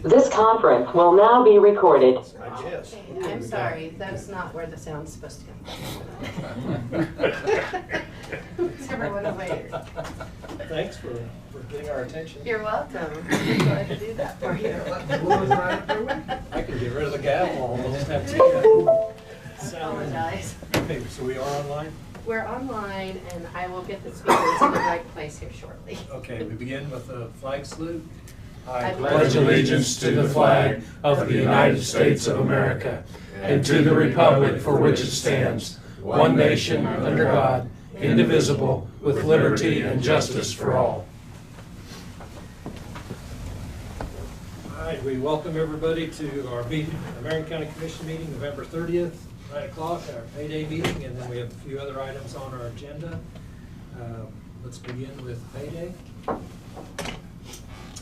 This conference will now be recorded. I guess. Okay, I'm sorry, that's not where the sound's supposed to come from. Is everyone aware? Thanks for getting our attention. You're welcome. I'm glad to do that for you. I can get rid of the gavel almost. Have to. Apologize. Okay, so we are online? We're online, and I will get the speakers in the right place here shortly. Okay, we begin with the flag salute. I Pledge allegiance to the flag of the United States of America and to the republic for which it stands, one nation, under God, indivisible, with liberty and justice for all. All right, we welcome everybody to our Marion County Commission meeting, November 30th, 9 o'clock, our payday meeting, and then we have a few other items on our agenda. Let's begin with payday.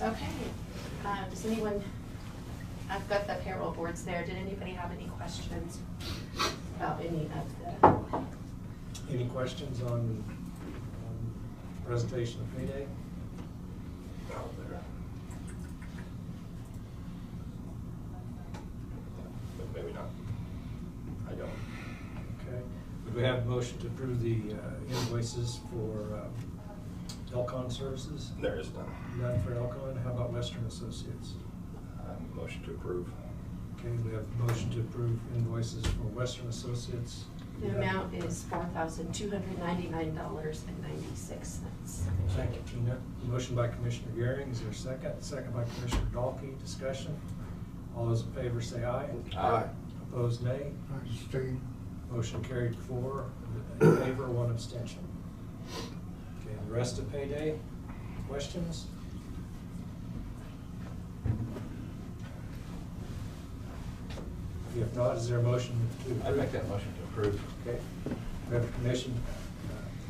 Okay, does anyone, I've got the payroll boards there. Did anybody have any questions about any of the? Any questions on presentation of payday? Out there. But maybe not. I don't. Okay. Would we have a motion to approve the invoices for Elcon services? There is none. None for Elcon. How about Western Associates? Motion to approve. Okay, we have a motion to approve invoices for Western Associates. The amount is $4,299.96. Thank you, Tina. Motion by Commissioner Gehring. Is there a second? Second by Commissioner Dahlke. Discussion. All those in favor say aye. Aye. Opposed, nay. Abstain. Motion carried 4 in favor, 1 abstention. Okay, the rest of payday, questions? If not, is there a motion to approve? I make that motion to approve. Okay, we have a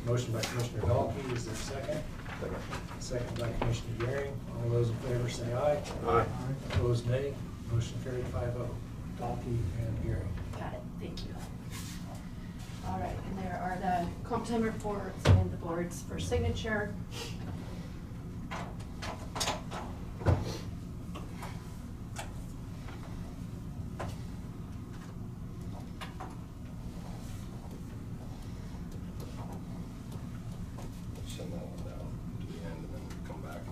motion by Commissioner Dahlke. Is there a second? Second. Second by Commissioner Gehring. All those in favor say aye. Aye. Opposed, nay. Motion carried 5-0. Dahlke and Gehring. Got it, thank you. All right, and there are the comp time reports and the boards for signature. Send that one down to the end and then come back.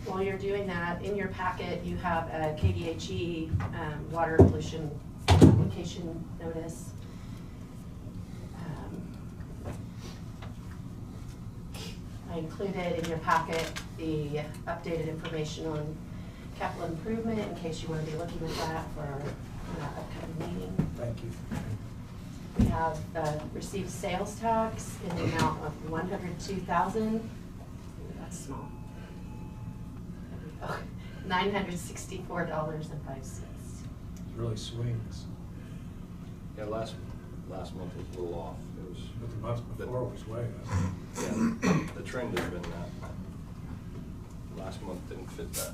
While you're doing that, in your packet, you have a KDHE water pollution application notice. I included in your packet the updated information on capital improvement in case you want to be looking at that for our upcoming meeting. Thank you. We have received sales tax in the amount of $102,000. That's small. $964.05. It really swings. Yeah, last month was a little off. It was. But the month before was way up. Yeah, the trend has been that. Last month didn't fit that.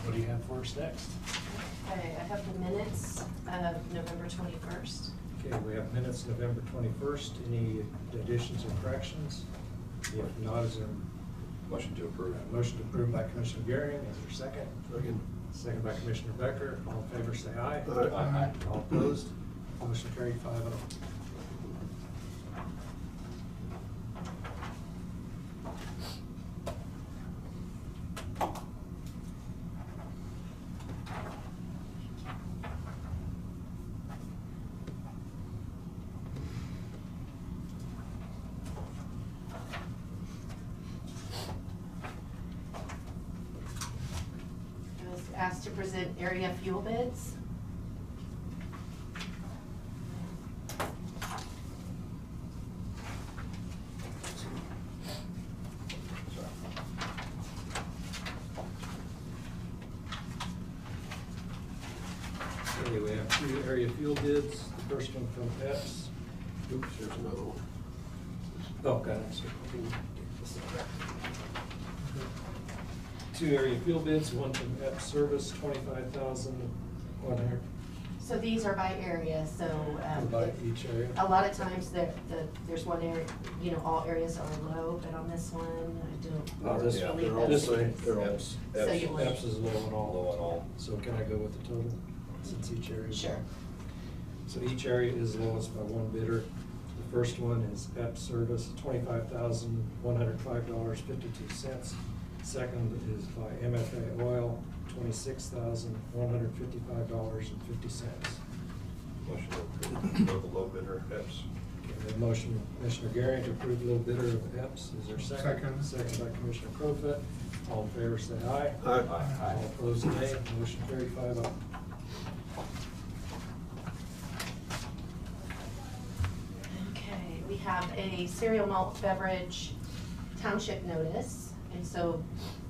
What do you have for us next? Okay, I have the minutes of November 21st. Okay, we have minutes November 21st. Any additions or corrections? If not, is there Motion to approve. a motion to approve by Commissioner Gehring? Is there a second? Second. Second by Commissioner Becker. All in favor say aye. Aye. All opposed? Motion carried 5-0. present area fuel bids. Okay, we have 2 area fuel bids. The first one from EPS. Oops, there's another one. Oh, got it. 2 area fuel bids, one from EPS Service, 25,100 So these are by area, so. by each area. A lot of times there's one area, you know, all areas are low, but on this one, I don't. Oh, this Yeah, believe they're all that's this way. the They're all case. F's. So you want- EPS is low on all. Low on all. So can I go with the total, since each area? is- Sure. So each area is lowest by one bidder. The first one is EPS Service, $25,105.52. Second is by MFA Oil, $26,155.50. Motion to approve for the low bidder, EPS. Okay, we have motion from Commissioner Garing to approve low bidder of EPS. Is there a second? Second. Second by Commissioner Profit. All in favor, say aye. Aye. All opposed, nay. Motion carried 5-0. Okay, we have a cereal malt beverage township notice. And so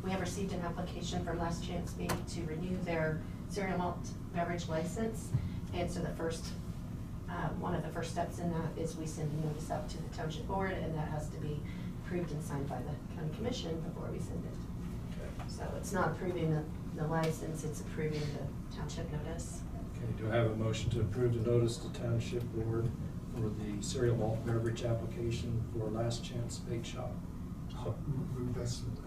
we have received an application from Last Chance Bake to renew their cereal malt beverage license. And so the first, one of the first steps in that is we send a notice out to the township board, and that has to be approved and signed by the county commission before we send it. Okay. So it's not approving the license, it's approving the township notice. Okay, do I have a motion to approve the notice to Township Board for the cereal malt beverage application for Last Chance Bake Shop? A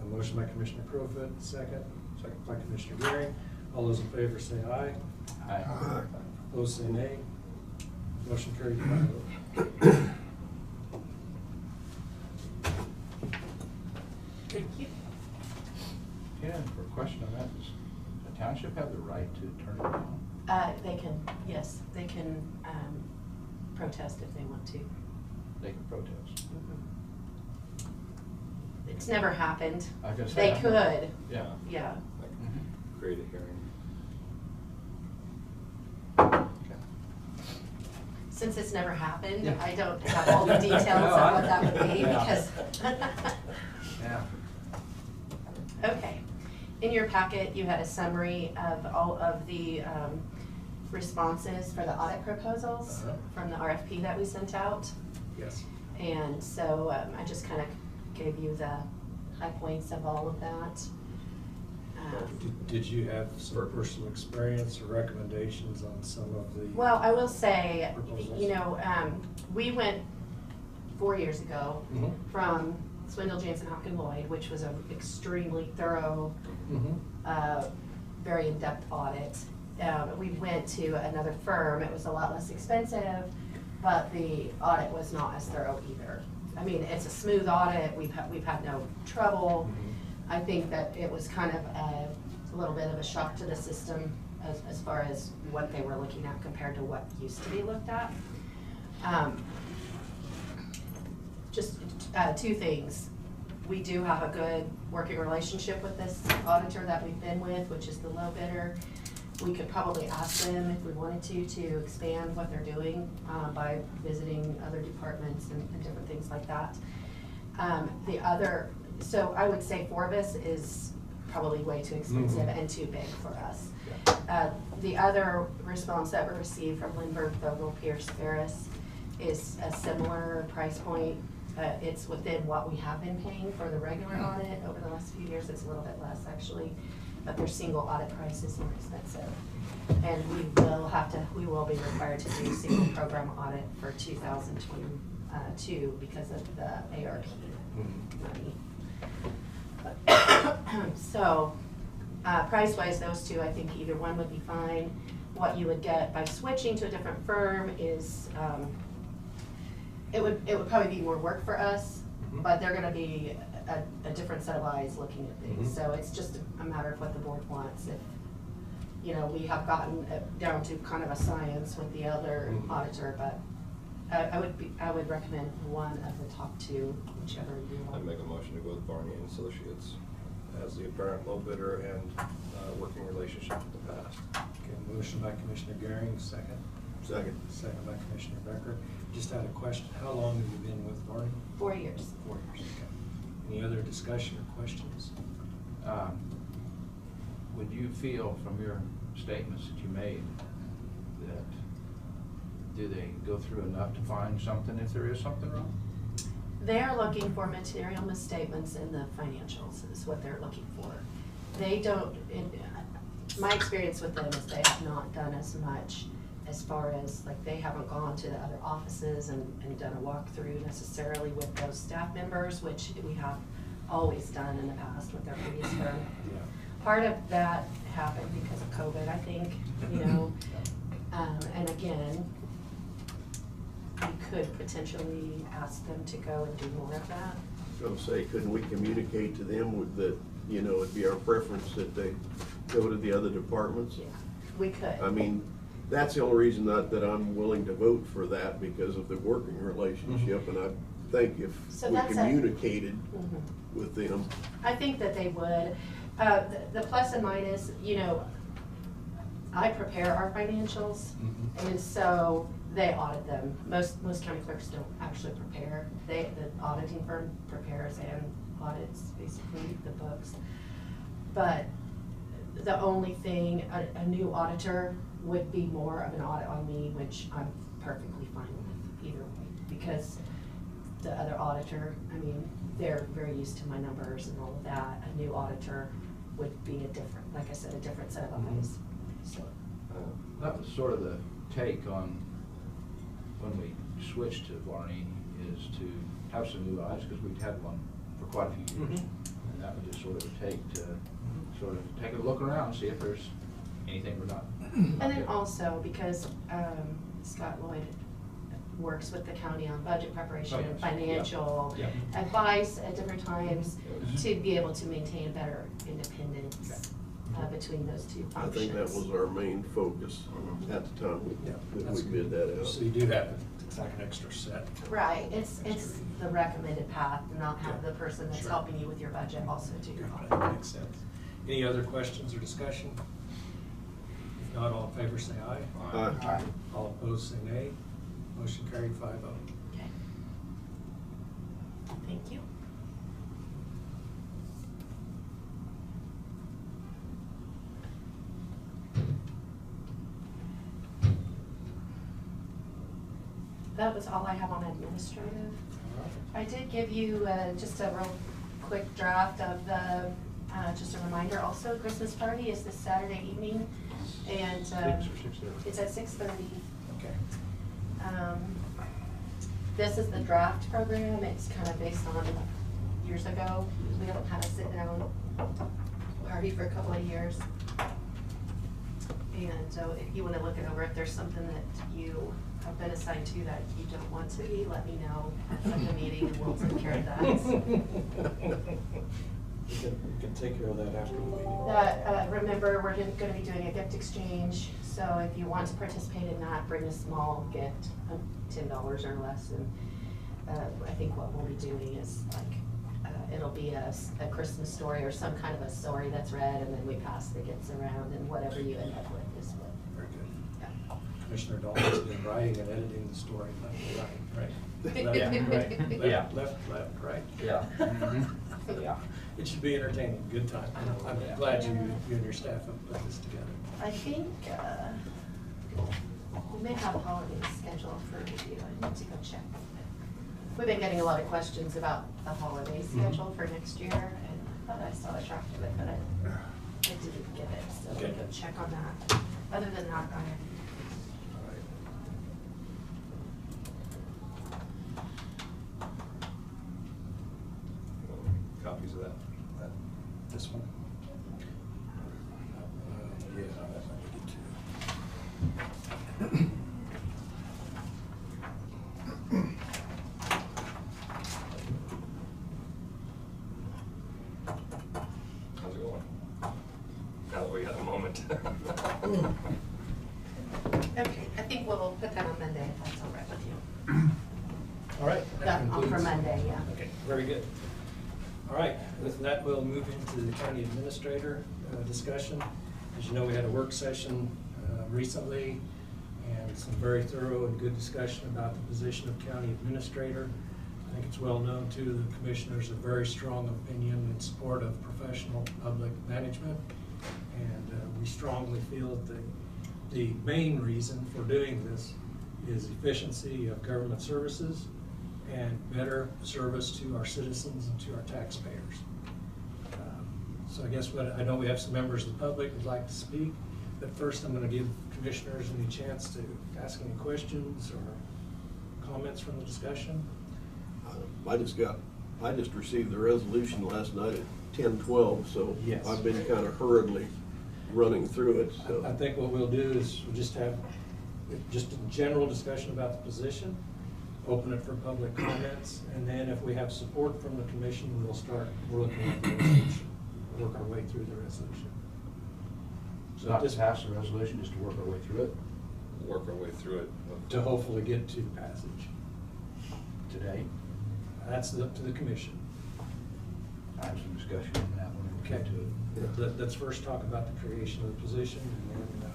motion by Commissioner Profit, second. Second by Commissioner Garing. All those in favor say aye. Aye. Opposed say nay. Motion carried 5-0. Thank you. Yeah, for a question on that, does the township have the right to turn it down? They can, yes, they can protest if they want to. They can protest. It's never happened. I guess They that- could, Yeah. yeah. Like, Mhm. create a hearing. Okay. Since it's never happened, Yeah. I don't have all the details of what that would be Yeah. because. Yeah. Okay. In your packet, you had a summary of all of the responses for the audit proposals Uh-huh. from the RFP that we sent out. Yes. And so I just kind of gave you the high points of all of that. Did you have some personal experience or recommendations on some of the? Well, I will say, Proposals. you know, we went 4 years ago Mhm. from Swindle, Jansen, Hopkins, Lloyd, which was an extremely thorough, Mhm. very in-depth audit. We went to another firm. It was a lot less expensive, but the audit was not as thorough either. I mean, it's a smooth audit. We've had no trouble. I think that it was kind of a little bit of a shock to the system as far as what they were looking at compared to what used to be looked at. Just two things. We do have a good working relationship with this auditor that we've been with, which is the low bidder. We could probably ask them if we wanted to expand what they're doing by visiting other departments and different things like that. So I would say Forbes is probably way too expensive Mhm. and too big for us. The other response that we received from Lindbergh, Vogel, Pierce, Ferris is a similar price point. It's within what we have been paying for the regular audit over the last few years. It's a little bit less actually, but their single audit price is more expensive. And we will be required to do single program audit for 2022 because of the ARP money. So, price-wise, those two, I think either one would be fine. What you would get by switching to a different firm is, it would probably be more work for us, Mhm. but they're gonna be a different set of eyes looking at things. Mhm. So it's just a matter of what the board wants. If, you know, we have gotten down to kind of a science with the other Mhm. auditor, but I would recommend one of the top two, whichever you I'd want. make a motion to go with Barney and Associates. as the apparent low bidder and working relationship in the past. Okay, motion by Commissioner Garing, second. Second. Second by Commissioner Becker. Just had a question, how long have you been with Varney? 4 years. 4 years, okay. Any other discussion or questions? Would you feel from your statements that you made that, do they go through enough to find something if there is something wrong? They are looking for material misstatements in the financials is what they're looking for. They don't, my experience with them is they have not done as much as far as, like, they haven't gone to the other offices and done a walkthrough necessarily with those staff members, which we have always done in the past with their previous firm. Yeah. Part of that happened because of COVID, I think, you know, and again, we could potentially ask them to go and do more of that. I was gonna say, couldn't we communicate to them with that, you know, it'd be our preference that they go to the other departments? Yeah, we could. I mean, that's the only reason that I'm willing to vote for that, because of the working relationship, and I think if So we that's a- communicated Mhm. with them. I think that they would. The plus and minus, you know, I prepare our financials, and so they audit them. Most county clerks don't actually prepare. The auditing firm prepares and audits, basically, the books. But the only thing, a new auditor would be more of an audit on me, which I'm perfectly fine with either way. Because the other auditor, I mean, they're very used to my numbers and all of that. A new auditor would be a different, like I said, a different set of eyes. So, That was sort of the take on when we switched to Varney, is to have some new eyes, because we'd had one for quite a few years. And that was just sort of a take to sort of take a look around, see if there's anything we're not. and then also because Scott Lloyd works with the county on budget preparation and financial Yeah. advice at different times to be able to maintain better independence between those two I functions. think that was our main focus at the time Yeah, that that's we bid that out. So you do have, it's like an extra set. Right, it's the recommended path, and not have Yeah. the person that's Sure. helping you with your budget also do your That audit. makes sense. Any other questions or discussion? If not, all in favor say aye. Aye. All opposed say nay. Motion carried 5-0. Okay. Thank you. That was all I have on administrative. I did give you just a real quick draft of the, just a reminder also, Christmas party is this Saturday evening, and 6 or 6:30. it's at 6:30. Okay. This is the draft program. It's kind of based on years ago. We haven't had a sit-down party for a couple of years. And so if you want to look it over, if there's something that you have been assigned to that you don't want to be, let me know at the meeting and we'll take care of that. We can take care of that after the meeting. Remember, we're going to be doing a gift exchange, so if you want to participate in that, bring a small gift of $10 or less. And I think what we'll be doing is it'll be a Christmas story or some kind of a story that's read, and then we pass the gifts around, and whatever you end up with is what. Very good. Yeah. Commissioner Dalton's been writing and editing the story left to right, right? Left, Yeah. right, Yeah. left, right. Yeah. Yeah. It should be entertaining, good time. I'm glad you and your staff have put this together. I think we may have holidays scheduled for review. I need to go check. We've been getting a lot of questions about the holiday schedule for next year, and I thought I saw a draft of it, but I didn't get it, so Okay. we'll go check on that. Other than that, Copies of that. This one? Yeah, I needed to. How's it going? Now that we got a moment. okay, I think we'll put that on Monday if that's all right with you. All right. That on for concludes- Monday, yeah. Okay, very good. All right, with that, we'll move into the county administrator discussion. As you know, we had a work session recently and some very thorough and good discussion about the position of county administrator. I think it's well known too, the commissioners have very strong opinion in support of professional public management. And we strongly feel that the main reason for doing this is efficiency of government services and better service to our citizens and to our taxpayers. So I guess I know we have some members of the public who'd like to speak, but first I'm going to give commissioners any chance to ask any questions or comments from the discussion. I just received the resolution last night at 10:12, so Yes. I've been kind of hurriedly running through it, I so. think what we'll do is we'll just have just a general discussion about the position, open it for public comments, and then if we have support from the commission, we'll start looking at the resolution, work our way through the resolution. So Not to just pass the resolution, just to work our way through it Work our way through it. to hopefully get to passage. today. That's up to the commission. I have some discussion on that when we Okay. get to it. Let's first talk about the creation of the position, and then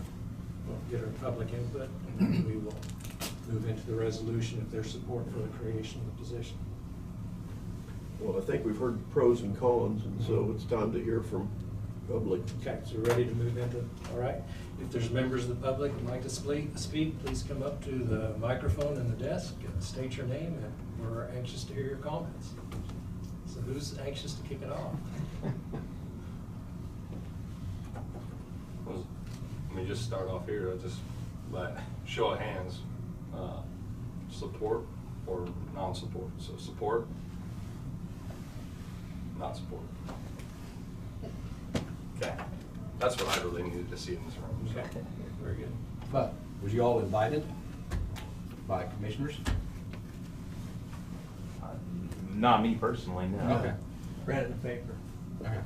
we'll get our public input, and then we will move into the resolution if there's support for the creation of the position. Well, I think we've heard pros and cons, and so it's time to hear from public. Okay, so we're ready to move into, all right. If there's members of the public who'd like to speak, please come up to the microphone in the desk, and state your name, and we're anxious to hear your comments. So who's anxious to kick it off? Let me just start off here, just by show of hands, support or non-support. So support, not support. Okay, that's what I really needed to see in this room. so. Okay, very good. But, was you all invited by commissioners? Not me personally, no. Okay. Read it in the paper. Okay.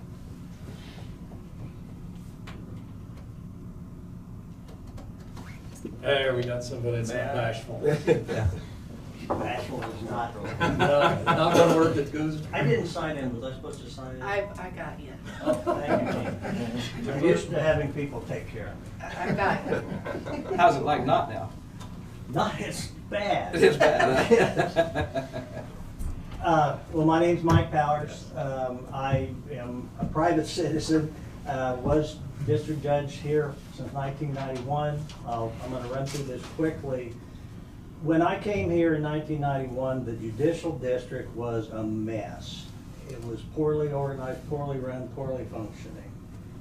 There, we got somebody that's not bashful. Bashful is not. Not one word that goes. I didn't sign in, was I supposed to sign in? I got you. Oh, thank you, Jean. I'm used to having people take care of me. I got you. How's it like not now? Not, it's bad. It is bad. Well, my name's Mike Powers. I am a private citizen, was district judge here since 1991. I'm gonna run through this quickly. When I came here in 1991, the judicial district was a mess. It was poorly organized, poorly run, poorly functioning.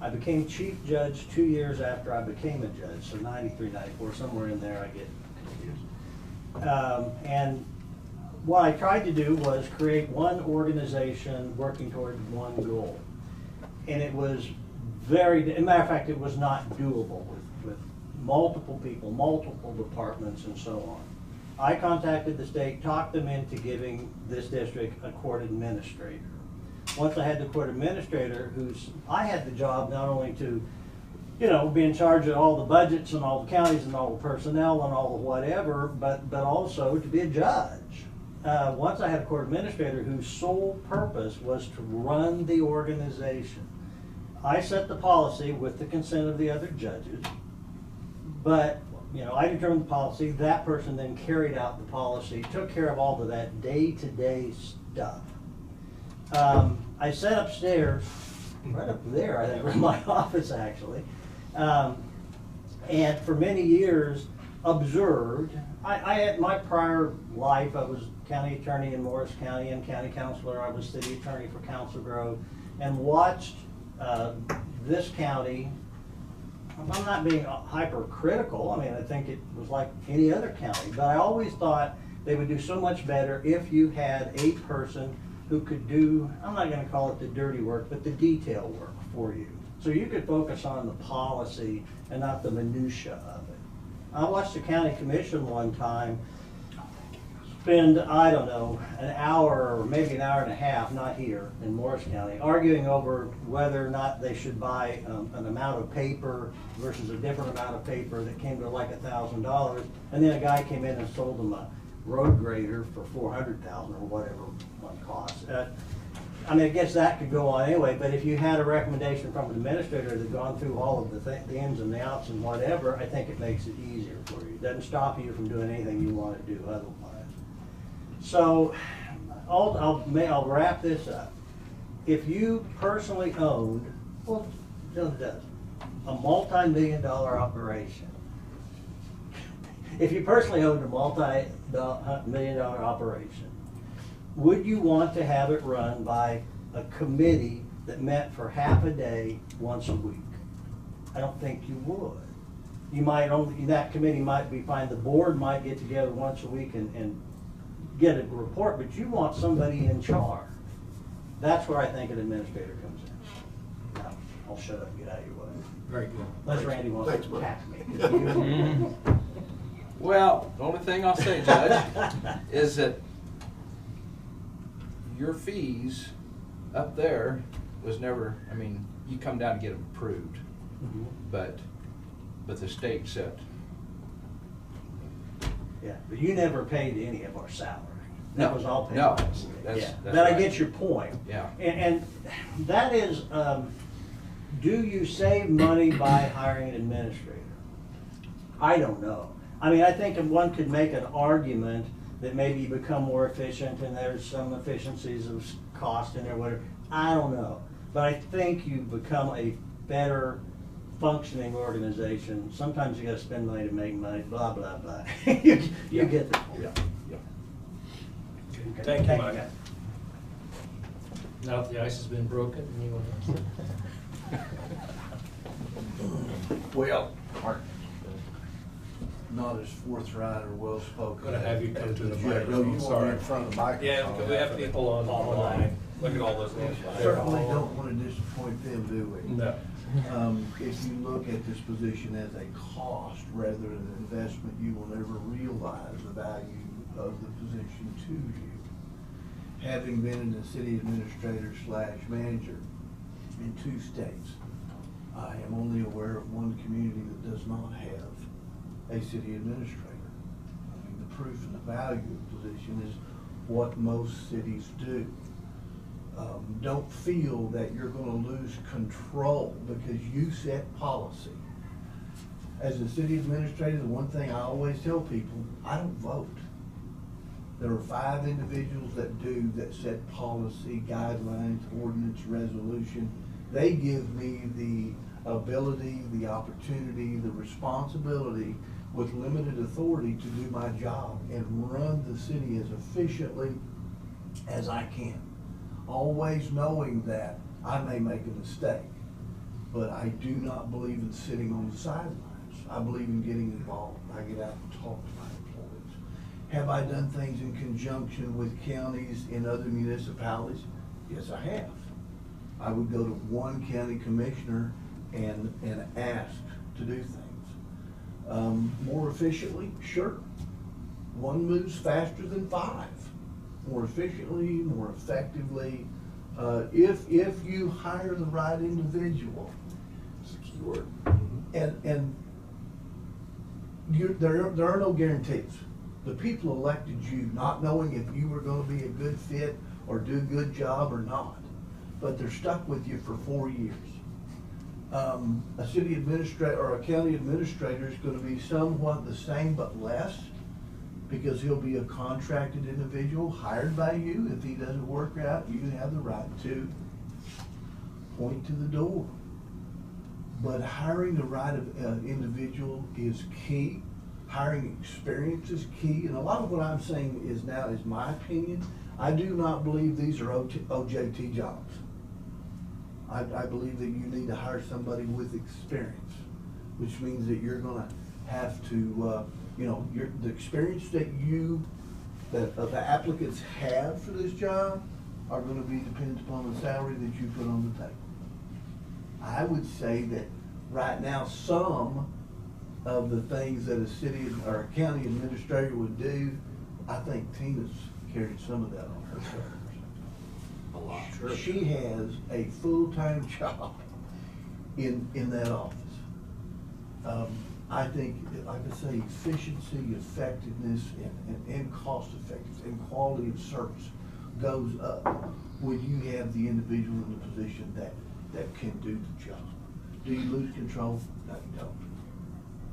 I became chief judge 2 years after I became a judge, so 93, 94, somewhere in there I get confused. And what I tried to do was create one organization working toward one goal. And it was very, as a matter of fact, it was not doable with multiple people, multiple departments and so on. I contacted the state, talked them into giving this district a court administrator. Once I had the court administrator, I had the job not only to, be in charge of all the budgets and all the counties and all the personnel and all the whatever, but also to be a judge. Once I had a court administrator whose sole purpose was to run the organization. I set the policy with the consent of the other judges, but I determined the policy, that person then carried out the policy, took care of all of that day-to-day stuff. I sat upstairs, right up there, I think, in my office actually, and for many years observed. I had my prior life, I was county attorney in Morris County and county councilor. I was city attorney for Council Grove, and watched this county. I'm not being hypercritical. I mean, I think it was like any other county, but I always thought they would do so much better if you had a person who could do, I'm not going to call it the dirty work, but the detail work for you. So you could focus on the policy and not the minutia of it. I watched the county commission one time spend, I don't know, an hour or maybe an hour and a half, not here in Morris County, arguing over whether or not they should buy an amount of paper versus a different amount of paper that came to like $1,000. And then a guy came in and sold them a road grader for $400,000 or whatever one costs. I mean, I guess that could go on anyway, but if you had a recommendation from an administrator that gone through all of the ins and the outs and whatever, I think it makes it easier for you. It doesn't stop you from doing anything you want to do otherwise. So, I'll wrap this up. If you personally owned, well, it does, a multi-million-dollar operation, if you personally owned a multi-million-dollar operation, would you want to have it run by a committee that met for half a day once a week? I don't think you would. You might only, that committee might be fine, the board might get together once a week and get a report, but you want somebody in charge. That's where I think an administrator comes in. Now, I'll shut up and get out of your way. Very good. Unless Randy wants Thanks, to Mike. attack me. Well, the only thing I'll say, Judge, is that your fees up there was never, I mean, you come down to get them approved, Mhm. but the state said, Yeah, but you never paid any of our salary. That No, was all paid. no, by the state. that's- Yeah, that's but I right. get your point. yeah. And that is, do you save money by hiring an administrator? I don't know. I mean, I think if one could make an argument that maybe you become more efficient and there's some efficiencies of cost in there, whatever. I don't know. But I think you become a better functioning organization. Sometimes you gotta spend money to make money, blah, blah, blah. You get the point. Yeah, yeah. Okay. Thank you, Mike. guys. Now that the ice has been broken, you want to... Well, not as forthright or well spoken. I'm gonna have you come to the No, microphone, you want me sorry. in front of the microphone. Yeah, because we have people online. Look at all those names. Certainly don't want to disappoint them, do we? No. If you look at this position as a cost rather than an investment, you will never realize the value of the position to you. Having been in the city administrator / manager in 2 states, I am only aware of one community that does not have a city administrator. I mean, the proof and the value of the position is what most cities do. Don't feel that you're gonna lose control because you set policy. As a city administrator, the one thing I always tell people, I don't vote. There are 5 individuals that set policy, guidelines, ordinance, resolution. They give me the ability, the opportunity, the responsibility with limited authority to do my job and run the city as efficiently as I can. Always knowing that I may make a mistake, but I do not believe in sitting on the sidelines. I believe in getting involved. I get out and talk to my employees. Have I done things in conjunction with counties in other municipalities? Yes, I have. I would go to one county commissioner and ask to do things. More efficiently, sure. One moves faster than 5. More efficiently, more effectively. If you hire the right individual, It's a key word. and there are no guarantees. The people elected you not knowing if you were gonna be a good fit or do a good job or not, but they're stuck with you for 4 years. A city administrator or a county administrator is gonna be somewhat the same but less, because he'll be a contracted individual hired by you. If he doesn't work out, you have the right to point to the door. But hiring the right individual is key. Hiring experience is key. And a lot of what I'm saying is now is my opinion. I do not believe these are OJT jobs. I believe that you need to hire somebody with experience, which means that you're gonna have to, the experience that the applicants have for this job are gonna be dependent upon the salary that you put on the table. I would say that right now, some of the things that a city or a county administrator would do, I think Tina's carried some of that on her shoulders. A lot. She has a full-time job in that office. I think, like I say, efficiency, effectiveness, and cost effectiveness, and quality of service. goes up, when you have the individual in the position that can do the job. Do you lose control? No, you don't.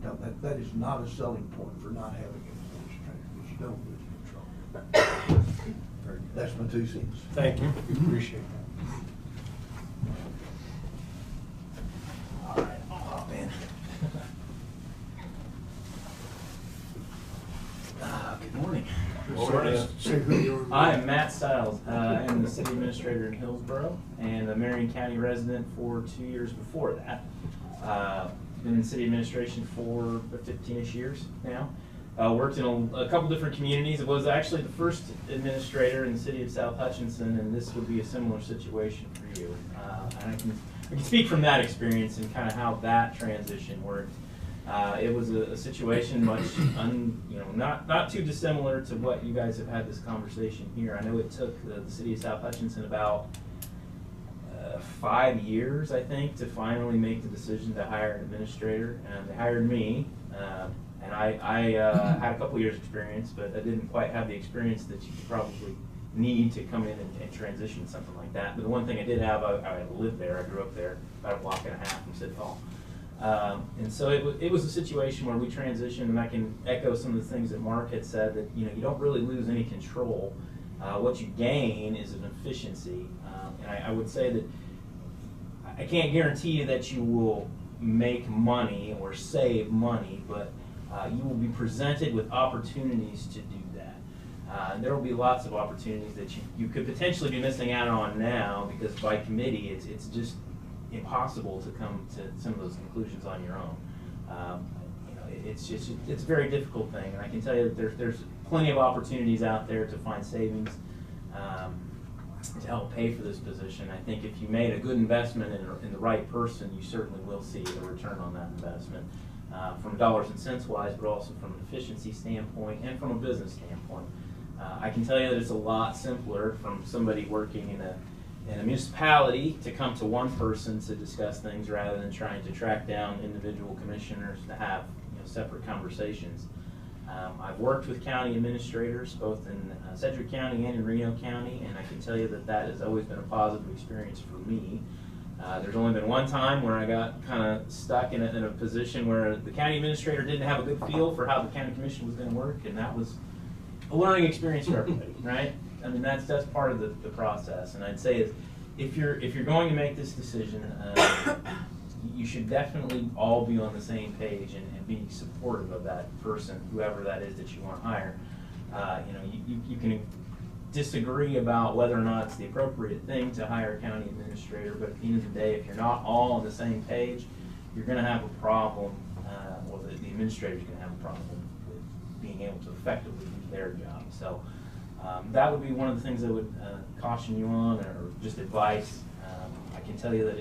No, that is not a selling point for not having an administrator, because you don't lose control. That's my 2 cents. Thank you, we appreciate that. All right, I'll hop in. Good morning. I am Matt Stiles. I am the city administrator in Hillsborough and a Marion County resident for 2 years before that. Been in city administration for 15-ish years now. Worked in a couple different communities. I was actually the first administrator in the city of South Hutchinson, and this would be a similar situation for you. And I can speak from that experience and kind of how that transition worked. It was a situation much, not too dissimilar to what you guys have had this conversation here. I know it took the city of South Hutchinson about 5 years, I think, to finally make the decision to hire an administrator, and they hired me. And I had a couple years experience, but I didn't quite have the experience that you probably need to come in and transition something like that. But the one thing I did have, I lived there, I grew up there, about a block and a half from City Hall. And so it was a situation where we transitioned, and I can echo some of the things that Mark had said, that you don't really lose any control. What you gain is an efficiency. And I would say that I can't guarantee you that you will make money or save money, but you will be presented with opportunities to do that. And there will be lots of opportunities that you could potentially be missing out on now, because by committee it's just impossible to come to some of those conclusions on your own. It's a very difficult thing, and I can tell you that there's plenty of opportunities out there to find savings to help pay for this position. I think if you made a good investment in the right person, you certainly will see a return on that investment, from dollars and cents wise, but also from an efficiency standpoint and from a business standpoint. I can tell you that it's a lot simpler from somebody working in a municipality to come to one person to discuss things, rather than trying to track down individual commissioners to have separate conversations. I've worked with county administrators both in Sedgwick County and in Reno County, and I can tell you that has always been a positive experience for me. There's only been one time where I got kind of stuck in a position where the county administrator didn't have a good feel for how the county commission was going to work, and that was a learning experience for everybody, right? I mean, that's part of the process. And I'd say if you're going to make this decision, you should definitely all be on the same page and be supportive of that person, whoever that is that you want to hire. You can disagree about whether or not it's the appropriate thing to hire a county administrator, but at the end of the day, if you're not all on the same page, you're going to have a problem, or the administrator's going to have a problem with being able to effectively do their job. So that would be one of the things I would caution you on, or just advice. I can tell you that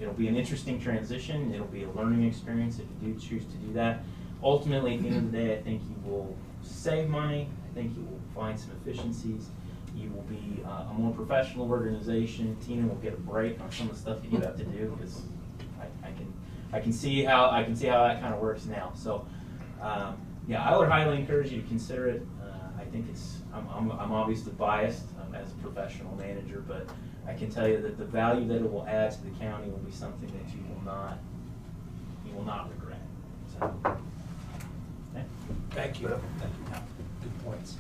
it'll be an interesting transition. It'll be a learning experience if you do choose to do that. Ultimately, at the end of the day, I think you will save money. I think you will find some efficiencies. You will be a more professional organization. Tina will get a break on some of the stuff that you have to do, because I can see how that kind of works now. So yeah, I would highly encourage you to consider it. I think I'm obviously biased as a professional manager, but I can tell you that the value that it will add to the county will be something that you will not regret. So, okay. Thank you. Thank you. Good points.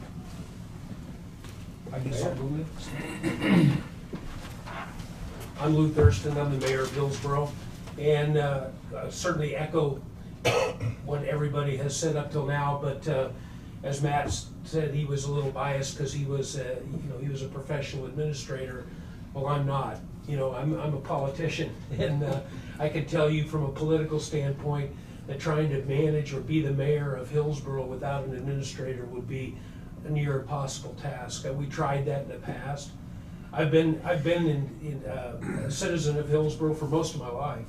I guess I'll move it. I'm Lou Thurston. I'm the mayor of Hillsborough, and certainly echo what everybody has said up till now. But as Matt said, he was a little biased because he was a professional administrator. Well, I'm not. I'm a politician, and I can tell you from a political standpoint that trying to manage or be the mayor of Hillsborough without an administrator would be a near impossible task. We tried that in the past. I've been a citizen of Hillsborough for most of my life,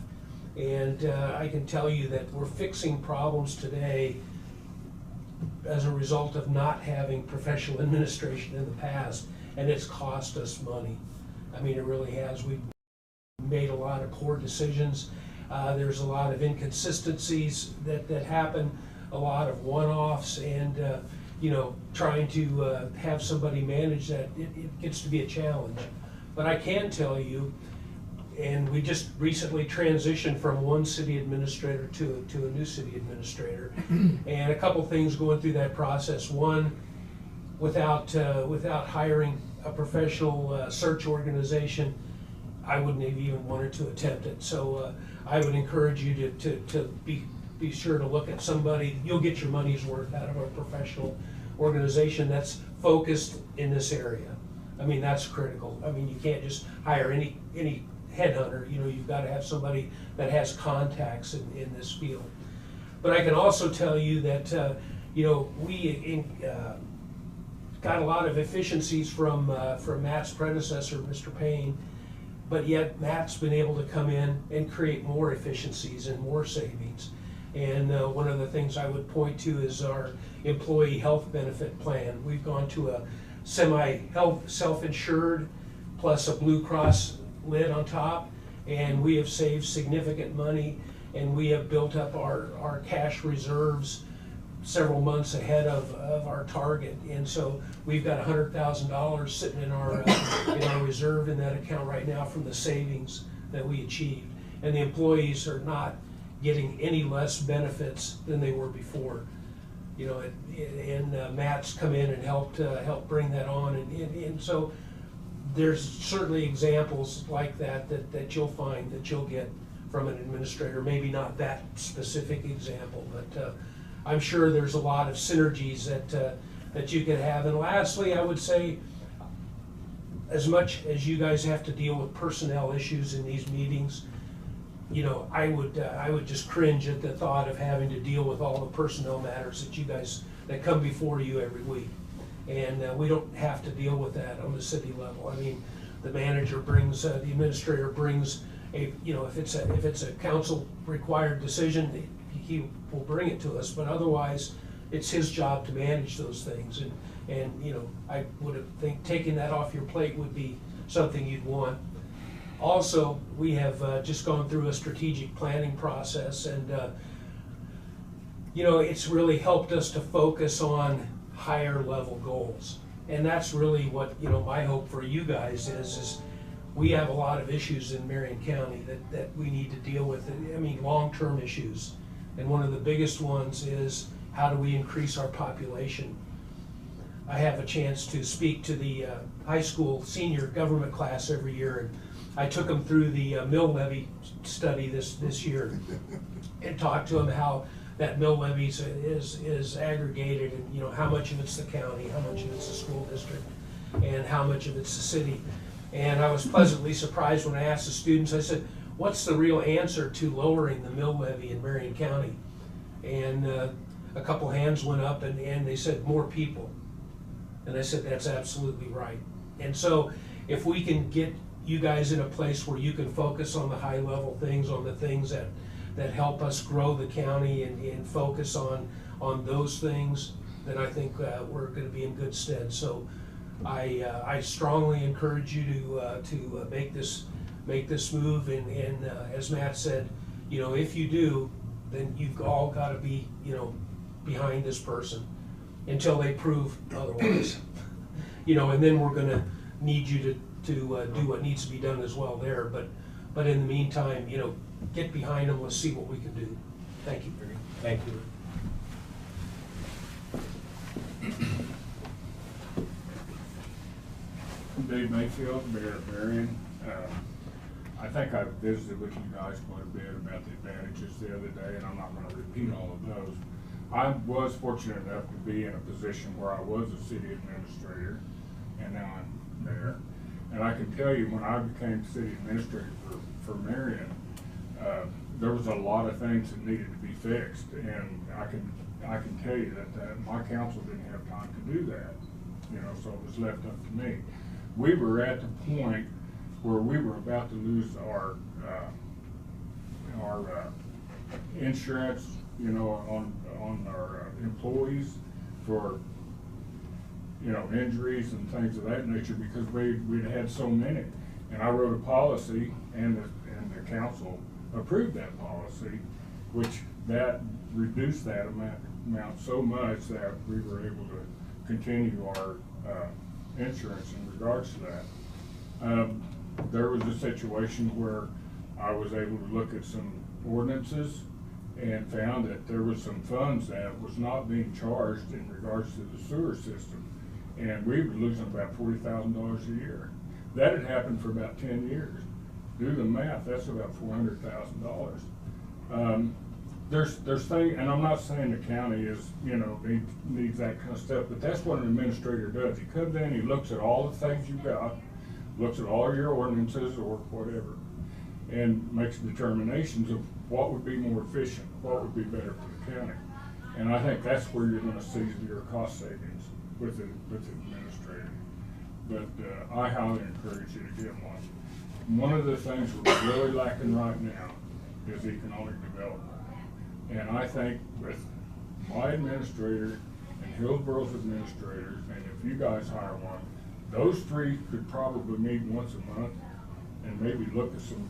and I can tell you that we're fixing problems today as a result of not having professional administration in the past, and it's cost us money. I mean, it really has. We've made a lot of poor decisions. There's a lot of inconsistencies that happen, a lot of one-offs, and trying to have somebody manage that, it gets to be a challenge. But I can tell you, and we just recently transitioned from one city administrator to a new city administrator, and a couple things going through that process. One, without hiring a professional search organization, I wouldn't have even wanted to attempt it. So I would encourage you to be sure to look at somebody. You'll get your money's worth out of a professional organization that's focused in this area. I mean, that's critical. I mean, you can't just hire any headhunter. You've got to have somebody that has contacts in this field. But I can also tell you that we got a lot of efficiencies from Matt's predecessor, Mr. Payne, but yet Matt's been able to come in and create more efficiencies and more savings. And one of the things I would point to is our employee health benefit plan. We've gone to a semi-health self-insured plus a Blue Cross lid on top, and we have saved significant money, and we have built up our cash reserves several months ahead of our target. And so we've got $100,000 sitting in our reserve in that account right now from the savings that we achieved. And the employees are not getting any less benefits than they were before. Matt's come in and helped bring that on, and so there's certainly examples like that you'll find that you'll get from an administrator. Maybe not that specific example, but I'm sure there's a lot of synergies that you could have. And lastly, I would say, as much as you guys have to deal with personnel issues in these meetings, I would just cringe at the thought of having to deal with all the personnel matters that come before you every week. And we don't have to deal with that on the city level. I mean, the manager brings, the administrator brings if it's a council required decision, he will bring it to us, but otherwise it's his job to manage those things. And I would think taking that off your plate would be something you'd want. Also, we have just gone through a strategic planning process, and it's really helped us to focus on higher level goals. And that's really what my hope for you guys is we have a lot of issues in Marion County that we need to deal with. I mean, long-term issues. And one of the biggest ones is, how do we increase our population? I have a chance to speak to the high school senior government class every year, and I took them through the mill levy study this year and talked to them how that mill levy is aggregated, and how much of it's the county, how much of it's the school district, and how much of it's the city. And I was pleasantly surprised when I asked the students, I said, what's the real answer to lowering the mill levy in Marion County? And a couple hands went up, and they said, more people. And I said, that's absolutely right. And so if we can get you guys in a place where you can focus on the high level things, on the things that help us grow the county and focus on those things, then I think we're going to be in good stead. So I strongly encourage you to make this move, and as Matt said, if you do, then you've all got to be behind this person until they prove otherwise. And then we're going to need you to do what needs to be done as well there. But in the meantime, get behind them. Let's see what we can do. Thank you. Thank you. Dave Mayfield, Mayor of Marion. I think I visited with you guys quite a bit about the advantages the other day, and I'm not going to repeat all of those. I was fortunate enough to be in a position where I was a city administrator, and now I'm there. And I can tell you, when I became city administrator for Marion, there was a lot of things that needed to be fixed, and I can tell you that my council didn't have time to do that, so it was left up to me. We were at the point where we were about to lose our insurance, on our employees for injuries and things of that nature, because we'd had so many. And I wrote a policy, and the council approved that policy, which that reduced that amount amount so much that we were able to continue our insurance in regards to that. There was a situation where I was able to look at some ordinances and found that there was some funds that was not being charged in regards to the sewer system. And we were losing about $40,000 a year. That had happened for about 10 years. Do the math, that's about $400,000. There's things, and I'm not saying the county is, needs that kind of stuff, but that's what an administrator does. He comes in, he looks at all the things you've got, looks at all your ordinances or whatever, and makes determinations of what would be more efficient, what would be better for the county. And I think that's where you're gonna see your cost savings with the administrator. But I highly encourage you to get one. One of the things we're really lacking right now is economic development. And I think with my administrator and Hillsboro's administrators, and if you guys hire one, those three could probably meet once a month and maybe look at some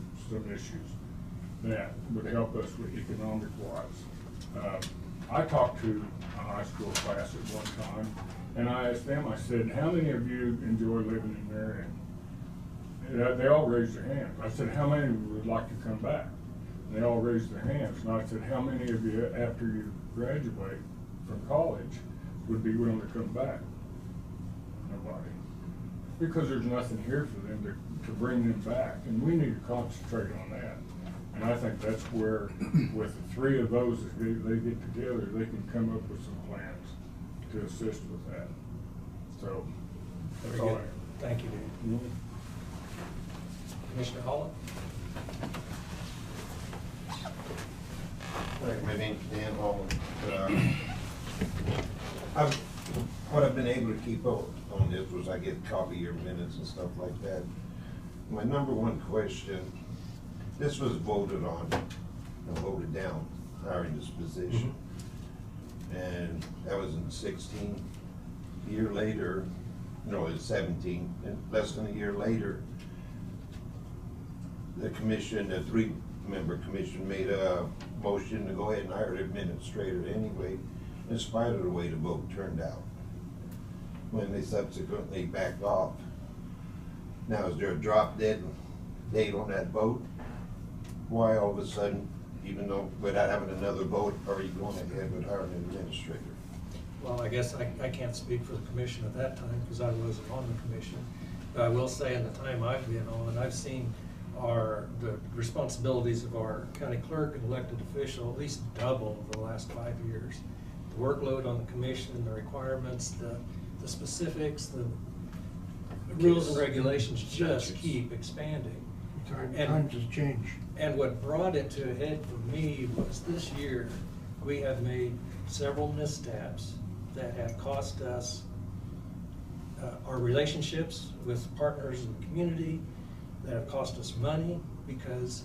issues that would help us with economic wise. I talked to a high school class at one time, and I asked them, I said, how many of you enjoy living in Marion? And they all raised their hands. I said, how many would like to come back? And they all raised their hands. And I said, how many of you, after you graduate from college, would be willing to come back? Nobody. Because there's nothing here for them to bring them back. And we need to concentrate on that. And I think that's where, with the three of those, if they get together, they can come up with some plans to assist with that. So, that's Very all I good. have. Thank you, Dan. Commissioner Holland? My name's Dan Holland. What I've been able to keep up on this was I get copy your minutes and stuff like that. My number one question, this was voted on and voted down, hiring this position. And that was in 16. A year later, no, it's 17, and less than a year later, the commission, the three-member commission made a motion to go ahead and hire the administrator anyway, in spite of the way the vote turned out. When they subsequently backed off. Now, is there a drop dead date on that vote? Why all of a sudden, even though without having another vote, are you going ahead with hiring an administrator? Well, I guess I can't speak for the commission at that time because I wasn't on the commission. But I will say in the time I've been on, I've seen the responsibilities of our county clerk and elected official at least double over the last 5 years. The workload on the commission, the requirements, the specifics, the rules and regulations just keep expanding. Times has changed. And what brought it to a head for me was this year, we have made several missteps that have cost us our relationships with partners in the community, that have cost us money because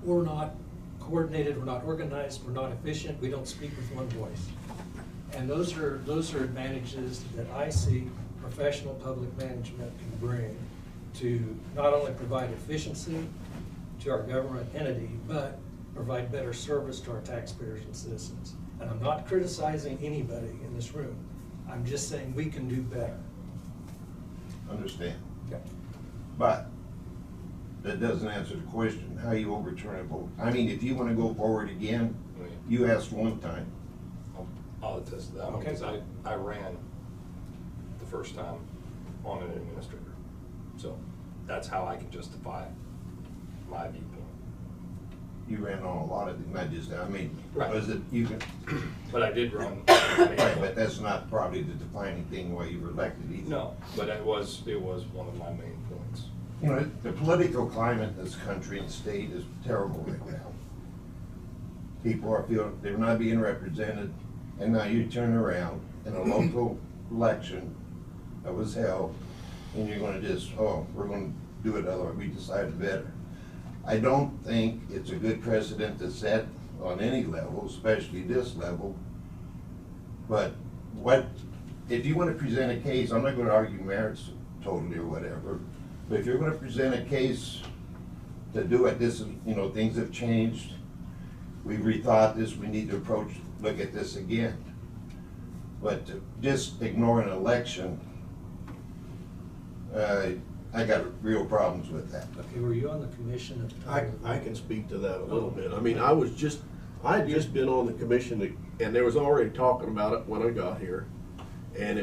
we're not coordinated, we're not organized, we're not efficient, we don't speak with one voice. And those are advantages that I see professional public management can bring to not only provide efficiency to our government entity, but provide better service to our taxpayers and citizens. And I'm not criticizing anybody in this room. I'm just saying we can do better. Understand. Okay. But that doesn't answer the question, how you overturn a vote. I mean, if you want to go forward again, you asked one time. I'll attest to that one, Okay. because I ran the first time on an administrator. So that's how I can justify my viewpoint. You ran on a lot of them, not just, I mean, Right. was it, you can, But I did run. right, but that's not probably the defining thing why you were elected either. No, but it was one of my main points. You know, the political climate in this country and state is terrible right now. People are feeling they're not being represented, and now you turn around in a local election that was held, and you're gonna just, oh, we're gonna do it otherwise, we decided better. I don't think it's a good precedent to set on any level, especially this level. But if you wanna present a case, I'm not gonna argue merits totally or whatever, but if you're gonna present a case to do it, this is, things have changed. We've rethought this, we need to approach look at this again. But to just ignore an election, I got real problems with that. Okay, were you on the commission at the time? I can speak to that a little bit. I mean, I had just been on the commission, and there was already talking about it when I got here. And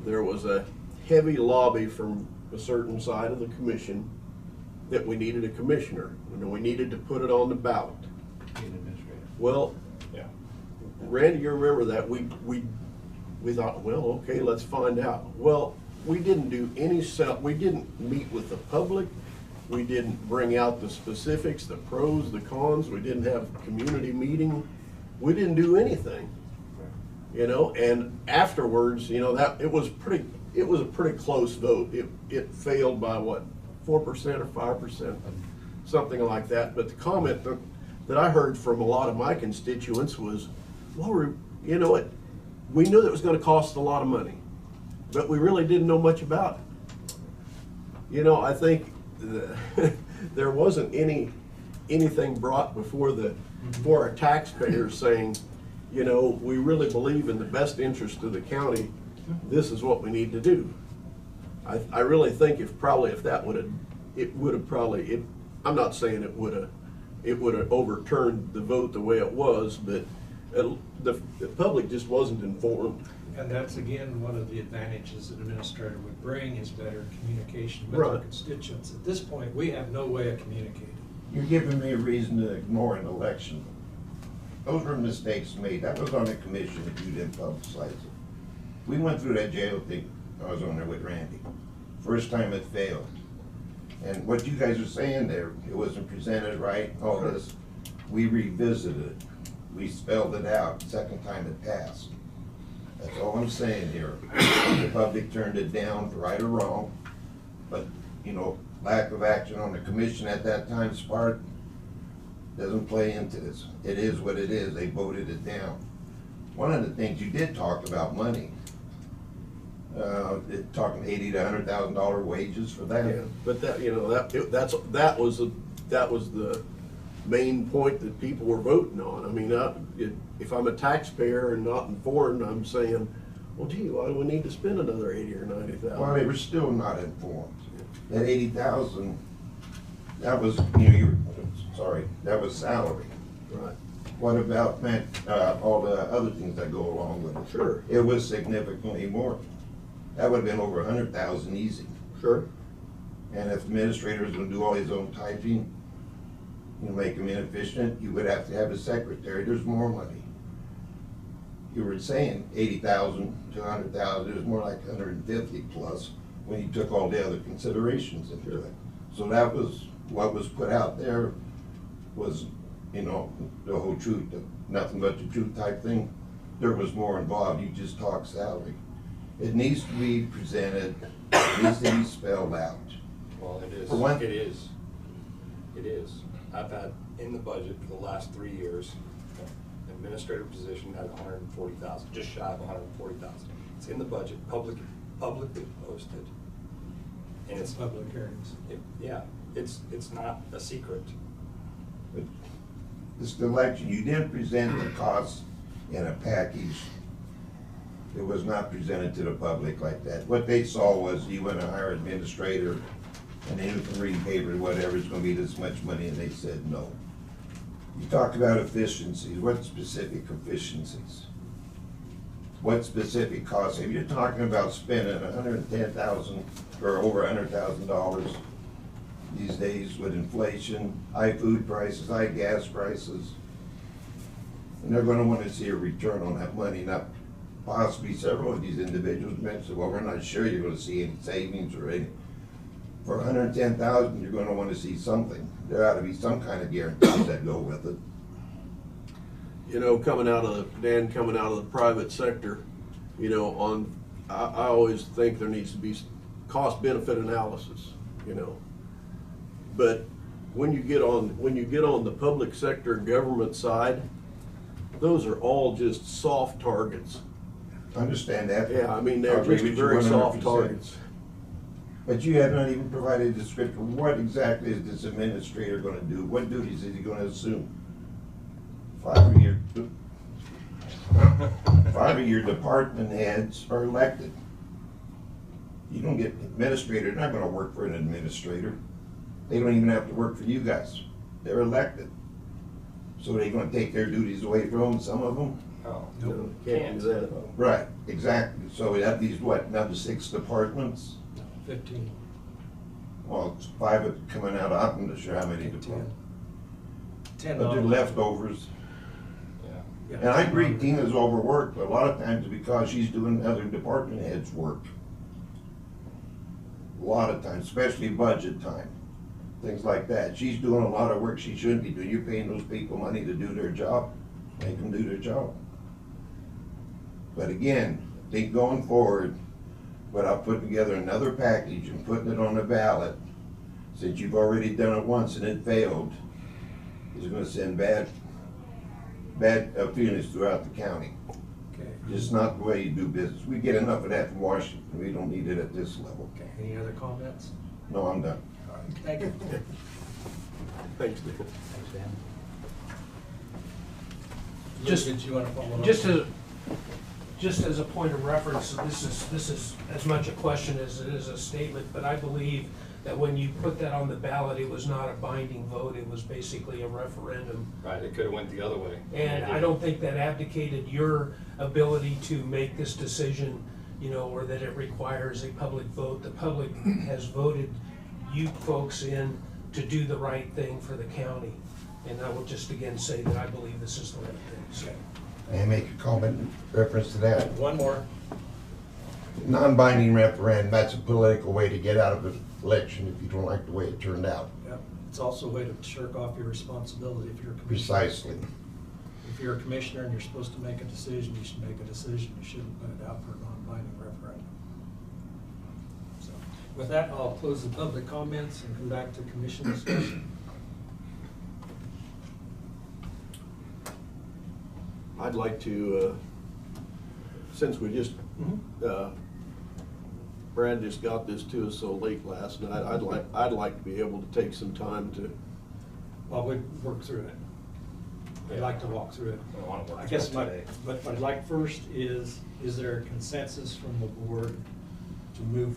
there was a heavy lobby from a certain side of the commission that we needed a commissioner. You know, we needed to put it on the ballot. Well, Yeah. Randy, you remember that, we thought, well, okay, let's find out. Well, we didn't do we didn't meet with the public, we didn't bring out the specifics, the pros, the cons, we didn't have a community meeting, we didn't do anything. You know, and afterwards, you know, it was a pretty close vote. It failed by what, 4% or 5%, something like that. But the comment that I heard from a lot of my constituents was, well, you know what, we knew that it was gonna cost a lot of money, but we really didn't know much about it. You know, I think there wasn't anything brought before our taxpayers saying, you know, we really believe in the best interest of the county, this is what we need to do. I really think if that would have probably, I'm not saying it would have overturned the vote the way it was, but the public just wasn't informed. And that's again, one of the advantages an administrator would bring is better communication with Right. our constituents. At this point, we have no way of communicating. You're giving me a reason to ignore an election. Those were mistakes made. That was on the commission if you didn't publicize it. We went through that jail thing. I was on there with Randy. First time it failed. And what you guys are saying there, it wasn't presented right, all this. We revisited it. We spelled it out. Second time it passed. That's all I'm saying here. The public turned it down, right or wrong. But, you know, lack of action on the commission at that time's part doesn't play into this. It is what it is. They voted it down. One of the things you did talk about money. Talking $80,000 to $100,000 wages for that. Yeah, but that, you know, that was the main point that people were voting on. I mean, if I'm a taxpayer and not informed, I'm saying, well, gee, why do we need to spend another $80,000 or $90,000? Well, they were still not informed. That 80,000, that was, you know, that was salary. Right. What about all the other things that go along with it? Sure. It was significantly more. That would have been over 100,000 easy. Sure. And if the administrator was gonna do all his own typing, you make him inefficient, you would have to have a secretary, there's more money. You were saying 80,000 to 100,000, it was more like 150 plus when you took all the other considerations into it. So that was, what was put out there was, you know, the whole truth, nothing but the truth type thing. There was more involved, you just talk salary. It needs to be presented, it needs to be spelled out. Well, it is. For one- It is. It is. I've had in the budget for the last 3 years, an administrative position at 140,000, just shy of 140,000. It's in the budget, publicly posted. And it's Public hearings. Yeah, it's not a secret. But this election, you didn't present the costs in a package. It was not presented to the public like that. What they saw was you went to hire an administrator and then you can read paper, whatever, it's gonna be this much money, and they said no. You talked about efficiencies. What specific efficiencies? What specific costs? If you're talking about spending $110,000 or over $100,000 these days with inflation, high food prices, high gas prices, and they're gonna wanna see a return on that money. Now, possibly several of these individuals mentioned, well, we're not sure you're gonna see any savings or any. For $110,000, you're gonna wanna see something. There ought to be some kind of guarantees that go with it. You know, coming out of the private sector, you know, I always think there needs to be cost benefit analysis, you know. But when you get on the public sector government side, those are all just soft targets. Understand that? Yeah, I mean, I they're agree just with you very soft 100%. targets. But you have not even provided a description. What exactly is this administrator gonna do? What duties is he gonna assume? 5 years. 5 of your department heads are elected. You don't get administrator, they're not gonna work for an administrator. They don't even have to work for you guys. They're elected. So they're gonna take their duties away from them, some of them? Oh, No, can't do that. Right, exactly. So we have these, what, another 6 departments? 15. Well, it's 5 coming out, I'm not sure how many 10. departments. 10 But they're on- leftovers. Yeah. Yeah, And I 10 agree on- Tina's overworked, but a lot of times because she's doing other department heads' work. A lot of times, especially budget time, things like that. She's doing a lot of work she shouldn't be doing. You're paying those people money to do their job, make them do their job. But again, I think going forward, without putting together another package and putting it on the ballot, since you've already done it once and it failed, is gonna send bad feelings throughout the county. Okay. Just not the way you do business. We get enough of that from Washington. We don't need it at this level. Okay, any other comments? No, I'm done. All right, thank you. Thanks, Nick. Thanks, Dan. Just- Did you want to follow up? Just as a point of reference, this is as much a question as it is a statement, but I believe that when you put that on the ballot, it was not a binding vote, it was basically a referendum. Right, it could've went the other way. And I don't think that abdicated your ability to make this decision, you know, or that it requires a public vote. The public has voted you folks in to do the right thing for the county. And I will just again say that I believe this is the right thing, so. May I make a comment in reference to that? One more. Non-binding referendum, that's a political way to get out of an election if you don't like the way it turned out. Yep. It's also a way to shirk off your responsibility if you're a commissioner. Precisely. If you're a commissioner and you're supposed to make a decision, you should make a decision. You shouldn't put it out for a non-binding referendum. So, with that, I'll close the public comments and come back to commission discussion. I'd like to, since we just, Brad just got this to us so late last night, I'd like to be able to take some time to, Well, we work through it. I'd like to walk through it. I wanna work I guess through it today. what I'd like first is there a consensus from the board to move,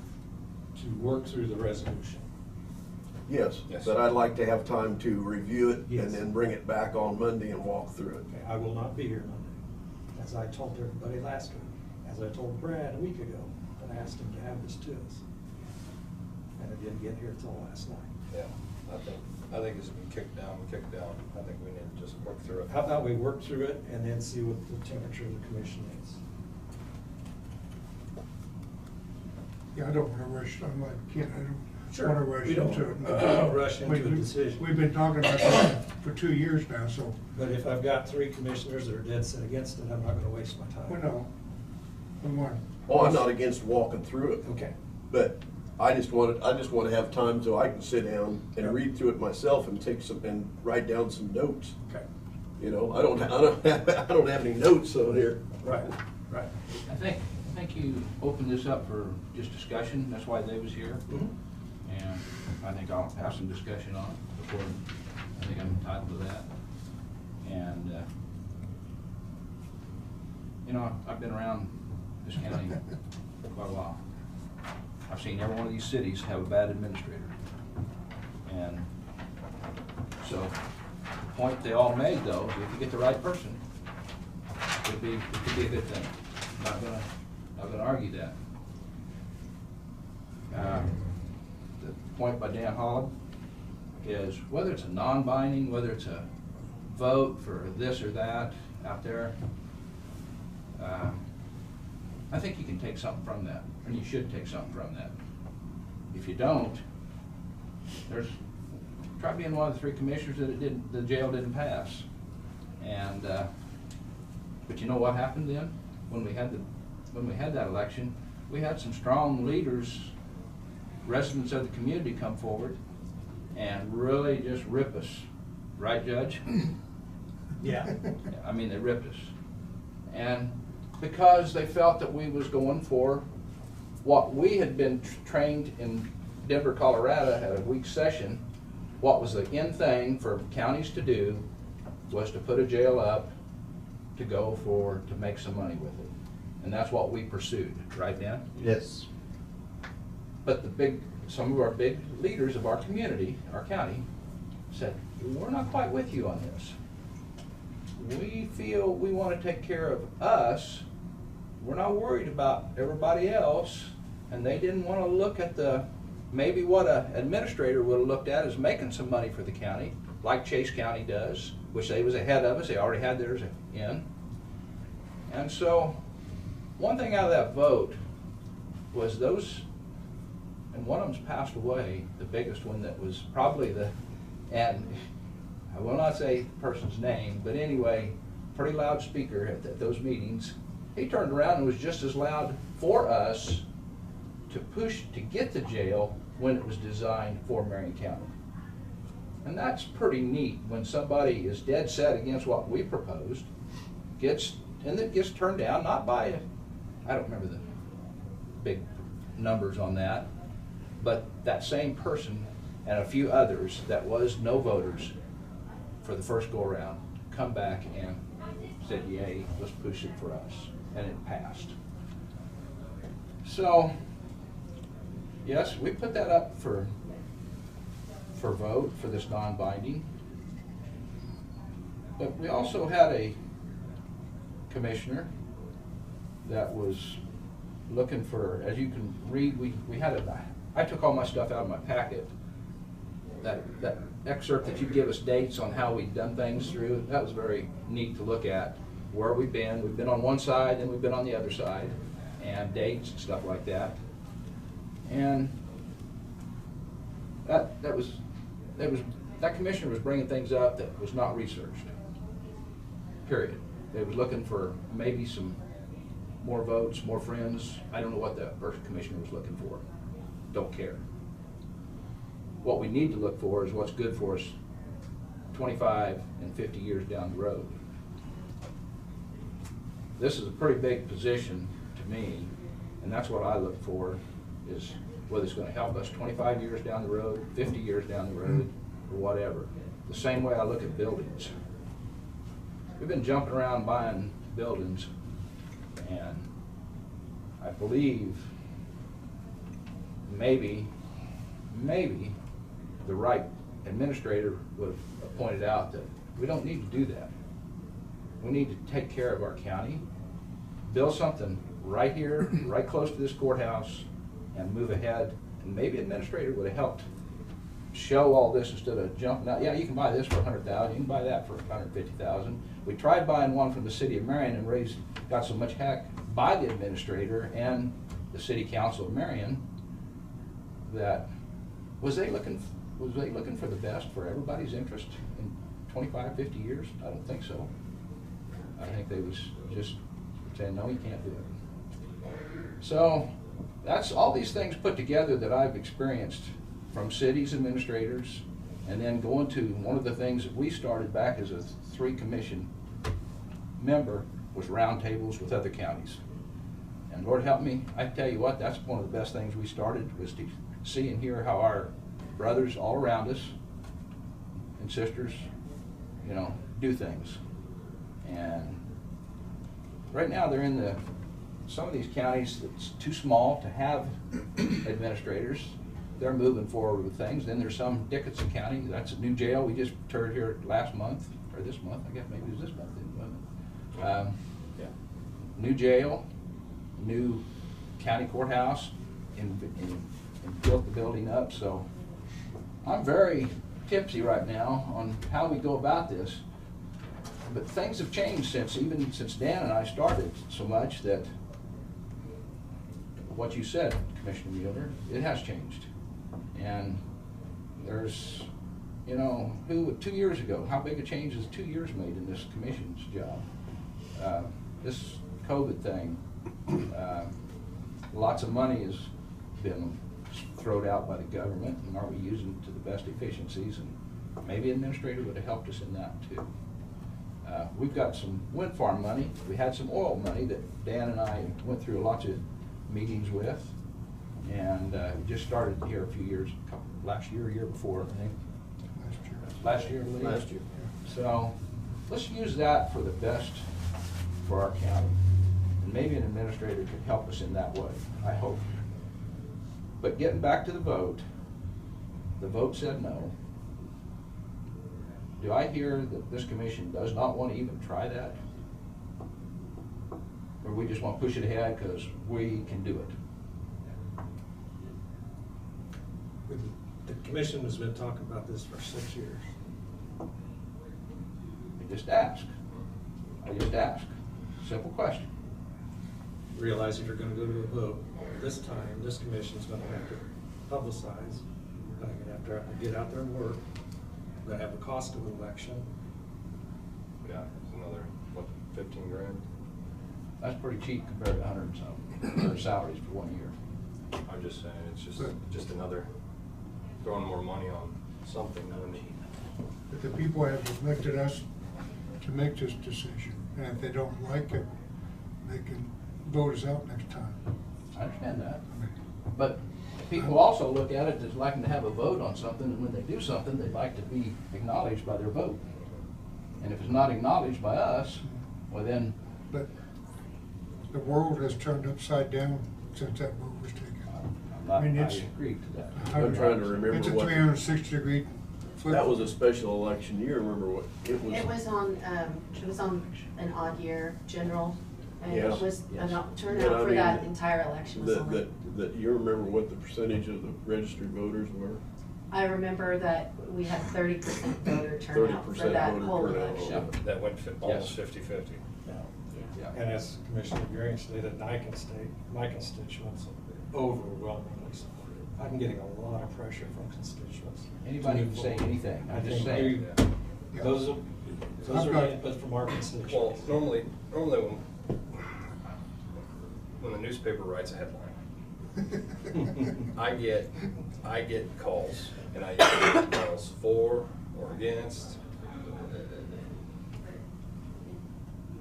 to work through the resolution? yes, Yes. but I'd like to have time to review it Yes. and then bring it back on Monday and walk through it. Okay, I will not be here Monday, as I told everybody last week, as I told Brad a week ago, and I asked him to have this to us. And it didn't get here till last night. Yeah, I think it's been kicked down. I think we need to just work through it. How about we work through it and then see what the temperature of the commission is? Yeah, I don't wanna rush, I'm like, Ken, I Sure. don't wanna rush We don't into it. rush into a decision. We've been talking about that for 2 years now, so, But if I've got 3 commissioners that are dead set against it, I'm not gonna waste my time. we know. We want. Oh, I'm not against walking through it, Okay. but I just want to have time so I can sit down Yeah. and read through it myself and and write down some notes. Okay. You know, I don't have any notes on here. Right, right. I think you opened this up for just discussion, that's why they was here. Mhm. And I think I'll have some discussion on it before, I think I'm entitled to that. And, you know, I've been around this county for quite a while. I've seen every one of these cities have a bad administrator. And so, the point they all made though, is if you get the right person, it could be a good thing. Not gonna argue that. The point by Dan Holland is whether it's a non-binding, whether it's a vote for this or that out there, I think you can take something from that, and you should take something from that. If you don't, try being one of the 3 commissioners that the jail didn't pass. And, but you know what happened then? When we had that election, we had some strong leaders, residents of the community come forward and really just rip us. Right, Judge? Yeah. I mean, they ripped us. And because they felt that we was going for what we had been trained in Denver, Colorado at a week session, what was the in thing for counties to do was to put a jail up to go to make some money with it. And that's what we pursued, right, Dan? Yes. But some of our big leaders of our community, our county, said, we're not quite with you on this. We feel we want to take care of us. We're not worried about everybody else. And they didn't want to look at maybe what an administrator would have looked at as making some money for the county, like Chase County does, which they was ahead of us. They already had theirs in. And so one thing out of that vote was and one of them's passed away, the biggest one that was probably and I will not say the person's name, but anyway, pretty loud speaker at those meetings. He turned around and was just as loud for us to push to get the jail when it was designed for Marion County. And that's pretty neat when somebody is dead set against what we proposed, and it gets turned down, not by, I don't remember the big numbers on that, but that same person and a few others that was no voters for the first go around come back and said, yay, let's push it for us, and it passed. So, yes, we put that up for vote for this non-binding, but we also had a commissioner that was looking for, as you can read, I took all my stuff out of my packet. That excerpt that you give us dates on how we've done things through, that was very neat to look at. Where we've been on one side, then we've been on the other side, and dates and stuff like that. And that commissioner was bringing things up that was not researched, period. They was looking for maybe some more votes, more friends. I don't know what that first commissioner was looking for. Don't care. What we need to look for is what's good for us 25 and 50 years down the road. This is a pretty big position to me, and that's what I look for, is whether it's going to help us 25 years down the road, 50 years down the road, or whatever. The same way I look at buildings. We've been jumping around buying buildings, and I believe maybe the right administrator would have pointed out that we don't need to do that. We need to take care of our county, build something right here, right close to this courthouse, and move ahead. And maybe administrator would have helped show all this instead of jumping out. Yeah, you can buy this for $100,000. You can buy that for $150,000. We tried buying one from the city of Marion and got so much heck by the administrator and the city council of Marion that was they looking for the best for everybody's interest in 25, 50 years? I don't think so. I think they was just saying, no, you can't do it. So that's all these things put together that I've experienced from cities administrators, and then going to one of the things that we started back as a 3-commission member was roundtables with other counties. And Lord help me, I tell you what, that's one of the best things we started, was to see and hear how our brothers all around us and sisters, do things. And right now they're in some of these counties that's too small to have administrators. They're moving forward with things. Then there's some Dickinson County, that's a new jail we just toured here last month, or this month, I guess maybe it was this month, new jail, new county courthouse, and built the building up. So I'm very tipsy right now on how we go about this. But things have changed even since Dan and I started so much that what you said, Commissioner Mueller, it has changed. And there's, 2 years ago, how big a change has 2 years made in this commission's job? This COVID thing, lots of money has been thrown out by the government, and are we using it to the best efficiencies? And maybe an administrator would have helped us in that too. We've got some wind farm money. We had some oil money that Dan and I went through lots of meetings with, and we just started here a few years, last year, year before, I think. Last year, I believe. Last year. So let's use that for the best for our county. And maybe an administrator could help us in that way, I hope. But getting back to the vote said no. Do I hear that this commission does not want to even try that? Or we just want to push it ahead because we can do it? The commission has been talking about this for 6 years. I just ask. Simple question. Realize if you're gonna go to a vote, this time, this commission's gonna have to publicize, we're gonna have to get out there and work, we're gonna have the cost of an election. Yeah, it's another, what, 15 grand? That's pretty cheap compared to 100 and something, their salaries for 1 year. I'm just saying, it's just another, throwing more money on something when But the people have elected us to make this decision, and if they don't like it, they can vote us out next time. I understand that. But people also look at it as liking to have a vote on something, and when they do something, they'd like to be acknowledged by their vote. And if it's not acknowledged by us, well then... But the world has turned upside down since that vote was taken. I it's- agree to that. I'm trying to remember It's a what. 360-degree flip. That was a special election year, remember what, It was on an odd year, general, and Yeah. it was Yes. a But turnout I for mean, that entire election was That, only. that you remember what the percentage of the registered voters were? I remember that we had 30% voter turnout for 30% that voter whole turnout. election. that went almost 50-50. Yeah. And as Commissioner Gearing stated, I can state, my constituents overwhelmingly support it. I'm getting a lot of pressure from constituents. Anybody to can move say forward. anything, I I'm just think saying. those are I've the got- input from our constituents. Well, normally when the newspaper writes a headline, I get calls, and I get calls for or against.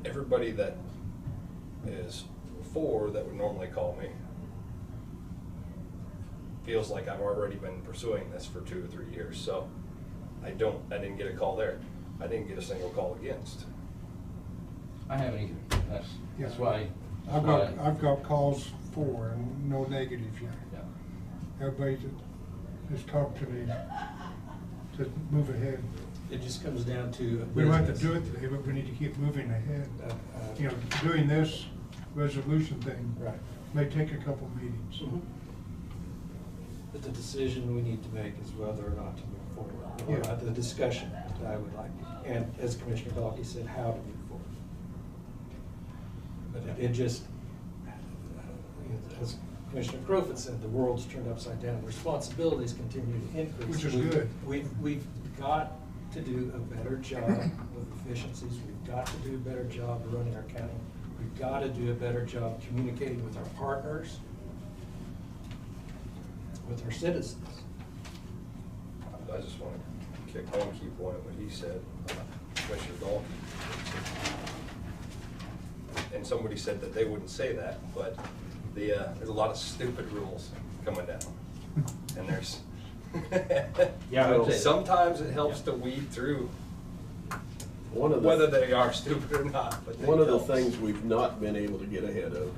Everybody that is for that would normally call me feels like I've already been pursuing this for 2 or 3 years, so I didn't get a call there. I didn't get a single call against. I haven't either. That's why. I've got calls for and no negative yet. Yeah. Everybody that has talked to me to move ahead. It just comes down to. We don't have to do it today, but we need to keep moving ahead. You know, doing this resolution thing Right. may take a couple meetings. Mhm. But the decision we need to make is whether or not to move forward. Or Yeah. not the discussion that I would like, and as Commissioner Dalkey said, how to move forward. But it just, as Commissioner Crowfoot said, the world's turned upside down. Responsibilities continue to increase. Which is good. We've got to do a better job with efficiencies. We've got to do a better job of running our county. We've got to do a better job communicating with our partners, with our citizens. I just want to kick one key point, what he said, Commissioner Dalkey. And somebody said that they wouldn't say that, but there's a lot of stupid rules coming down. And there's, Yeah, I would say that. sometimes it helps to weed through One of the. whether they are stupid or not, but it One of the helps. things we've not been able to get ahead of,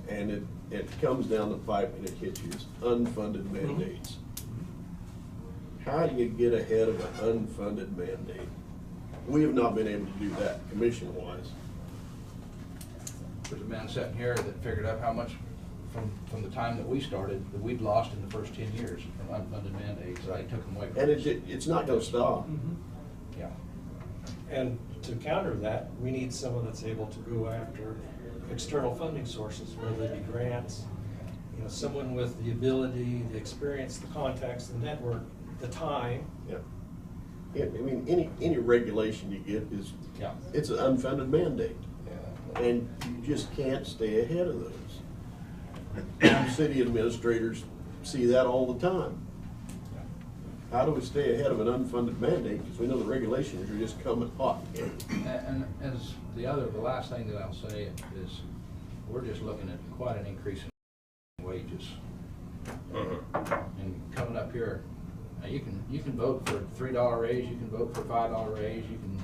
and it comes down the pipe and it hits you, is unfunded mandates. How do you get ahead of an unfunded mandate? We have not been able to do that commission-wise. There's a man sitting here that figured out how much from the time that we started, that we'd lost in the first 10 years from unfunded mandates, that I took them away from And us. it's not gonna stop. Yeah. And to counter that, we need someone that's able to go after external funding sources, whether they be grants, you know, someone with the ability, the experience, the contacts, the network, the time. Yeah. I mean, any regulation you get is, Yeah. it's an unfunded mandate. Yeah. And you just can't stay ahead of those. City administrators see that all the time. How do we stay ahead of an unfunded mandate? Because we know the regulations are just coming hot. And as the last thing that I'll say is, we're just looking at quite an increase in wages. And coming up here, you can vote for a $3 raise, you can vote for a $5 raise, you can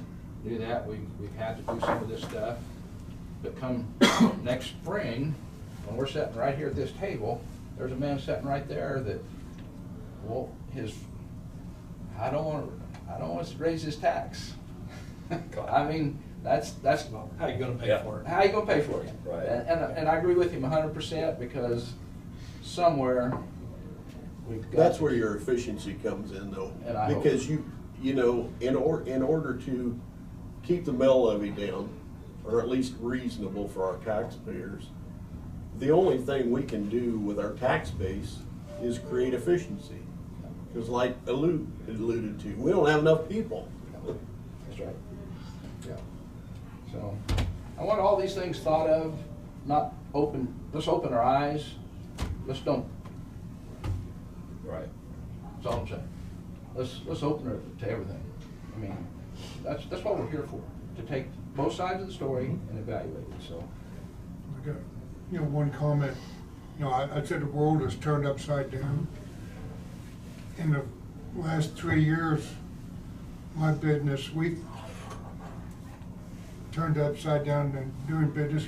do that. We've had to do some of this stuff. But come next spring, when we're sitting right here at this table, there's a man sitting right there that, well, I don't want us to raise his tax. I mean, that's. How you gonna pay for it? How you gonna pay for it? Right. And I agree with him 100% because somewhere we've got. That's where your efficiency comes in though. And I hope- Because you know, in order to keep the mill levy down, or at least reasonable for our taxpayers, the only thing we can do with our tax base is create efficiency. Because like alluded to, we don't have enough people. That's right. Yeah. So, I want all these things thought of, not open, let's open our eyes, let's don't. Right. That's all I'm saying. Let's open it to everything. I mean, that's what we're here for, to take both sides of the story and evaluate it, so. I got, one comment. I said the world is turned upside down. In the last 3 years, my business, we've turned upside down and doing business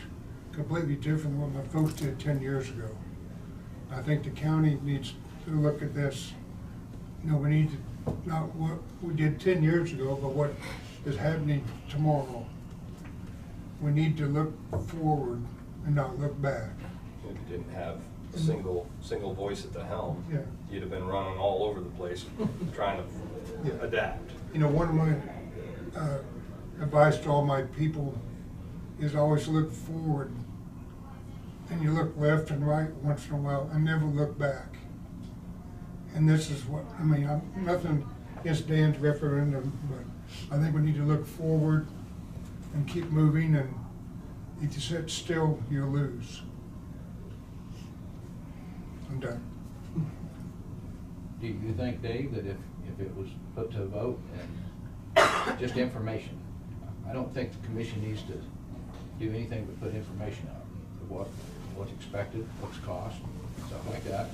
completely different than what my folks did 10 years ago. I think the county needs to look at this. We need to, not what we did 10 years ago, but what is happening tomorrow. We need to look forward and not look back. If you didn't have a single voice at the helm, Yeah. you'd have been running all over the place trying to Yeah. adapt. One of my advice to all my people is always look forward. And you look left and right once in a while and never look back. And this is what, I'm nothing against Dan's referendum, but I think we need to look forward and keep moving, and if you sit still, you lose. I'm done. Do you think, Dave, that if it was put to a vote and just information, I don't think the commission needs to do anything but put information out of what's expected, what's cost, stuff like that.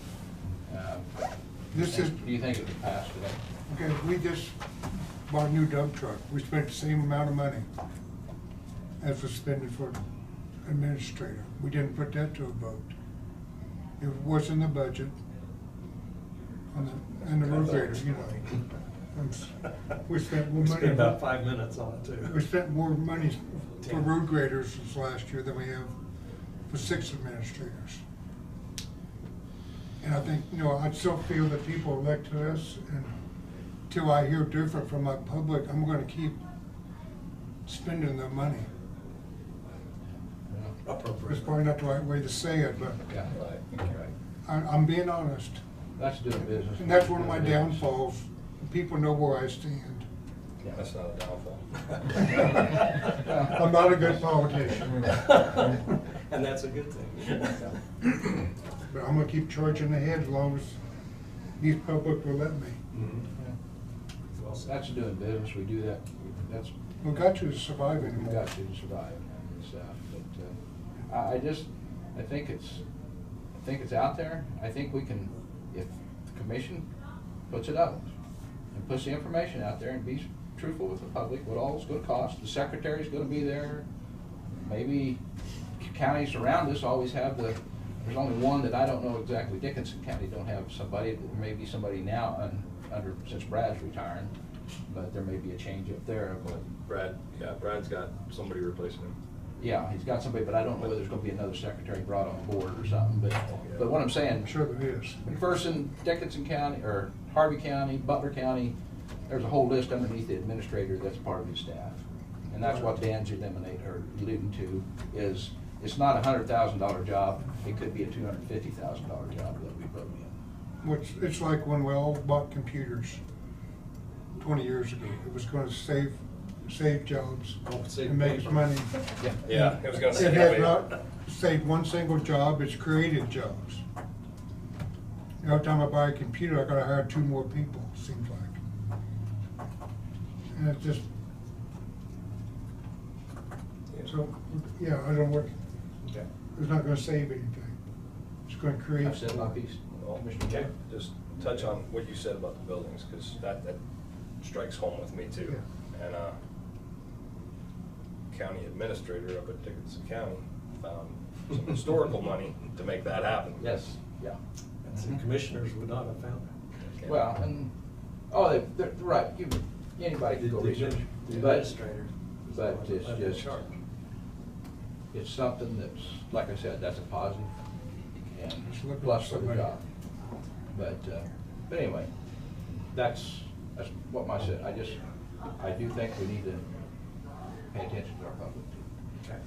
Do you think it would pass today? Okay, we just bought a new dump truck. We spent the same amount of money as was spending for administrator. We didn't put that to a vote. It was in the budget. And the road grader, we spent more We money. spent about 5 minutes on it too. We spent more money for road graders this last year than we have for 6 administrators. And I think, I still feel that people elect us, and till I hear different from my public, I'm gonna keep spending the money. It's probably not the right way to say it, but Yeah, right. I'm being honest. That's doing business. And that's one of my downfalls. People know where I stand. That's not a downfall. I'm not a good politician. And that's a good thing. But I'm gonna keep charging ahead as long as these public will let me. Well said. That's doing business, we do that, We got to survive we've anymore. got to survive and stuff, but, I think it's out there. I think we can, if the commission puts it up and puts the information out there and be truthful with the public, what all it's gonna cost, the secretary's gonna be there, maybe counties around us always have there's only one that I don't know exactly, Dickinson County don't have somebody, there may be somebody now since Brad's retiring, but there may be a change up there, but. Brad's got somebody replacing him. Yeah, he's got somebody, but I don't know whether there's gonna be another secretary brought on board or something, but what I'm saying. I'm sure there is. McPherson, Dickinson County, or Harvey County, Butler County, there's a whole list underneath the administrator that's part of his staff. And that's what Dan's alluding to, is it's not a $100,000 job, it could be a $250,000 job that we put in. It's like when we all bought computers 20 years ago. It was gonna save jobs and make us money. Yeah, it was gonna say. It has not saved one single job, it's created jobs. Every time I buy a computer, I gotta hire 2 more people, it seems like. And it's just, so, yeah, I don't know what, Okay. it's not gonna save anything. It's gonna create. I've said my piece. Well, Okay. just touch on what you said about the buildings, because that strikes home with me too. And county administrator up at Dickinson County found some historical money to make that happen. Yes, yeah. And some commissioners would not have found it. Well, and, oh, they're right, anybody can go research. The But- administrator. But it's Led in just, charge. it's something that's, like I said, that's a positive and Just looking plus for for the somebody. job. But anyway, that's what I do think we need to pay attention to our public. Okay.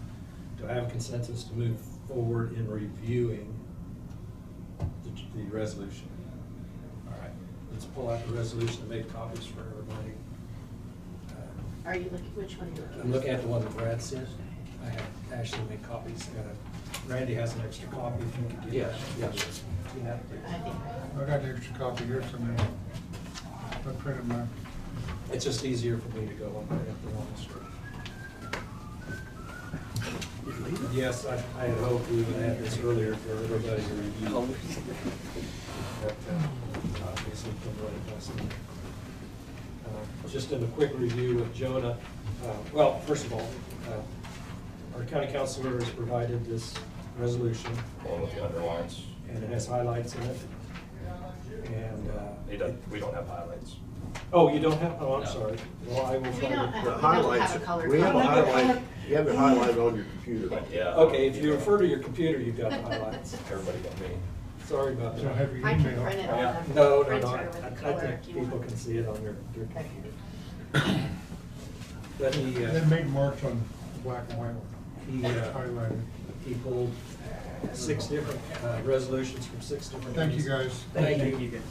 Do I have consensus to move forward in reviewing the resolution? All right, let's pull out the resolution and make copies for everybody. Are you looking, which one are you looking at? I'm looking at the one that Brad sent. I have Ashley make copies. Randy has an extra copy if you could get Yes, that. yes. You have to. I think, I got an extra copy here somewhere. I printed mine. It's just easier for me to go on the long script. Yes, I had hoped we would have this earlier for everybody to review. But, obviously, come right across it. Just in a quick review with Jonah, well, first of all, our county councilor has provided this resolution, Along with the underlines. and it has highlights in it. And, We don't have highlights. oh, you don't have, oh, I'm No. sorry. Well, I will we try don't, to. we The don't highlights, have a colored we have a copy. highlight, you have it highlighted on your computer. Yeah. Okay, if you refer to your computer, you've got the highlights. Everybody got me. Sorry about So I that. have your I can email. print it on Yeah. a No, printer no, with a I color think if you people want. can see it on your Okay. computer. But They made marks on black and white. he Highlighted. he pulled 6 different resolutions from 6 different. Thank you, counties. guys. Thank you.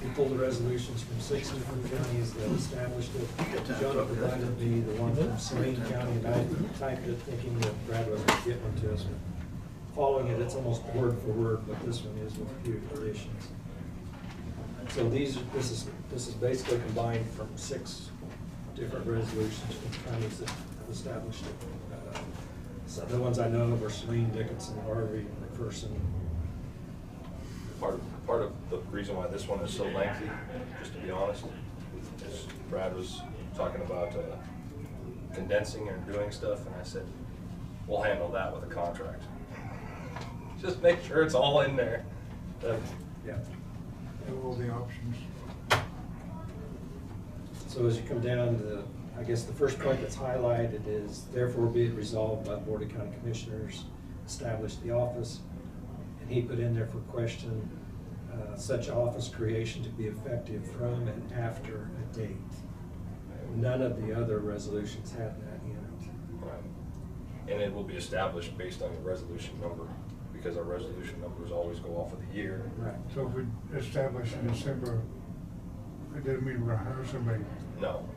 He pulled the resolutions from 6 different counties that established it. Jonah provided me the one from Saline County, and I typed it thinking that Brad was going to get one to us. Following it, it's almost word for word, but this one is with a few additions. So this is basically combined from 6 different resolutions from counties that have established it. So the ones I know of are Saline, Dickinson, Harvey, McPherson. Part of the reason why this one is so lengthy, just to be honest, is Brad was talking about condensing and doing stuff, and I said, we'll handle that with a contract. Just make sure it's all in there. Yeah. And all the options. So as you come down to, I guess the first point that's highlighted is, therefore be it resolved by the Board of County Commissioners, establish the office. And he put in there for question, such office creation to be effective from and after a date. None of the other resolutions had that in it. Right. And it will be established based on your resolution number, because our resolution numbers always go off of the year. Right. So if we establish in December, it doesn't mean we're gonna hire somebody. No,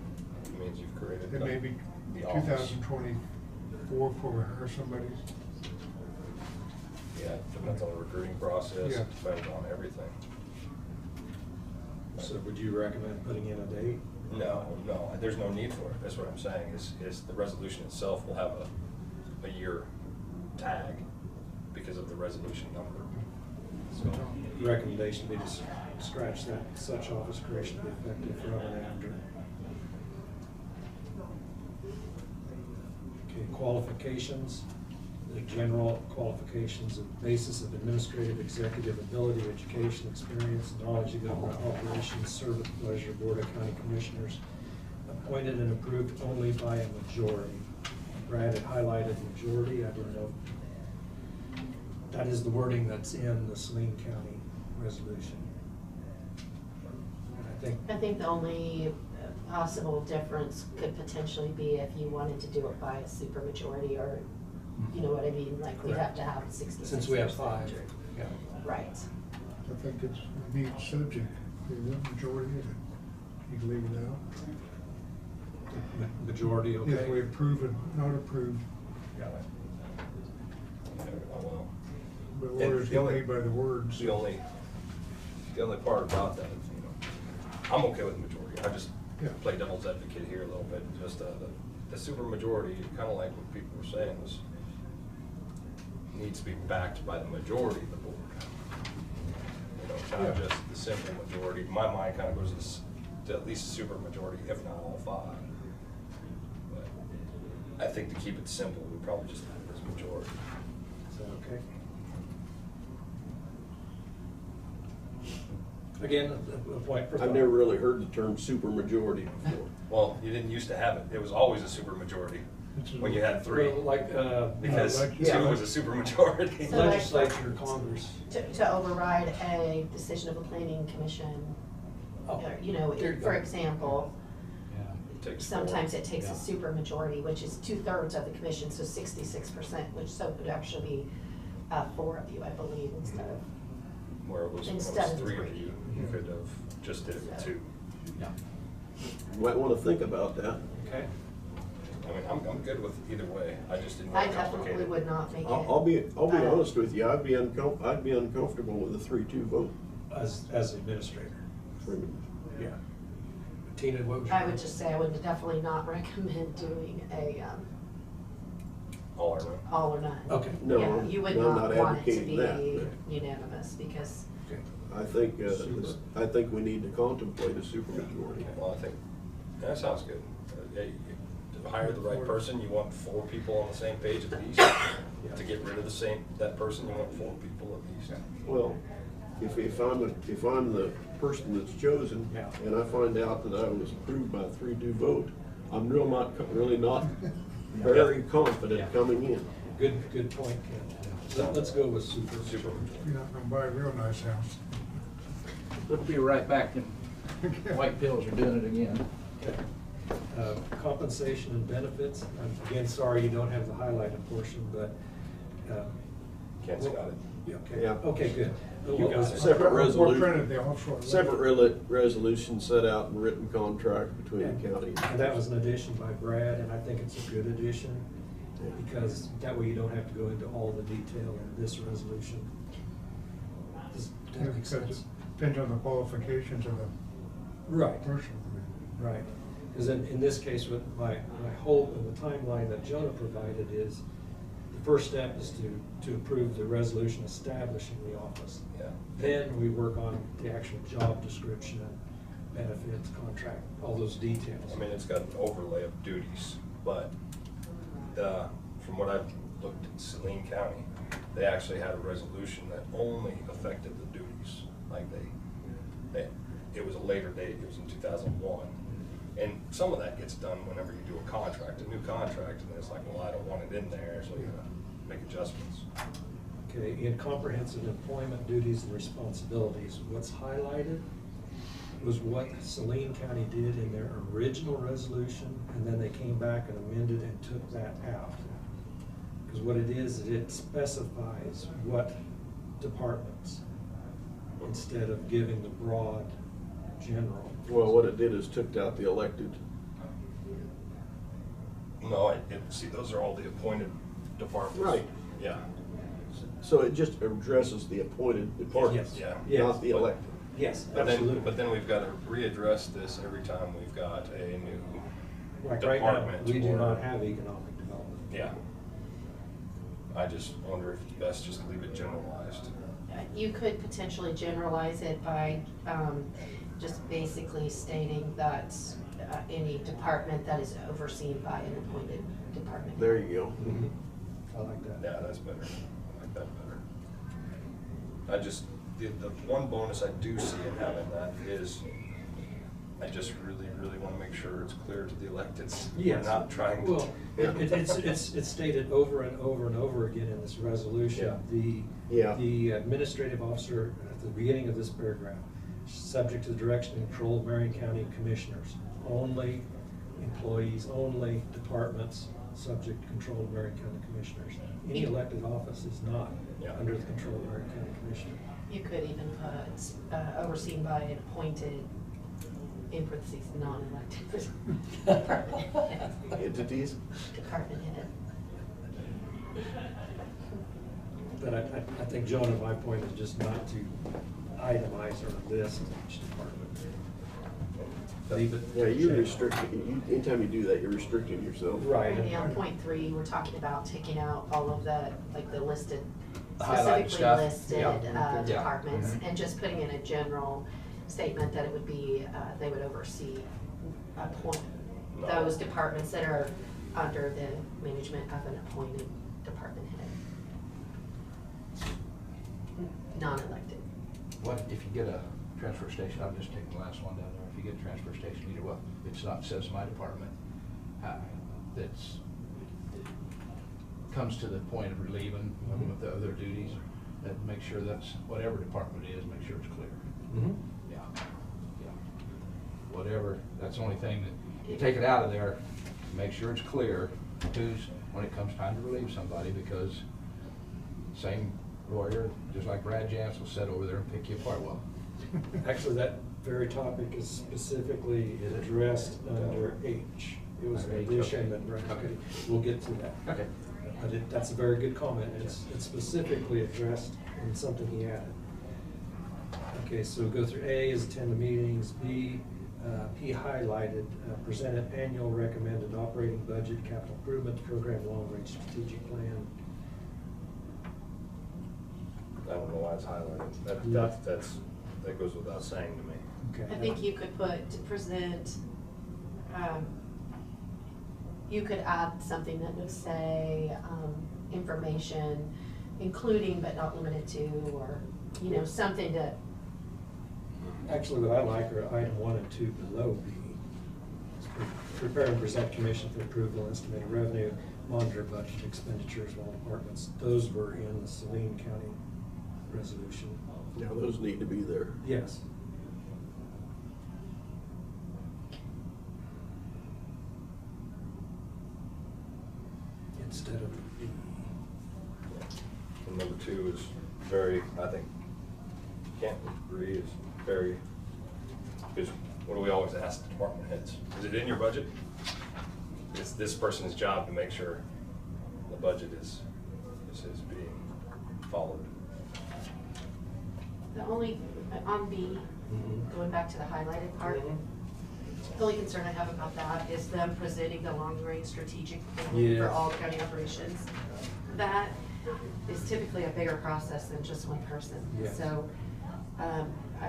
it means you've created It may be the office. 2024 before we hire somebody. Yeah, it depends on the recruiting process, Yeah. it depends on everything. So would you recommend putting in a date? No, there's no need for it. That's what I'm saying, is the resolution itself will have a year tag because of the resolution number. So, Recommendation be to scratch that, such office creation to be effective from and after. Okay, qualifications. The general qualifications of basis of administrative, executive ability, education, experience, knowledge of government operations, service pleasure, Board of County Commissioners, appointed and approved only by a majority. Brad had highlighted majority, I didn't know. That is the wording that's in the Saline County resolution. And I think the only possible difference could potentially be if you wanted to do it by a supermajority, or, you know what I mean, like we'd have to have 66%. Since we have 5, yeah. Right. I think it's a neat subject. The majority of it, you can leave it out. Majority, okay? If we approve it, not approved, Yeah. well, but And orders the get only- made by the words. the only part about that, I'm okay with the majority. I just Yeah. play devil's advocate here a little bit. Just the super majority, kind of like what people were saying, needs to be backed by the majority of the board. Not Yeah. just the simple majority. My mind kind of goes to at least super majority, if not all 5. But I think to keep it simple, we probably just have it as majority. Is that okay? Again, a point for thought. I've never really heard the term supermajority before. Well, you didn't used to have it. It was always a supermajority when you had three. Well, like, Because like- two yeah, was a supermajority. So like- Legislature, Congress. To override a decision of a planning commission, Oh, or, you know, there you for go. example, It takes four. sometimes it takes Yeah. a supermajority, which is 2/3 of the commission, so 66%, which so would actually be 4 of you, I believe, instead of. Where it was Instead of three of three. you, you could have just did it with two. You might want to think about that. Okay. I mean, I'm good with either way. I just didn't I want to complicate definitely it. would not make it. I'll be honest with you, I'd be uncomfortable with a 3-2 vote. As administrator. For me. Yeah. Tina, what was your? I would just say I would definitely not recommend doing a All or none. all or none. Okay. No, Yeah, you would no, I'm not not want it to advocating that, be but- unanimous, because Okay. I think we need to contemplate a supermajority. Well, I think, that sounds good. Yeah, to hire the right person, you want 4 people on the same page at least. To get rid of that person, you want 4 people at least. Well, if I'm the person that's chosen, Yeah. and I find out that I was approved by a 3-2 vote, I'm really not very confident coming in. Good point, Ken. Let's go with super. You're not gonna buy a real nice house. We'll be right back, and White Pills are doing it again. Okay. Compensation and benefits. I'm again sorry you don't have the highlighted portion, but. Ken's got it. Yeah, okay. Yeah. Okay, good. You got it. Separate Or resolution. printed the offshore. Separate resolution set out in written contract between the county. And that was an addition by Brad, and I think it's a good addition, because that way you don't have to go into all the detail in this resolution. Does that make Because sense? it depends on the qualifications of the Right, person. right. Because in this case, what my hope and the timeline that Jonah provided is, the first step is to approve the resolution establishing the office. Yeah. Then we work on the actual job description, benefits, contract, all those details. I mean, it's got an overlay of duties, but from what I've looked at Saline County, they actually had a resolution that only affected the duties. Like it was a later date, it was in 2001. And some of that gets done whenever you do a contract, a new contract, and it's like, well, I don't want it in there, so you gotta make adjustments. Okay, in comprehensive employment duties and responsibilities, what's highlighted was what Saline County did in their original resolution, and then they came back and amended and took that out. Because what it is it specifies what departments, instead of giving the broad general. Well, what it did is took out the elected. No, see, those are all the appointed departments. Right. Yeah. So it just addresses the appointed departments, Yeah. Yes. not the elected. Yes, But absolutely. then we've got to readdress this every time we've got a new Like right now, department. we do or- not have economic development. Yeah. I just wonder if it's best just to leave it generalized. you could potentially generalize it by just basically stating that any department that is overseen by an appointed department. There you go. I like that. Yeah, that's better. I like that better. I just, the one bonus I do see in having that is, I just really want to make sure it's clear to the electeds. Yes. We're not trying to. Well, it's stated over and over and over again in this resolution. Yeah. The administrative officer, at the beginning of this paragraph, subject to the direction and control of Marion County Commissioners, only employees, only departments, subject to control of Marion County Commissioners. Any elected office is not Yeah. under the control of Marion County Commissioner. You could even put overseen by an appointed, in parentheses, non-elected department head. Entities? Department head. But I think, Jonah, my point is just not to itemize or list each department. Leave it. Yeah, you're restricting, anytime you do that, you're restricting yourself. Right. And on point 3, we're talking about taking out all of the, like the listed, The highlighted specifically stuff. listed Yeah. departments, and just putting in a general statement that it would be, they would oversee, appoint No. those departments that are under the management of an appointed department head. Non-elected. What if you get a transfer station, I'm just taking the last one down there, if you get a transfer station, either well, it's not, says my department, that's, comes to the point of relieving them with the other duties, and make sure that's, whatever department it is, make sure it's clear. Yeah, yeah. Whatever, that's the only thing that, you take it out of there, make sure it's clear who's, when it comes time to relieve somebody, because same lawyer, just like Brad Jans will sit over there and pick you apart. Well, Actually, that very topic is specifically addressed under H. It was an addition that, okay, we'll get to that. okay. But that's a very good comment. It's specifically addressed in something he added. Okay, so go through A is attend the meetings, B, P highlighted, present an annual recommended operating budget, capital improvement program, long-range strategic plan. I don't know why it's highlighted. That goes without saying to me. Okay. I think you could put, to present, you could add something that would say, information, including but not limited to, or, you know, something to. Actually, what I like are item 1 and 2 below B. Prepare and present commission for approval, estimated revenue, monitor budget expenditures of all departments. Those were in the Saline County resolution. Now, those need to be there. Yes. Instead of B. And number 2 is very, I think, can't agree, is very, because what do we always ask the department heads? Is it in your budget? It's this person's job to make sure the budget is being followed. The only, on B, going back to the highlighted part, the only concern I have about that is them presenting the long-range strategic plan Yes. for all county operations. That is typically a bigger process than just one person. Yes. So,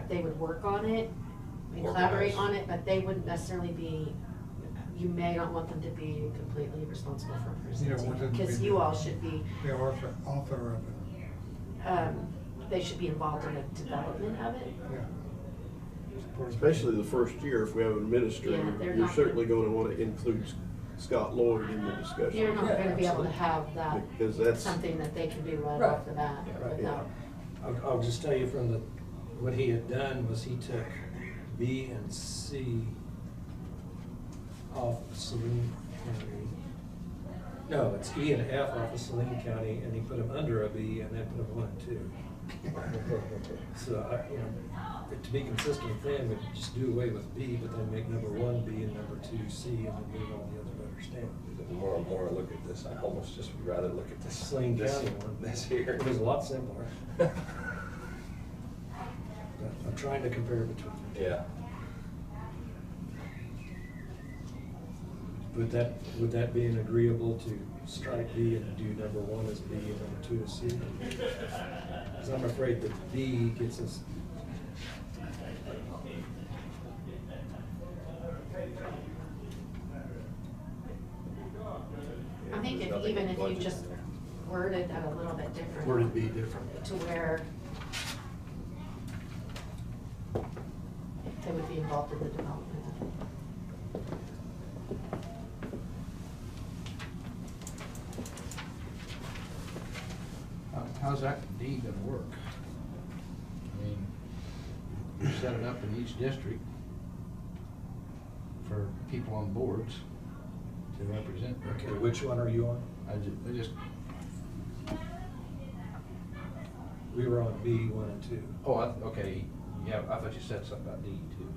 they would work on it and collaborate on it, but they wouldn't necessarily be, you may not want them to be completely responsible for presenting. want them to Because be you all should be, The author of it. they should be involved in the development of it. Yeah. Especially the first year, if we have an Yeah, administrator, they're you're not- certainly gonna wanna include Scott Lloyd in the discussion. You're not gonna be able to have that, Because that's- something that they can do right Right. off the bat Right. without. I'll just tell you from what he had done was he took B and C off of Saline County. No, it's E and F off of Saline County, and he put them under a B and then put them 1 and 2. So, to be consistent with them, we'd just do away with B, but then make number 1 B and number 2 C, and then move all the other letters down. The more and more I look at this, I almost just would rather look at this. Saline County one. This here. It was a lot simpler. But I'm trying to compare between the two. Yeah. Would that be an agreeable to strike B and do number 1 as B and number 2 as C? Because I'm afraid that B gets us. I think if, even if you just worded that a little bit different. Worded B different. To where they would be involved in the development of it. How's that D gonna work? I mean, you set it up in each district for people on boards to represent. Okay, which one are you on? I just, We were on B 1 and 2. oh, okay, yeah, I thought you said something about D too.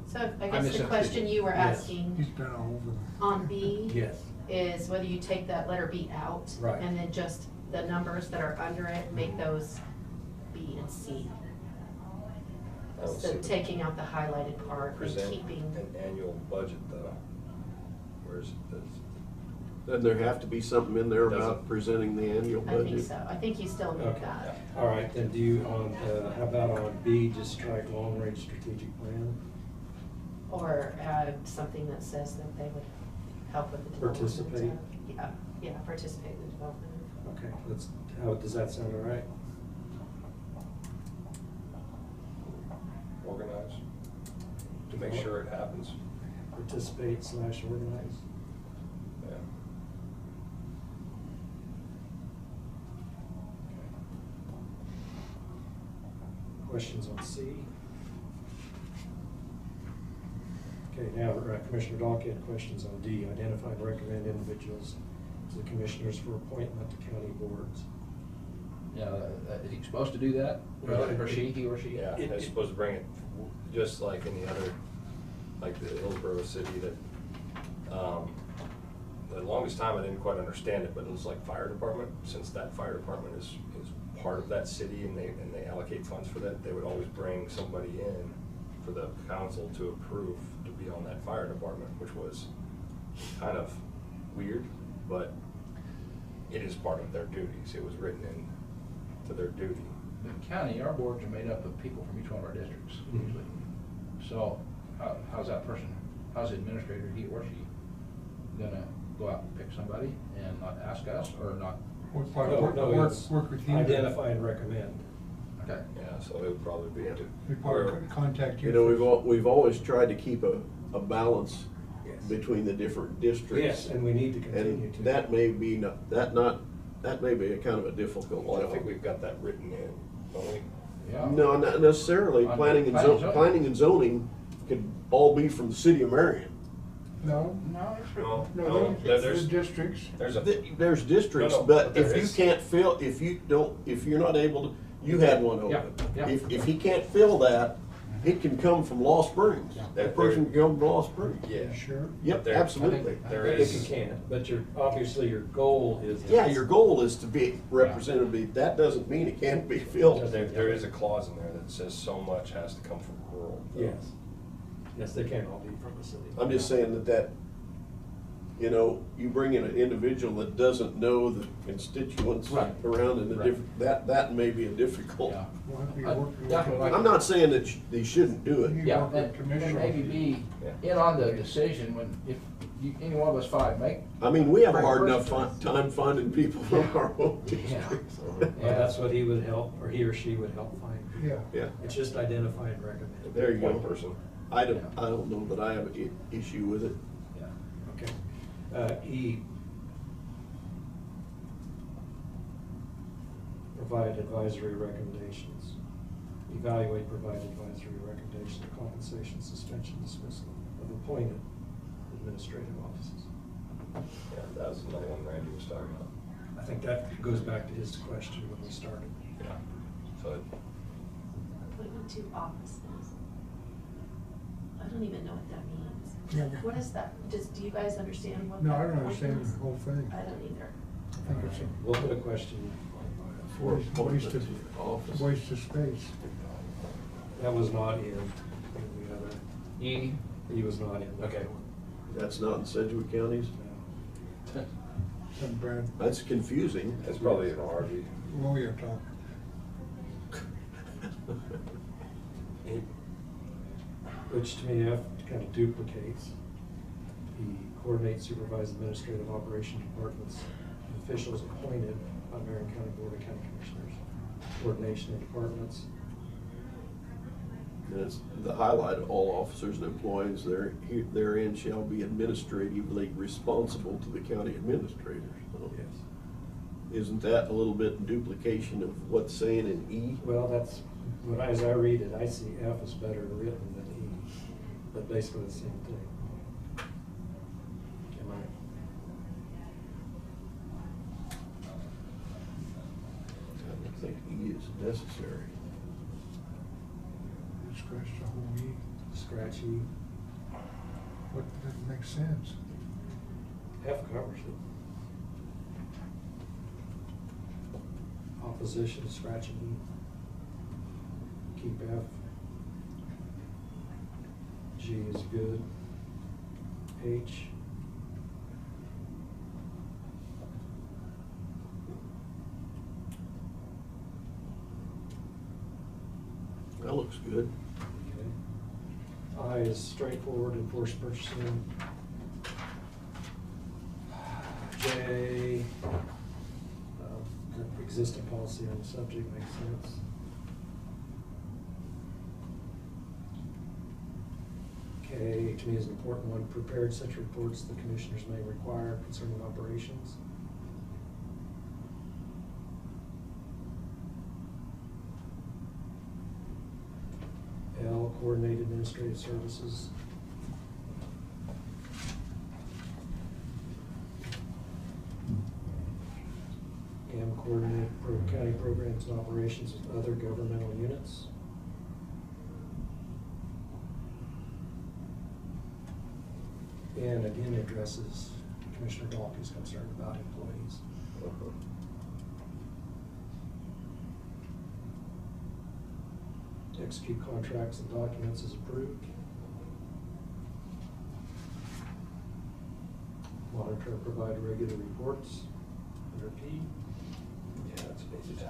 So I I guess the misunderstood question you were Yes. asking He's been all over them. on B Yes. is whether you take that letter B out. Right. And then just the numbers that are under it, make those B and C. I don't So see the taking out the highlighted part and Present keeping. an annual budget though. Where's this? Doesn't there have to be something in there about Doesn't. presenting the annual I budget? think so. I think you still need Okay. that. All right, then do you how about on B, just strike long-range strategic plan? Or add something that says that they would help with the development. Participate. Yeah, participate in the development. Okay, how does that sound all right? Organize, to make sure it happens. Participate/organize. Yeah. Questions on C? Okay, now Commissioner Donkey had questions on D, identify and recommend individuals to the commissioners for appointment to county boards. Yeah, is he supposed to do that? Well, Or she, he or she? Yeah, they're supposed to bring it, just like any other, like the Hillsborough city that, the longest time I didn't quite understand it, but it was like fire department, since that fire department is part of that city and they allocate funds for that, they would always bring somebody in for the council to approve to be on that fire department, which was kind of weird, but it is part of their duties. It was written in to their duty. The county, our boards are made up of people from each one of our districts, Mhm. usually. So, how's that person, how's the administrator, he or she, gonna go out and pick somebody and not ask us, or not? Work with you. Identify and recommend. Okay. Yeah, so it would probably be to. We probably contact you. You know, we've always tried to keep a balance Yes. between the different districts. Yes, and we need to continue And to. that may be that may be a kind of a difficult Well, I job. think we've got that written in, don't we? Yeah. No, not necessarily. On Planning and zoning could all be from the city of Marion. No, No, it's. No, no, there's there's, districts. there's a. There's districts, No, no, but there if you is. can't fill, if you're not able to, you had one Yeah, open. yeah. If he can't fill that, it can come from Lost Springs. That person can come from Lost Springs. Yeah. Sure. Yep, There- absolutely. There If is. you can, but obviously your goal is. Yeah, your goal is to be representative. That doesn't mean it can't be filled. There is a clause in there that says so much has to come from rural. Yes. Yes, they can't all be from the city. I'm just saying that, you know, you bring in an individual that doesn't know the constituents Right. around in the Right. different, that may be a difficult. Yeah. We'll have to be I'd working definitely with- like- I'm not saying that they shouldn't do it. Yeah, Work with and commissioners. maybe be in on the decision when, if any one of us five make. I mean, we have a Right, hard enough first. time finding people from Yeah. our own Yeah. districts. Yeah, that's what he would help, or he or she would help find. Yeah. Yeah, It's just identify and recommend. there you go. One person. I don't know that I have an issue with it. Yeah. Okay. E. Provide advisory recommendations. Evaluate, provide advisory recommendations, compensation, suspension, dismissal of appointed administrative offices. Yeah, that was another one Randy was talking about. I think that goes back to his question when we started. Yeah. So Appointment to offices. I don't even know what that means. Yeah. What is that? Do you guys understand what? No, that I don't understand appointment is? the whole thing. I don't either. I think it's We'll put a question. For waste appointment of, to office. waste of space. That was not in the other. E. He was not in. Okay. That's not in Sedgwick counties? Some Brad, That's confusing. it's probably an RV. lawyer talk. Which to me, F kind of duplicates. He coordinates, supervise administrative operation departments, and officials appointed by Marion County Board of County Commissioners. Coordination of departments. And it's the highlight of all officers and employees therein shall be administratively responsible to the county administrators. So Yes. isn't that a little bit duplication of what's saying in E? Well, that's, as I read it, I see F is better written than E, but basically the same thing. Am I? I don't think E is necessary. Scratch the whole E. Scratch E. What, doesn't make sense. F covers it. Opposition, scratching E. Keep F. G is good. H. That looks good. Okay. I is straightforward, enforced purchasing. Okay. The existing policy on the subject makes sense. Okay, to me is an important one, prepared such reports the commissioners may require concerning operations. L, coordinated administrative services. M, coordinate county programs and operations with other governmental units. And again addresses Commissioner Dalkey's concern about employees. Execute contracts and documents as approved. Monitor and provide regular reports under P. Yeah, that's basic.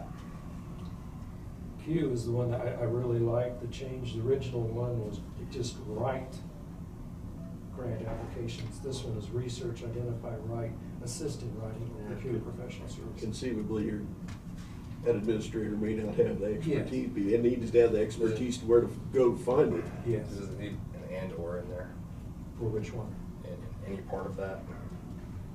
Q is the one that I really like, the change. The original one was just write grant applications. This one is research, identify, write, assist in writing, Yeah, computer professional services. Conceivably, your head administrator may not have the expertise, Yes. but it needs to have the expertise to where to go find it. Yes. Does it need an and/or in there? For which one? Any part of that?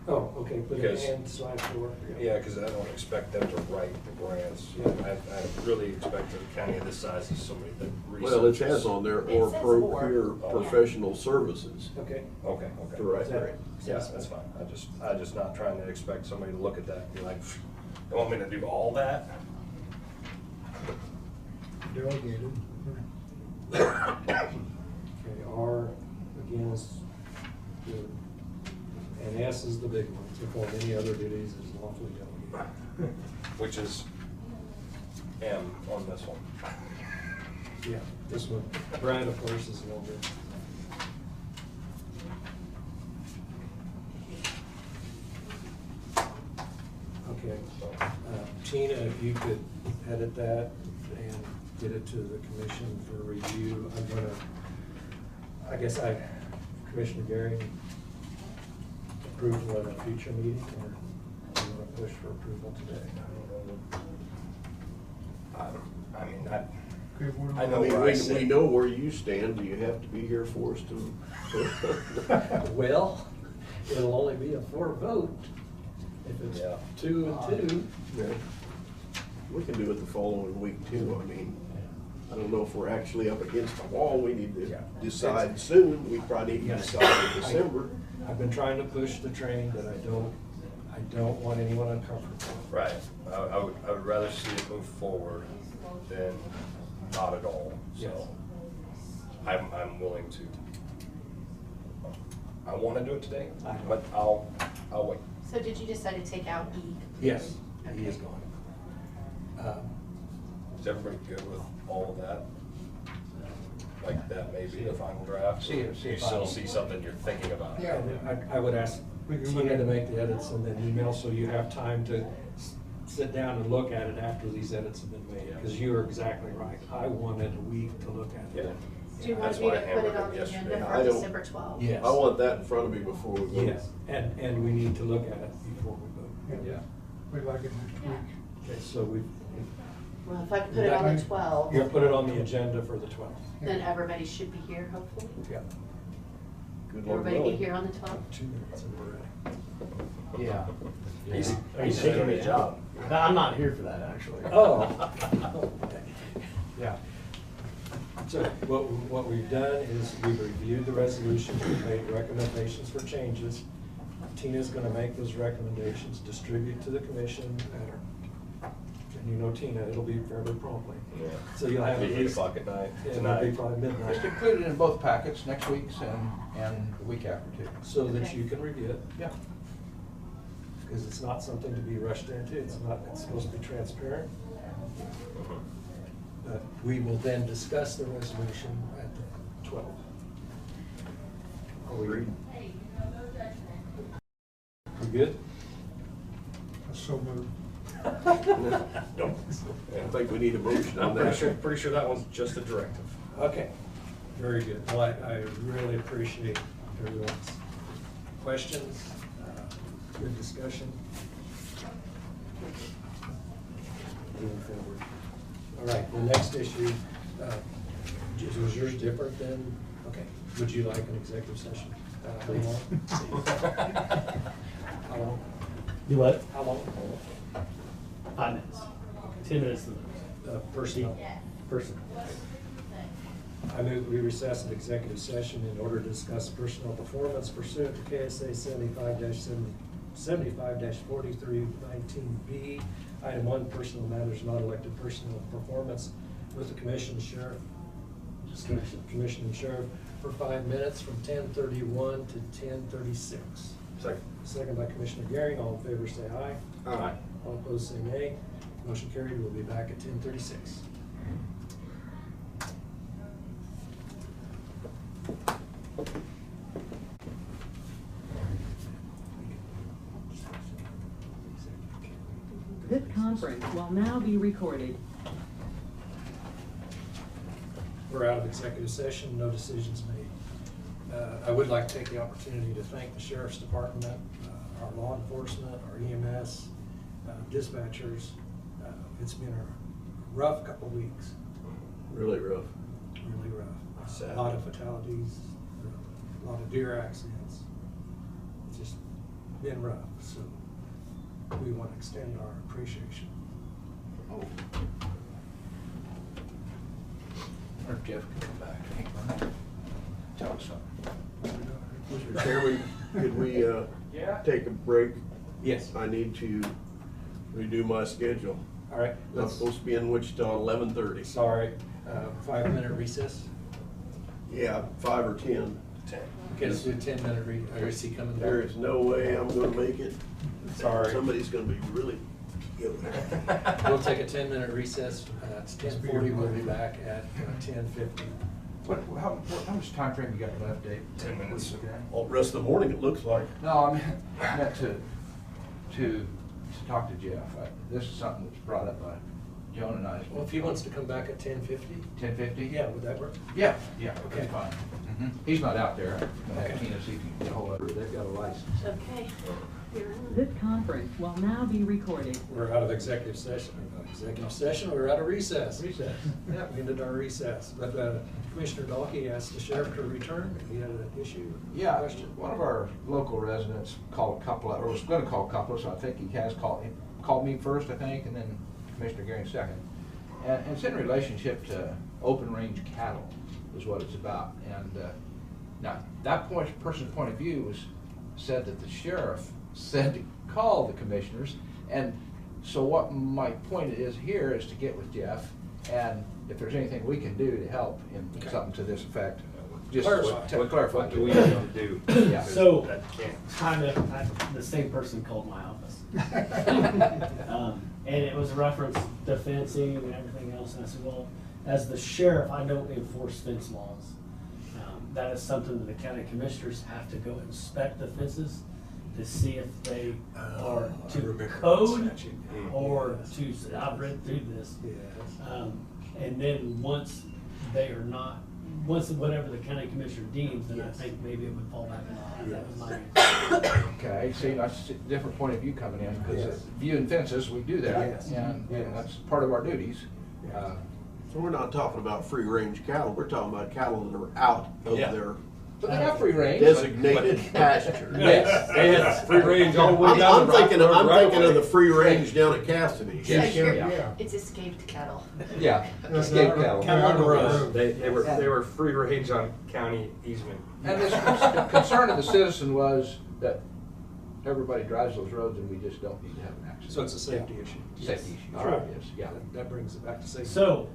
Oh, okay, put an Because- and/or. Yeah, because I don't expect them to write the grants. Yeah. I really expect a county of this size is somebody that Well, it researches. has on there, It or says procure or. professional services. Okay. Okay. To write Is that- grants. Yeah, that's fine. I just not trying to expect somebody to look at that and be like, they want me to do all that? Delegated. Okay, R, again, is good. And S is the big one, to perform any other duties as lawfully delegated. Which is M on this one. Yeah, this one, Brad, of course, is a little bit. Okay, Tina, if you could edit that and get it to the commission for review, I'm gonna, Commissioner Gary, approval at a future meeting, or do you wanna push for approval today? I mean, Okay, what do I know I mean, where I we sit. know where you stand. Do you have to be here for us to? Well, it'll only be a 4 vote. If it's Yeah. 2 and 2, Yeah. We can do it the following week too. I mean, I don't know if we're actually up against the wall. We need to Yeah. decide soon. We probably need to Yes. decide in December. I've been trying to push the train, but I don't want anyone uncomfortable. right, I would rather see it move forward than not at all, Yes. so. I'm willing to, I want to do it today, but I'll wait. So did you decide to take out E? Yes, he is gone. Is everybody good with all of that? Like that may be the final draft? See it, see You it still final. see something you're thinking about? Yeah. I would ask We can look Tina at to it. make the edits and then email, so you have time to sit down and look at it after these edits have been made, because you are exactly right. I wanted a week to look at it. Do you That's want me why to I put it hammered on it the agenda yesterday. I for don't- December 12th? Yes. I want that in front of me before we vote. Yes, and we need to look at it before we vote. Yeah. We'd like it next week. Okay, so we, Well, if I put it on the 12th, you'll put it on the agenda for the 12th. then everybody should be here, hopefully. Yeah. Good Lord Everybody be willing. here on the 12th? 2 minutes and we're ready. Yeah. He's doing a job. I'm not here for that, actually. Oh. Yeah. So what we've done is we've reviewed the resolutions, we've made recommendations for changes. Tina's gonna make those recommendations, distribute to the commission at our, and you know Tina, it'll be fairly promptly. Yeah. So you'll have at Be 8 least. o'clock at night, Yeah, it'll tonight. be probably midnight. Just include it in both packets, next week's and the week after too. So that you can review it. Yeah. Because it's not something to be rushed into, it's supposed to be transparent. But we will then discuss the resolution at the 12th. Are we, Agreed. you good? So moved. I think we need a motion on I'm that. pretty sure that one's just a directive. Okay, very good. Well, I really appreciate everyone's questions. Good discussion. Moving forward. All right, the next issue, was yours different than, okay, would you like an executive session? How long? How long? Do what? How long? 5 minutes. 10 minutes to the Personnel. person. I move we recess an executive session in order to discuss personal performance pursuant to KSA 75-4319B. Item 1, personal matters, not elected personnel performance with the commission, sheriff, Just commission. commission and sheriff for 5 minutes from 10:31 to 10:36. Second. Second by Commissioner Garing. All in favor say aye. Aye. All opposed say nay. Motion carried. We'll be back at 10:36. This conference will now be recorded. We're out of executive session, no decisions made. I would like to take the opportunity to thank the Sheriff's Department, our law enforcement, our EMS, dispatchers. It's been a rough couple of weeks, Really rough. really rough. Sad. A lot of fatalities, a lot of deer accidents. It's just been rough, so we want to extend our appreciation. Oh. Or Jeff can come back. Tell us something. Mr. Chairman, could we, take a break? Yes. I need to redo my schedule. All right. I'm supposed to be in Wichita 11:30. Sorry, 5-minute recess. Yeah, 5 or 10. 10. Okay, let's do a 10-minute or is he coming back? There is no way I'm gonna make it. Sorry. Somebody's gonna be really guilty. We'll take a 10-minute recess. It's 10:40. We'll be back at 10:50. How much time frame you got left, Dave? 10 minutes. All the rest of the morning, it looks like. No, I meant to talk to Jeff. This is something that's brought up by Joan and I. Well, if he wants to come back at 10:50. 10:50? Yeah, would that work? Yeah, Okay. that's fine. He's not out there. I'm gonna have Tina see if he can get a hold of her. They've got a license. Okay. This conference will now be recorded. We're out of executive session. We're out of recess. Recess. Yeah, we ended our recess. But Commissioner Dalkey asked the sheriff to return. He had an issue. Yeah, Question. one of our local residents called a couple of, or was gonna call a couple of, so I think he has called me first, I think, and then Commissioner Garing second. And it's in relationship to open range cattle is what it's about. And now, that person's point of view was, said that the sheriff said to call the commissioners. And so what my point is here is to get with Jeff, and if there's anything we can do to help in Okay. something to this effect, just Clarify. to clarify. What do we need to do? Yeah. So, That can't. kind of, the same person called my office. And it was a reference to fencing and everything else, and I said, well, as the sheriff, I don't enforce fence laws. That is something that the county commissioners have to go inspect the fences to see if they are to code or to, I've read through this. Yes. And then once they are not, once whatever the county commissioner deems, then I Yes. think maybe it would fall back in line. That was my Yes. Okay, see, that's a different point of view coming in, because Yes. viewing fences, we do that, Yes. and Yes. that's part of our duties. So we're not talking about free range cattle, we're talking about cattle that are out of Yeah. their But they have free range. designated pasture. Yes. They had free range all the way I'm down. thinking of right the free range down at Cassidy. Yes, Yeah. It's escaped cattle. Yeah, escape cattle. Cattle on the road. They were free range on county easement. And this concern of the citizen was that everybody drives those roads and we just don't need to have an accident. So it's a safety issue. Safety issue, All sure right. it is, yeah. That brings it back to safety. So,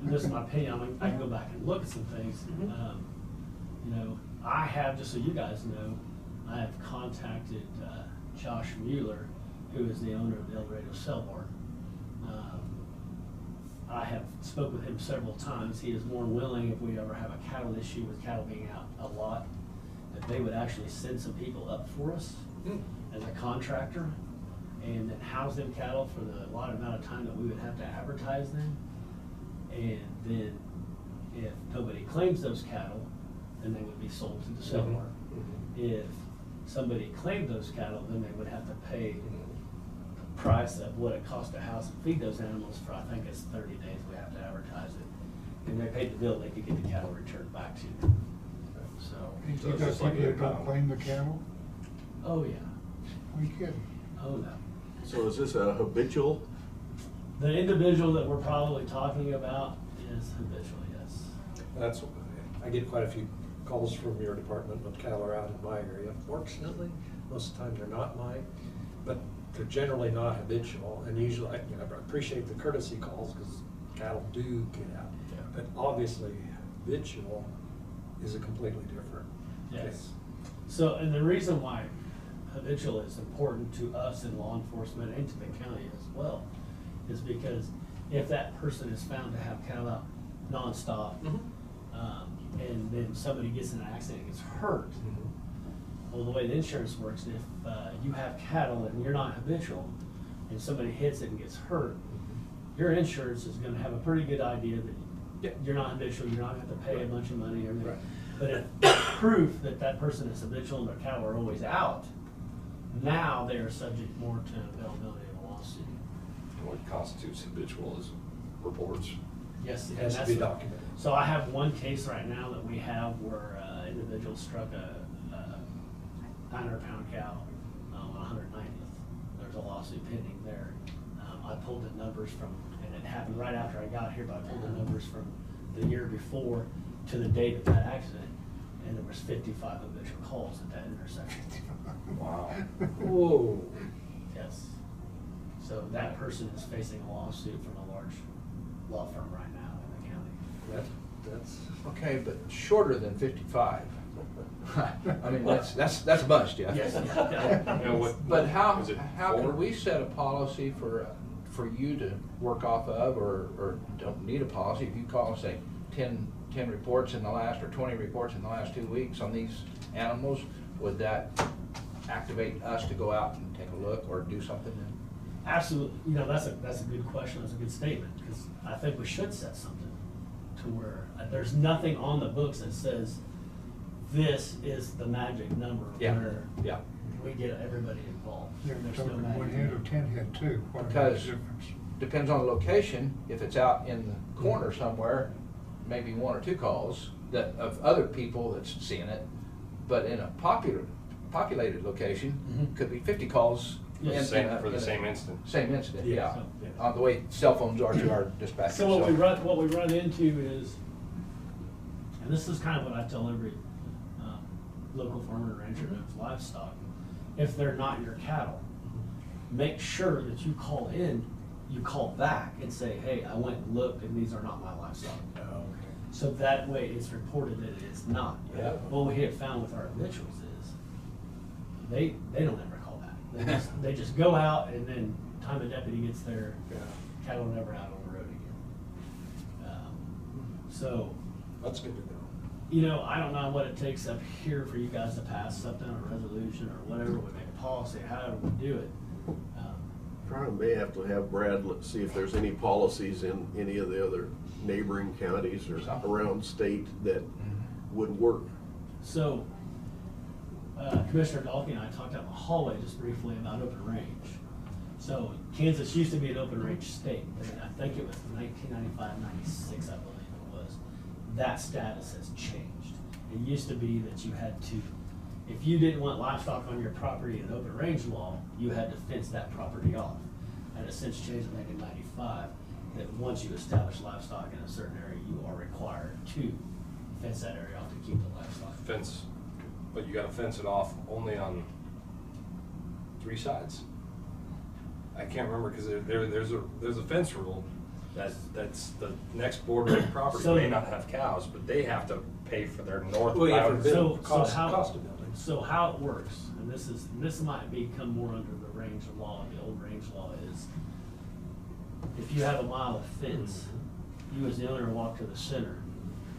this is my opinion, I can go back and look at some things. You know, I have, just so you guys know, I have contacted Josh Mueller, who is the owner of the El Dorado Cell Barn. I have spoke with him several times. He is more willing, if we ever have a cattle issue with cattle being out a lot, that they would actually send some people up for us as a contractor and then house them cattle for the allotted amount of time that we would have to advertise them. And then if nobody claims those cattle, then they would be sold to the sale barn. If somebody claimed those cattle, then they would have to pay the price of what it cost to house and feed those animals for, I think it's 30 days, we have to advertise it. And they paid the bill, they could get the cattle returned back to you. So, You So it's got just like people a that don't pound. claim the cattle? oh yeah, Are you kidding? oh no. So is this a habitual? The individual that we're probably talking about is habitual, yes. That's, I get quite a few calls from your department when cattle are out in my area. Fortunately, most of the time they're not mine, but they're generally not habitual. And usually, I appreciate the courtesy calls because cattle do get out. Yeah. But obviously, habitual is a completely different Yes. case. So, and the reason why habitual is important to us in law enforcement and to the county as well is because if that person is found to have cattle out nonstop, and then somebody gets in an accident and gets hurt, well, the way the insurance works, if you have cattle and you're not habitual, and somebody hits it and gets hurt, your insurance is gonna have a pretty good idea that you're not habitual, you're not gonna have to pay a bunch of money or anything. Right. But if proof that that person is habitual and their cattle are always out, now they are subject more to availability of a lawsuit. What constitutes habitual is reports. Yes, It and has to that's be documented. So I have one case right now that we have where an individual struck a 900-pound cow on 190th. There's a lawsuit pending there. I pulled the numbers from, and it happened right after I got here, but I pulled the numbers from the year before to the date of that accident, and there was 55 habitual calls at that intersection. Wow. Whoa. Yes. So that person is facing a lawsuit from a large law firm right now in the county. That's, Okay, but shorter than 55. I mean, that's a bunch, Jeff. Yes. But how is it can four? we set a policy for you to work off of, or don't need a policy, if you call and say 10 reports in the last, or 20 reports in the last 2 weeks on these animals, would that activate us to go out and take a look or do something? Absolutely. You know, that's a good question, that's a good statement, because I think we should set something to where there's nothing on the books that says this is the magic number where Yeah. we get everybody involved. They're There's no talking magic one head or number. 10 head too. What makes Because the difference? depends on the location, if it's out in the corner somewhere, maybe 1 or 2 calls that, of other people that's seeing it, but in a populated location, Mhm. could be 50 calls. Yes. For the same incident. Same incident, yeah, So, yeah. on the way cell phones are to our dispatchers. So what we run into is, and this is kind of what I tell every local farmer and rancher that owns livestock, if they're not your cattle, make sure that you call in, you call back and say, hey, I went and looked and these are not my livestock. So that way it's reported that it is not. Yeah. What we have found with our habituals is, they don't ever call back. They just go out, and then time a deputy gets there, cattle are never out on the road again. So, that's good to know. you know, I don't know what it takes up here for you guys to pass something, a resolution or whatever, we make a policy, however we do it. Probably may have to have Brad, let's see if there's any policies in any of the other neighboring counties or around state that would work. So, Commissioner Dalkey and I talked out in the hallway just briefly about open range. So Kansas used to be an open range state, and I think it was 1995, 96, I believe it was. That status has changed. It used to be that you had to, if you didn't want livestock on your property in open range law, you had to fence that property off. And it since changed back in 95, that once you establish livestock in a certain area, you are required to fence that area off to keep the livestock. Fence, but you gotta fence it off only on 3 sides? I can't remember, cause there's a fence rule that's the next bordering property So- may not have cows, but they have to pay for their north Well, you have to boundary. build cost how of building. So how it works, and this might become more under the range of law, the old range law is, if you have a mile of fence, you as the owner walk to the center,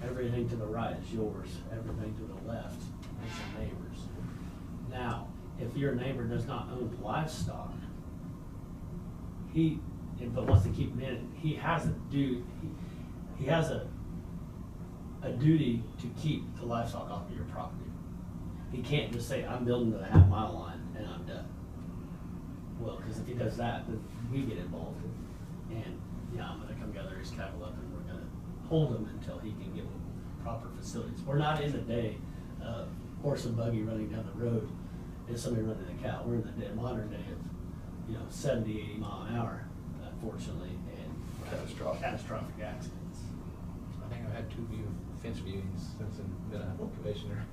everything to the right is yours, everything to the left is your neighbor's. Now, if your neighbor does not own livestock, but wants to keep them in, he has a duty to keep the livestock off of your property. he can't just say, I'm building to the half-mile line and I'm done. Well, because if he does that, then we get involved. And, yeah, I'm gonna come gather his cattle up and we're gonna hold him until he can get proper facilities. We're not in the day of horse and buggy running down the road and somebody running a cow. We're in the modern day of, 70, 80 mile an hour, unfortunately, and catastrophic accidents. I think I've had 2 fence viewings since I've been a commissioner,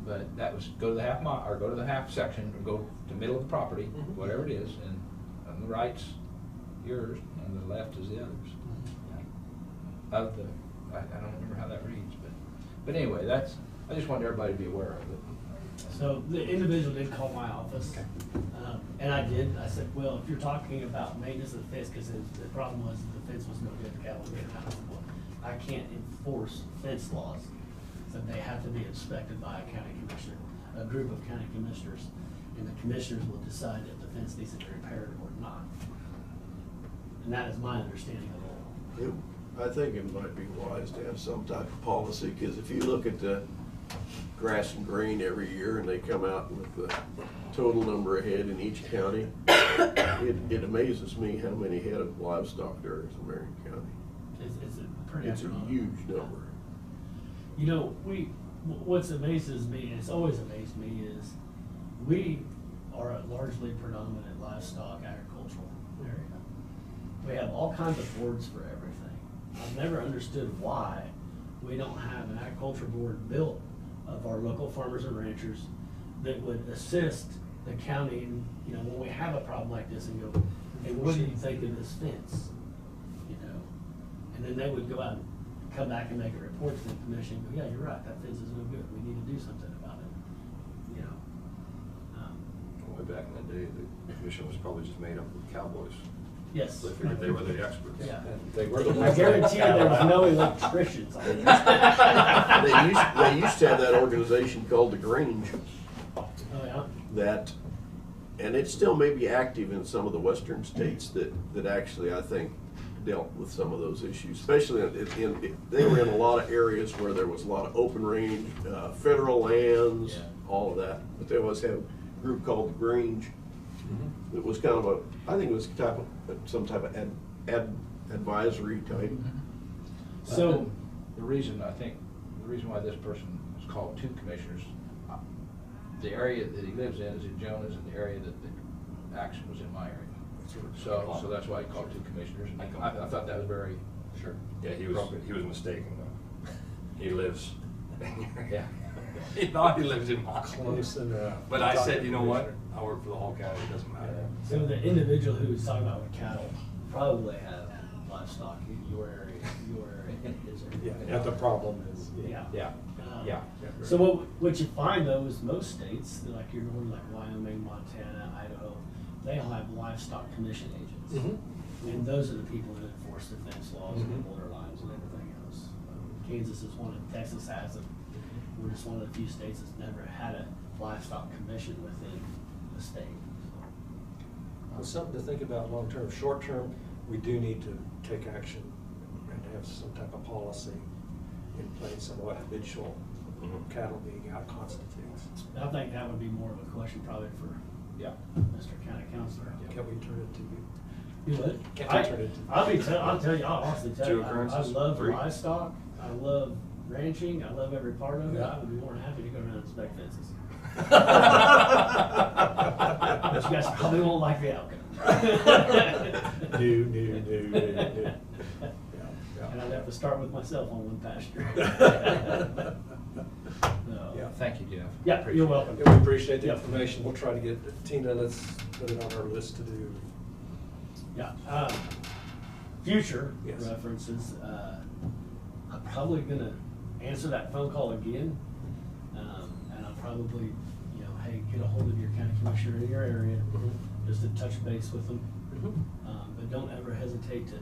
but that was go to the half mile, or go to the half section, or go to the middle of the property, whatever it is, and on the right's yours, and the left is the others. Of the, I don't remember how that reads, but anyway, I just wanted everybody to be aware of it. So the individual did call my office, and I did. I said, well, if you're talking about maintenance of the fence, because the problem was the fence was no good to cattle get out. I can't enforce fence laws, so they have to be inspected by a county commissioner, a group of county commissioners, and the commissioners will decide if the fence needs to be repaired or not. And that is my understanding of the law. I think it might be wise to have some type of policy, because if you look at the grass and grain every year and they come out with the total number of head in each county, it amazes me how many head of livestock there is in Marion County. It's a pretty It's a huge number. What's amazes me, and it's always amazed me, is we are a largely predominant livestock agricultural area. We have all kinds of boards for everything. I've never understood why we don't have an agriculture board built of our local farmers and ranchers that would assist the county, when we have a problem like this and go, hey, what do you think of this fence? And then they would go out and come back and make a report to the commission, and go, yeah, you're right, that fence is no good, we need to do something about it. Way back in the day, the commission was probably just made up of cowboys. Yes. They figured they were the experts. Yeah. And they were the I ones. guarantee you there was no electricians on this. They used to have that organization called the Grange. Oh, yeah? And it still may be active in some of the western states that actually, I think, dealt with some of those issues, especially they were in a lot of areas where there was a lot of open range, federal lands, all of that. But they always had a group called the Grange. It was kind of I think it was some type of advisory type. So the reason why this person is called 2 commissioners, the area that he lives in is in Jonas, and the area that the action was in my area. So that's why he called 2 commissioners. And I thought that was very Sure. Yeah, he was mistaken though. He lives. Yeah. He thought he lived in my Close enough. But I said, you know what? I work for the whole county, it doesn't matter. So the individual who was talking about with cattle probably have livestock in your area, his area. Yeah, the problem is, Yeah. So what you find though is most states, like your northern, like Wyoming, Montana, Idaho, they all have livestock commission agents. And those are the people that enforce the fence laws and the border lines and everything else. Kansas is one, Texas has them. We're just one of the few states that's never had a livestock commission within the state. something to think about long-term. Short-term, we do need to take action and have some type of policy in place on what habitual cattle being out constitutes. I think that would be more of a question probably for Mr. County Counselor. Can we turn it to you? You would? Can't we turn it to? I'll tell you, I'll honestly tell you, I occurrences? love 3? livestock, I love ranching, I love every part of it. I would be more than happy to go around and inspect fences. But you guys probably won't like the outcome. No. And I'd have to start with myself on one pasture. No. Yeah. Thank you, Jeff. Yeah, Appreciate you're it. welcome. Yeah, we appreciate the Yep. information. We'll try to get, Tina, let's put it on our list to do. Yeah, future Yes. references, I'm probably gonna answer that phone call again. And I'll probably, hey, get a hold of your county commissioner in your area, just to touch base with them. But don't ever hesitate to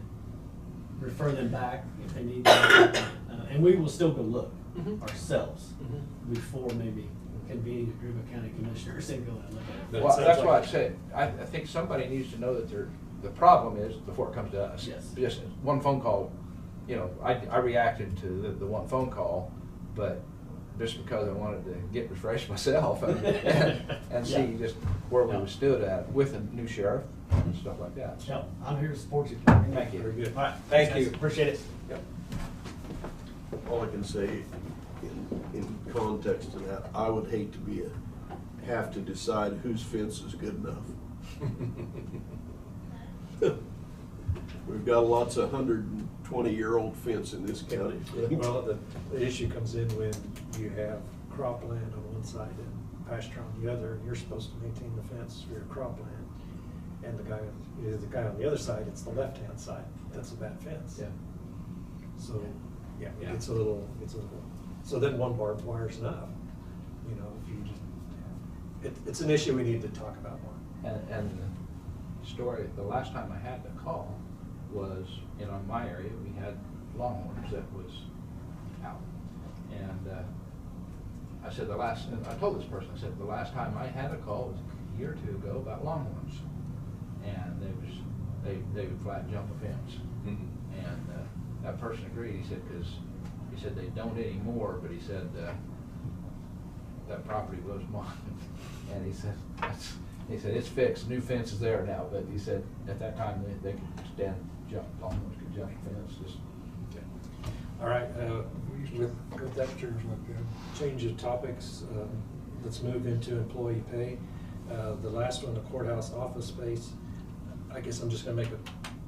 refer them back if they need to. And we will still go look ourselves before maybe convening a group of county commissioners and go and look at it. Well, that's why I said, I think somebody needs to know that the problem is, before it comes to us. Yes. Just one phone call, I reacted to the one phone call, but just because I wanted to get refreshed myself and see just where we stood at with a new sheriff and stuff like that. So, I'm here to support you. Thank you. Very good. All right, Thank you. Appreciate it. Yep. All I can say in context to that, I would hate to have to decide whose fence is good enough. We've got lots of 120-year-old fence in this county. Well, the issue comes in when you have cropland on one side and pasture on the other, and you're supposed to maintain the fence for your cropland. And the guy on the other side, it's the left-hand side, that's a bad fence. Yeah. So, yeah, it's a little, so then one barbed wire's enough, you know, if you just, it's an issue we need to talk about more. And the story, the last time I had the call was, in my area, we had longhorns that was out. And I said and I told this person, I said, the last time I had a call was a year or two ago about longhorns. And they would flat jump a fence. Mm-hmm. And that person agreed. He said they don't anymore, but he said that property was mine. And he said it's fixed. New fence is there now. But he said at that time they could longhorns could jump the fence. Just Okay. All right, with that change of topics, let's move into employee pay. The last one, the courthouse office space. I guess I'm just gonna make a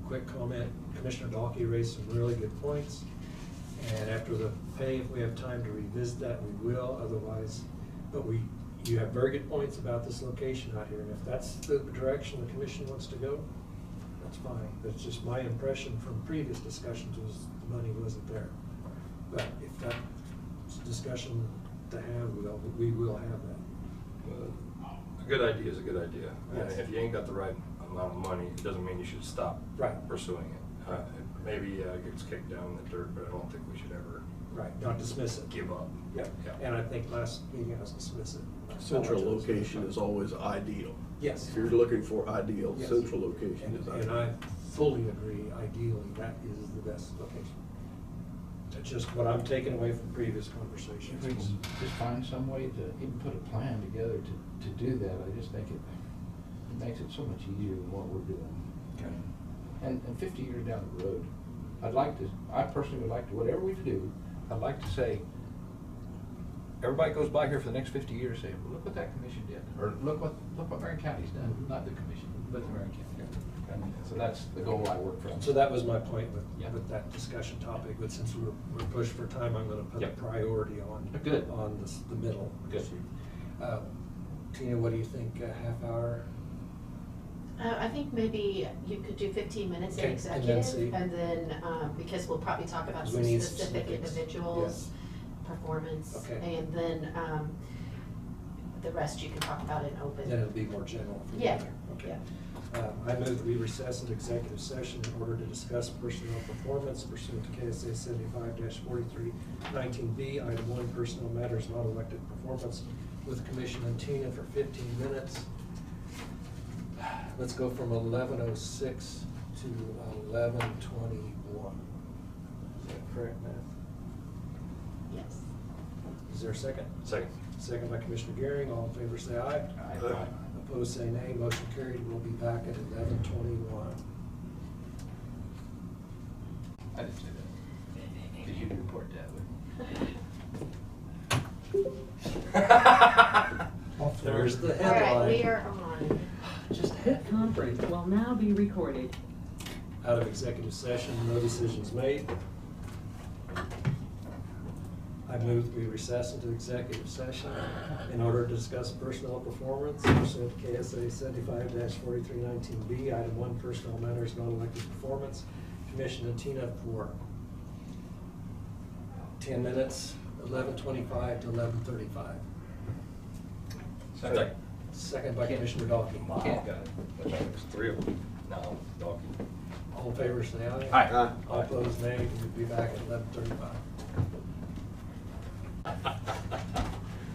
quick comment. Commissioner Dalkey raised some really good points. And after the pay, if we have time to revisit that, we will. Otherwise, but you have very good points about this location out here. And if that's the direction the commission wants to go, that's fine. That's just my impression from previous discussions was the money wasn't there. But if that's a discussion to have, we will have that. A good idea is a good idea. Yes. And if you ain't got the right amount of money, it doesn't mean you should stop pursuing it. Maybe it gets kicked down the dirt, but I don't think we should ever not dismiss it. give up. Yeah, and I think last meeting I was dismiss it. Central location is always ideal. Yes. If you're looking for ideal, Yes. central location is And ideal. I fully agree, ideally, that is the best location. That's just what I'm taking away from previous conversations. if we can just find some way to even put a plan together to do that, I just think it makes it so much easier than what we're doing. Okay. And 50 years down the road, I personally would like to, whatever we do, I'd like to say, everybody goes by here for the next 50 years, say, well, look what that commission did, or look what Marion County's done, not the commission, but the Marion County. And so that's the goal I work from. So that was my point with that discussion topic, but since we're pushed for time, I'm gonna put a priority on Good. on the middle. Good. Tina, what do you think, a half hour? I think maybe you could do 15 minutes in Okay, executive, and and then, because we'll probably talk about We some need specific specifics. individuals' performance. Okay. And then, the rest you can talk about in open. Then it'll be more general. for the Yeah, other. Okay. yeah. I move that we recess into executive session in order to discuss personnel performance pursuant to KSA 75-4319B, item 1, personnel matters, not elected performance, with Commissioner and Tina for 15 minutes. Let's go from 11:06 to 11:21. Is that correct, Matt? Yes. Is there a second? Second. Second by Commissioner Gearing. All in favor say aye. Aye. Opposed say nay. Motion carried. We'll be back at 11:21. I didn't say that. Did you report that? There's the All right, headline. we are on. This conference will now be recorded. Out of executive session, no decisions made. I move we recess into executive session in order to discuss personnel performance pursuant to KSA 75-4319B, item 1, personnel matters, non-elected performance. Commissioner and Tina for 10 minutes, 11:25 to 11:35. Second. Second by Commissioner Dalkey. Can't got it. There's 3 of them. No, Dalkey. All in favor, say aye. Aye. All opposed, nay. We'll be back at 11:35.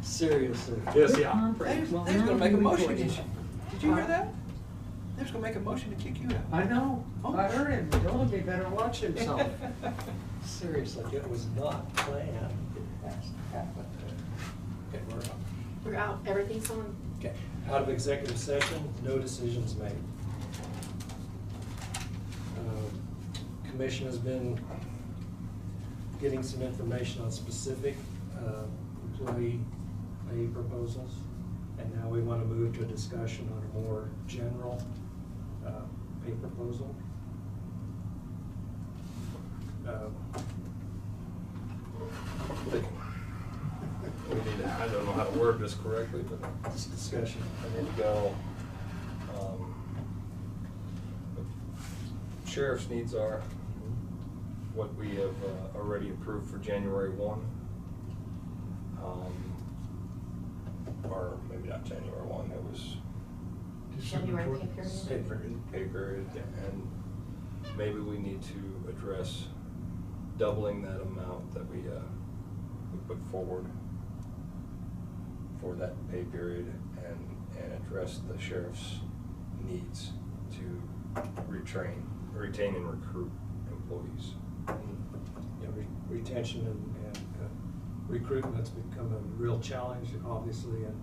Seriously. This conference will They was now gonna be make a motion recorded. against you. Did you hear that? They was gonna make a motion to kick you out. I know, I heard him, told him he better watch himself. Seriously, it was not planned. That's happened. Okay, we're out. We're out, everything's on. Okay, out of executive session, no decisions made. Commission has been getting some information on specific employee pay proposals, and now we want to move to a discussion on a more general pay proposal. We need to, I don't know how to word this correctly, but This discussion. I need to go, sheriff's needs are what we have already approved for January 1. Or maybe not January 1, it was January pay period. pay period, and maybe we need to address doubling that amount that we put forward for that pay period and address the sheriff's needs to retain and recruit employees. You know, retention and recruitment's become a real challenge, obviously, in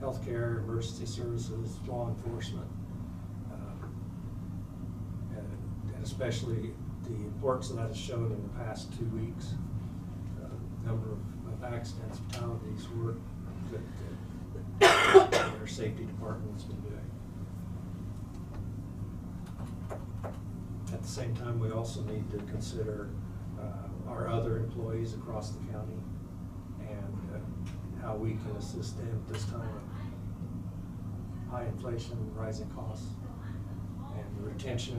healthcare, emergency services, law enforcement, and especially the importance of that is shown in the past 2 weeks. Number of accidents, fatalities, work that their safety department's been doing. At the same time, we also need to consider our other employees across the county and how we can assist them at this time of high inflation, rising costs, and retention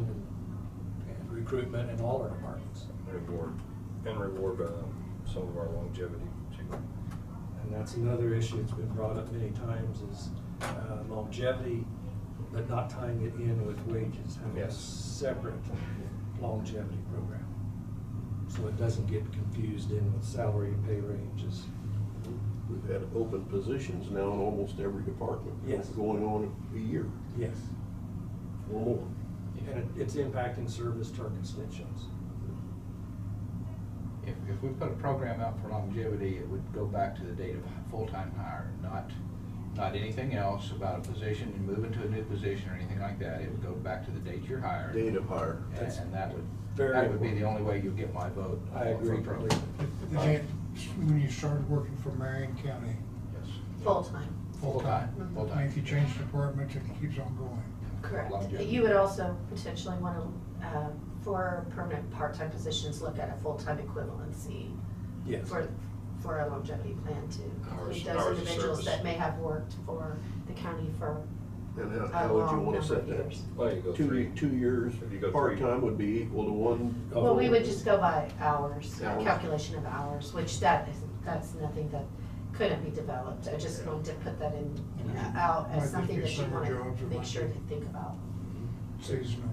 and recruitment in all our departments. Reward some of our longevity too. And that's another issue that's been brought up many times is longevity, but not tying it in with wages, having a Yes. separate longevity program. So it doesn't get confused in with salary and pay ranges. We've had open positions now in almost every department. Yes. Going on a year Yes. or more. And it's impacting service to our constituents. If we put a program out for longevity, it would go back to the date of full-time hire, not anything else about a position and move into a new position or anything like that. It would go back to the date you're hired. Date of hire. And that would be the important. only way you'll get my vote. I agree for a completely. program. When you started working for Marion County, Yes. Full-time. full-time, Mhm. Full-time. and if you change departments, it keeps on going. Correct. Longevity. You would also potentially want to, for permanent part-time positions, look at a full-time equivalency Yes. for a longevity plan to Hours- include hours those of individuals service. that may have worked for the county for And a how would you long wanna number set of that? years. Well, you go 2 years, If you go 3. part-time would be equal to 1. Well, we would just go by hours, Hours. calculation of hours, which that's nothing that couldn't be developed. I just wanted to put that in, out Might as just something be that you summer want jobs, to it make might sure be- to think about. Seasonal.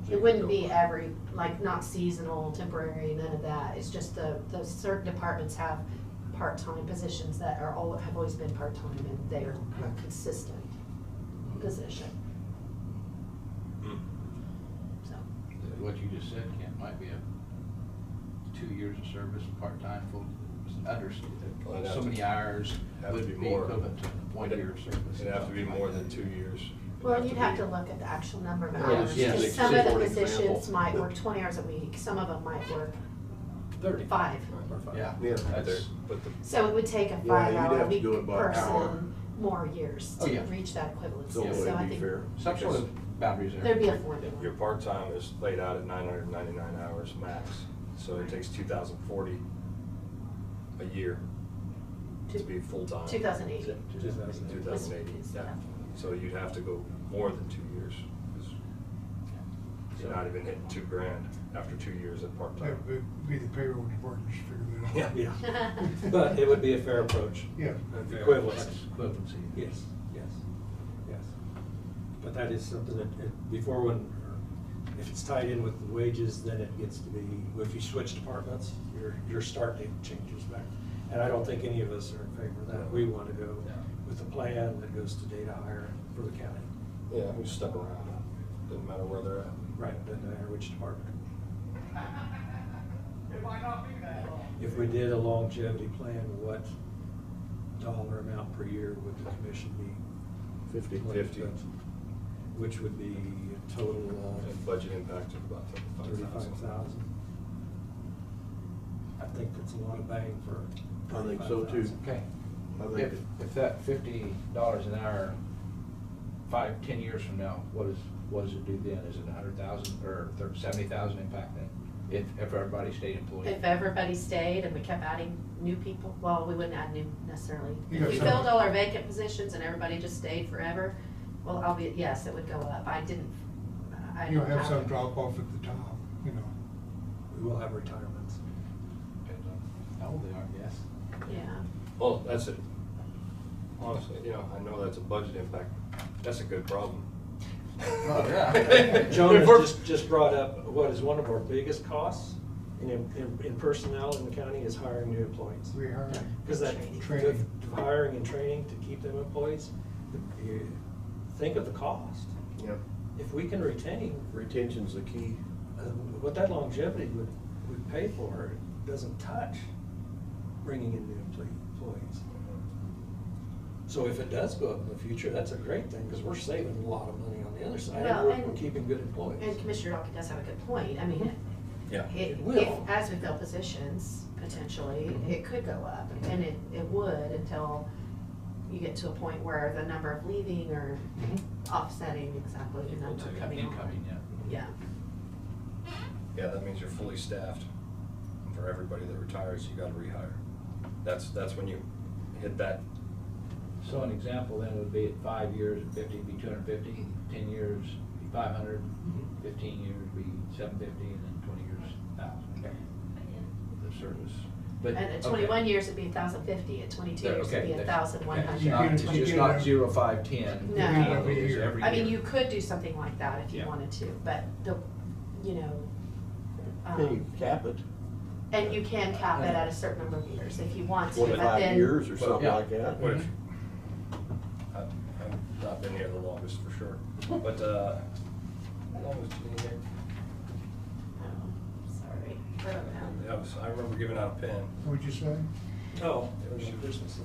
It wouldn't be every, like, not seasonal, temporary, none of that. It's just those certain departments have part-time positions that have always been part-time and they are a consistent position. So, What you just said, Kent, might be a 2 years of service, part-time, full, under, Well, it'd so have to- many hours have to would be be more. equivalent to 1 year of service. It'd have to be more than 2 years. well, you'd have to look at the actual number of Yeah, hours. yes. Because some of the For positions example. might work 20 hours a week, some of them might work 30. 5. Or 5. Yeah. Yeah. That's, But the, So it would take a Yeah, you'd 5-hour have a to week do it by hour. person more years Oh, to yeah. reach that equivalency. So So I it'd be think fair. some sort of boundaries there. there'd be a formula. your part-time is laid out at 999 hours max, so it takes 2,040 a year to be full-time. 2080. 2,080, yeah. So you'd have to go more than 2 years. 'Cause you're not even hitting $2,000 after 2 years at part-time. That would be the payroll department to figure that out. Yeah. But it would be a fair approach. Yeah. Equivalent. That's equivalency. Yes, yes, yes. But that is something that, before when, if it's tied in with the wages, then it gets to be, if you switch departments, your start date changes back. And I don't think any of us are in favor of that. We want to go with a plan that goes to data hire for the county. Yeah, who's stuck around, doesn't matter where they're at. Right, doesn't matter which department. If we did a longevity plan, what dollar amount per year would the commission be? 50. 50. Which would be a total And of budget impact of about 35,000. 35,000. I think that's a lot of bang for. I think so too. 35,000. Okay. I think If that $50 an hour, 5-10 years from now, what does it do then? Is it 100,000 or 70,000 impact then? If everybody stayed employed? If everybody stayed and we kept adding new people, well, we wouldn't add new necessarily. You If got we some- filled all our vacant positions and everybody just stayed forever, well, yes, it would go up. I don't You'll have some have- drop off at the top, you know. We will have retirements. Depends on how old they are, yes. Yeah. Well, that's it. Honestly, you know, I know that's a budget impact. That's a good problem. Oh, yeah. Joan If we're- has just brought up what is one of our biggest costs in personnel in the county is hiring new employees. We hire Because that, Training. the hiring and training to keep them employees, you think of the cost. Yep. If we can retain, Retention's the key. what that longevity would pay for, it doesn't touch bringing in new employees. So if it does go up in the future, that's a great thing, because we're saving a lot of money on the other side, Well, and we're and- keeping good employees. And Commissioner Dockett does have a good point. I mean, Yeah. It will. as we fill positions, potentially, it could go up. And it would until you get to a point where the number of leaving or offsetting exactly the number coming on. Incoming, yeah. Yeah. Yeah, that means you're fully staffed. And for everybody that retires, you gotta rehire. That's when you hit that. So an example then would be at 5 years, at 50, be 250, 10 years, be 500, 15 years, be 750, and then 20 years, 1,000. The service. But, And at okay. 21 years, it'd be 1,050. At 22 There, years, it'd okay, be that's- okay, 1,100. It's not, it's You just get not a- 0, 5, 10. No. It's every I mean, year. you could do something like that if you Yeah. wanted to, but you know. Can you cap it? And you can cap it at a certain number of years if you want to, but 25 then. years or something Yeah. like that? What if, I've not been here the longest for sure, but, how long was Janine here? Oh, sorry. I don't know. I remember giving out a pen. What'd you say? Oh, it was Christmas.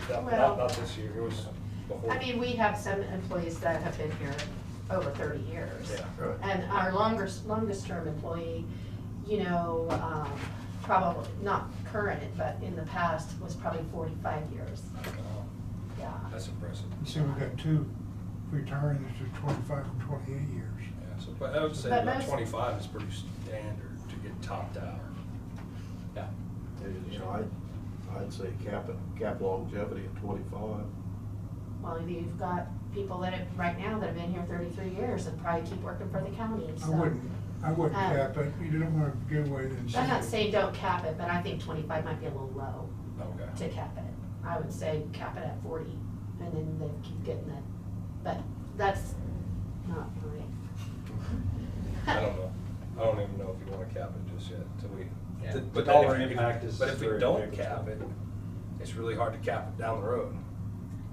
Yeah, Well- not this year, it was before. I mean, we have some employees that have been here over 30 years. Yeah. Right. And our longest term employee, you know, probably not current, but in the past was probably 45 years. Oh, Yeah. that's impressive. You see, we've got two retirees that are 25 and 28 years. Yeah, so, but I would say But about most- 25 is pretty standard to get topped out. Yeah. You know, I'd say cap longevity at 25. Well, you've got people that have, right now, that have been here 33 years and probably keep working for the county, so. I wouldn't cap it, you don't wanna give away the I'm incentive. not saying don't cap it, but I think 25 might be a little low Okay. to cap it. I would say cap it at 40, and then they keep getting it, but that's not right. I don't know. I don't even know if you wanna cap it just yet, till we. Yeah. The But then dollar if- impact is But if we very don't negligible. cap it, it's really hard to cap it down the road.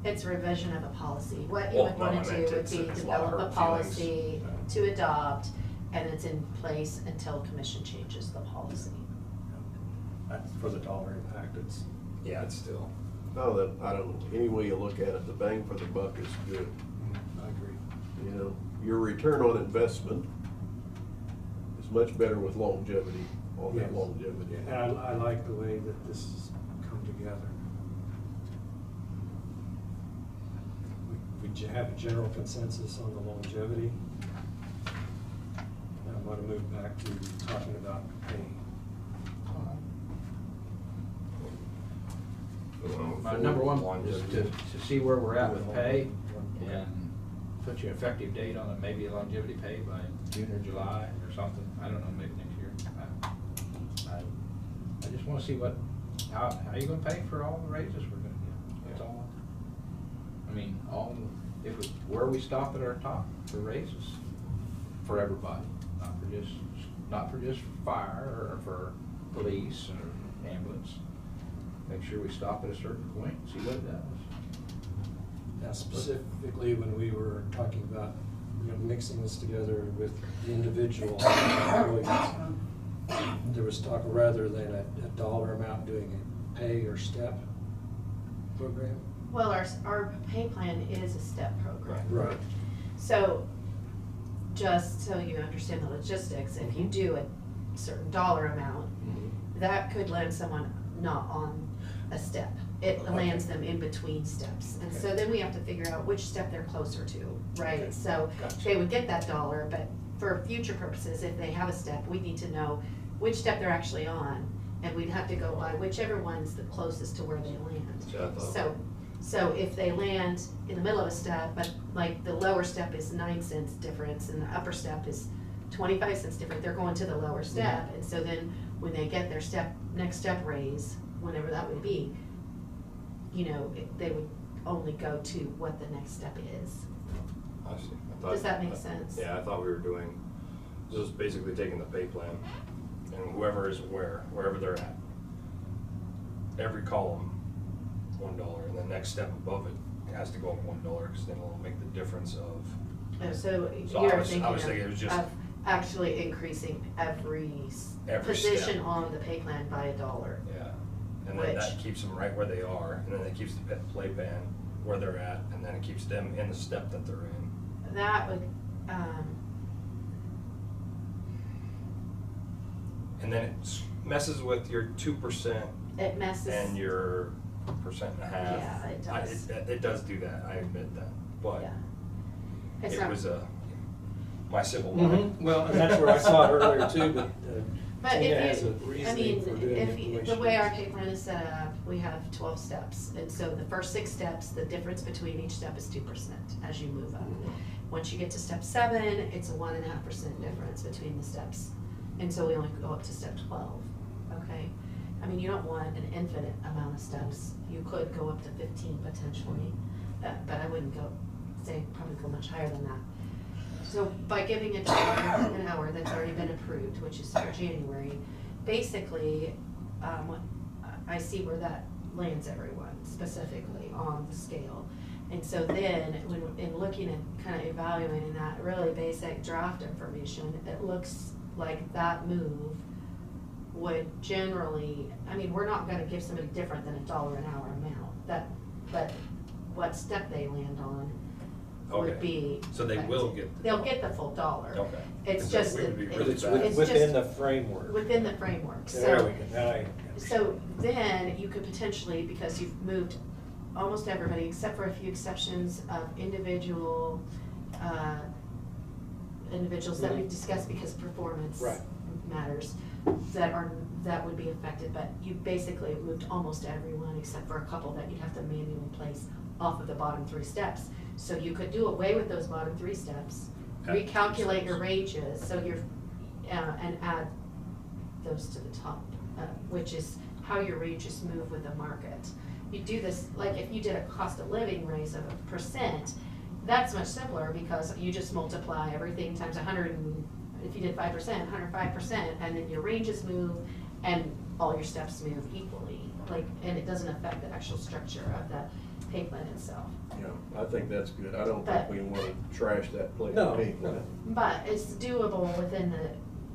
It's revision of a policy. What you Well, would no, wanna I do meant would it's be a lot of develop a hurt policy feelings. to adopt, and it's in place until commission changes the policy. That's for the dollar impact, it's. Yeah, it's still. No, that, I don't know, any way you look at it, the bang for the buck is good. I agree. You know, your return on investment is much better with longevity, all that Yes. longevity. And I like the way that this has come together. We have a general consensus on the longevity. Now I want to move back to talking about pay. My number one is to see where we're at with pay and put your effective date on it, maybe a longevity pay by June or July or something, I don't know, maybe next year. I just wanna see how you gonna pay for all the raises we're gonna get, that's all. I mean, where we stop at our top for raises, for everybody, not for just fire or for police or ambulance. Make sure we stop at a certain point and see what it does. Now specifically, when we were talking about, mixing this together with the individual employees, there was talk rather than a dollar amount doing a pay or step. program? Well, our pay plan is a step program. Right. So, just so you understand the logistics, if you do a certain dollar amount, that could land someone not on a step. It Okay. lands them in between steps. And so Okay. then we have to figure out which step they're closer to, right? Okay. So Gotcha. they would get that dollar, but for future purposes, if they have a step, we need to know which step they're actually on. And we'd have to go by whichever one's the closest to where they land. Yeah, I thought- So if they land in the middle of a step, but like the lower step is 9 cents difference and the upper step is 25 cents different, they're going to the lower step. And so then when they get their next step raise, whenever that would be, you know, they would only go to what the next step is. I see. I thought- Does that make sense? Yeah, I thought we were doing, this is basically taking the pay plan and whoever is wherever they're at. Every column, $1, and the next step above it has to go up $1, because then it'll make the difference of. So So you're I was thinking it was thinking just- of actually increasing every Every position step. on the pay plan by $1. Yeah, and then that Which- keeps them right where they are, and then it keeps the play plan where they're at, and then it keeps them in the step that they're in. That would, And then it messes with your 2% it messes. and your 1.5%. Yeah, it does. It does do that, I admit that, but Yeah. It's it not- was my civil mind. Well, and that's where I saw it earlier too, but But Tina if has a you, I reasoning mean, for doing if it you, way the she way our does. pay plan is set up, we have 12 steps. And so the first 6 steps, the difference between each step is 2% as you move up. Once you get to step 7, it's a 1.5% difference between the steps. And so we only go up to step 12, okay? I mean, you don't want an infinite amount of steps. You could go up to 15 potentially, but I wouldn't probably go much higher than that. So by giving $1 an hour that's already been approved, which is for January, basically, I see where that lands everyone specifically on the scale. And so then, in looking at kind of evaluating that really basic draft information, it looks like that move would generally, I mean, we're not gonna give somebody different than $1 an hour amount, but what step they land on would Okay. be. So they will get. They'll get the full $1. Okay. It's Because just we that. would be it- really it's bad. it's within just the framework. Within the framework, There so. we go, now I So then you could potentially, because you've moved almost everybody, except for a few exceptions of individuals that we've discussed because performance Right. matters, that would be affected, but you basically moved almost everyone except for a couple that you'd have to manually place off of the bottom 3 steps. So you could do away with those bottom 3 steps, Add recalculate your 2 ranges, so and add those to the top, which is how your ranges move with the market. You do this, like if you did a cost of living raise of 1%, that's much simpler because you just multiply everything times 100, and if you did 5%, 105%, and then your ranges move and all your steps move equally. And it doesn't affect the actual structure of the pay plan itself. Yeah, I think that's good. I don't But- think we want to trash that place. No, anyway. no. But it's doable within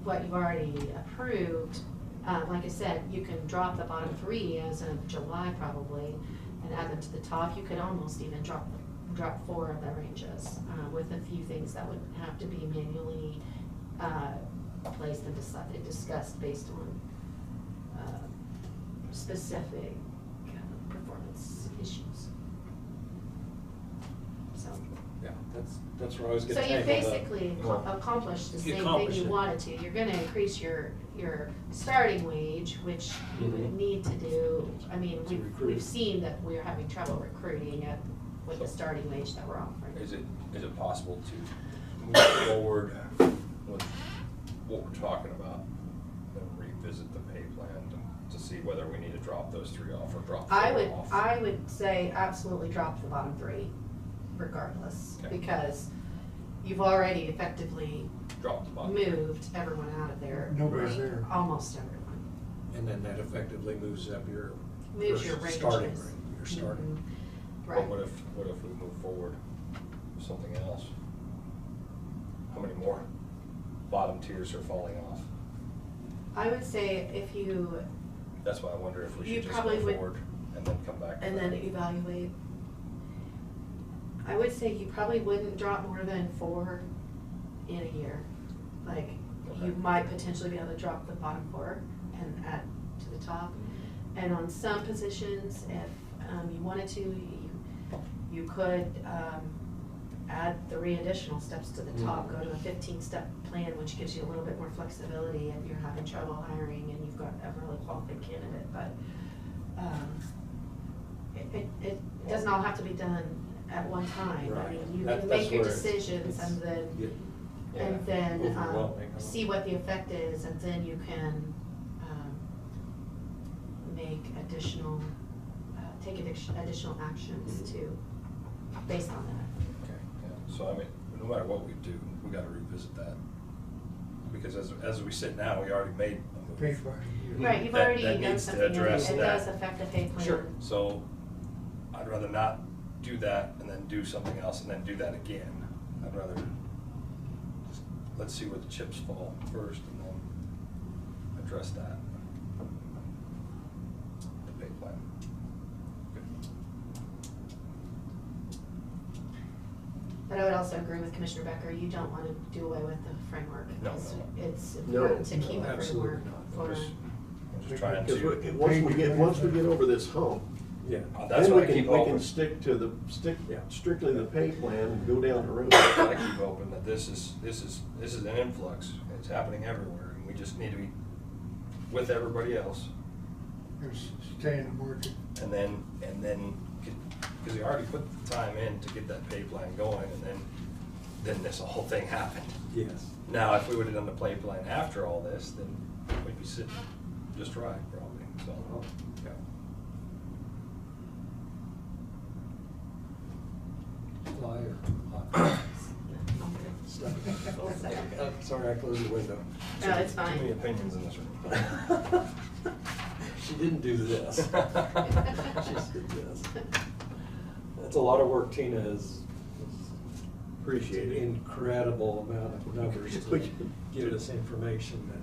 what you've already approved. Like I said, you can drop the bottom 3 as of July probably and add them to the top. You could almost even drop 4 of the ranges with a few things that would have to be manually placed and discussed based on specific performance issues. So. Yeah, that's where I was So gonna you tackle basically accomplished the You same thing accomplished you it. wanted to. You're gonna increase your starting wage, which you would Mhm. need to do. I mean, To we've recruit. seen that we're having trouble recruiting with the starting wage that we're offering. Is it possible to move forward with what we're talking about and revisit the pay plan to see whether we need to drop those 3 off or drop 4 off? I would say absolutely drop the bottom 3 regardless, Okay. because you've already effectively Drop the bottom. moved everyone out of there. Nobody's there. Almost everyone. And then that effectively moves up your. Moves your starting ranges. rate, your starting. Mhm. But Right. what if we move forward with something else? How many more bottom tiers are falling off? I would say if you That's why I wonder if we You should just probably go would- forward and then come back. And then evaluate. I would say you probably wouldn't drop more than 4 in a year. Like, you Okay. might potentially be able to drop the bottom 4 and add to the top. And on some positions, if you wanted to, you could add 3 additional steps to the top, go to a 15-step plan, which gives you a little bit more flexibility if you're having trouble hiring and you've got a really qualified candidate. But it doesn't all have to be done at one time. I Right. mean, you That- can that's make your where it's- decisions and then, overwhelming, huh? see what the effect is, and then you can make additional, take additional actions to, based on that. Okay, yeah, so I mean, no matter what we do, we gotta revisit that. Because as we sit now, we already made a Pay move. for it. Right, you've That- already that done needs to something, and address it that. does affect the pay plan. Sure, so I'd rather not do that and then do something else and then do that again. I'd rather just, let's see where the chips fall first and then address that. The pay plan. Good. But I would also agree with Commissioner Becker, you don't want to do away with the framework. No, It's- no. It's No, important to keep a absolutely framework not. for. I'm just trying Because to, once we get over this hump, Yeah. that's then what we I keep can hoping. stick Yeah. strictly the pay plan and go down the road. I keep hoping that this is an influx, it's happening everywhere, and we just need to be with everybody else. Just stay in the market. And then, because we already put the time in to get that pay plan going, and then this whole thing happened. Yes. Now, if we would've done the pay plan after all this, then we'd be sitting just right, probably, so. Yeah. Fly or hot? Sorry, I closed the window. No, it's fine. Too many opinions in this room. She didn't do this. She just did this. That's a lot of work. Tina has Appreciate it. incredible amount of numbers to give us information that.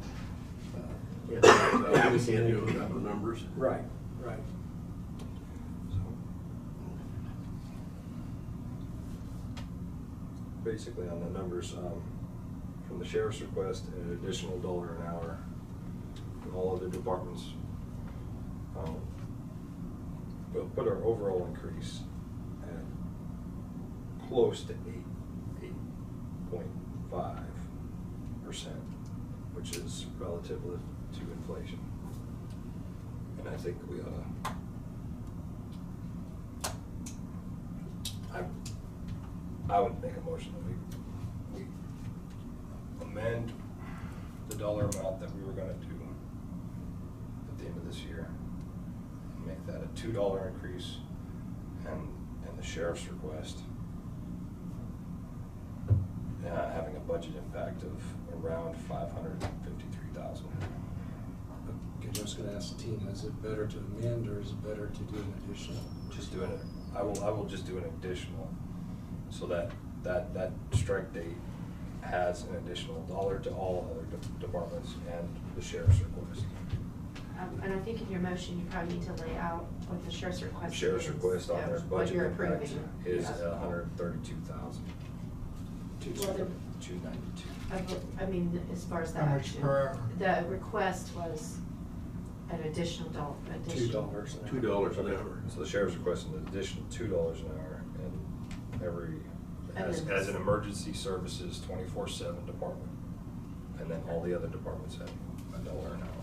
We can't do it without the numbers. Right, right. Basically, on the numbers, from the sheriff's request, an additional $1 an hour, from all other departments. We'll put our overall increase at close to 8.5%, which is relative to inflation. And I think we oughta, I would make a motion that we amend the dollar amount that we were gonna do at the end of this year. And make that a $2 increase, and the sheriff's request having a budget impact of around $553,000. Okay, I was gonna ask Tina, is it better to amend or is it better to do an additional? Just doing it, I will just do an additional, so that strike date has an additional $1 to all other departments and the sheriff's request. And I think in your motion, you probably need to lay out what the sheriff's request is. Sheriff's request on their what budget you're impact approving. is Yeah. $132,000. Well, the- 292. I mean, as far as the How much action. per hour? The request was an additional $2 an hour. $2 an hour. So the sheriff's requesting an additional $2 an hour, and as an emergency services 24/7 department. And then all the other departments have $1 an hour.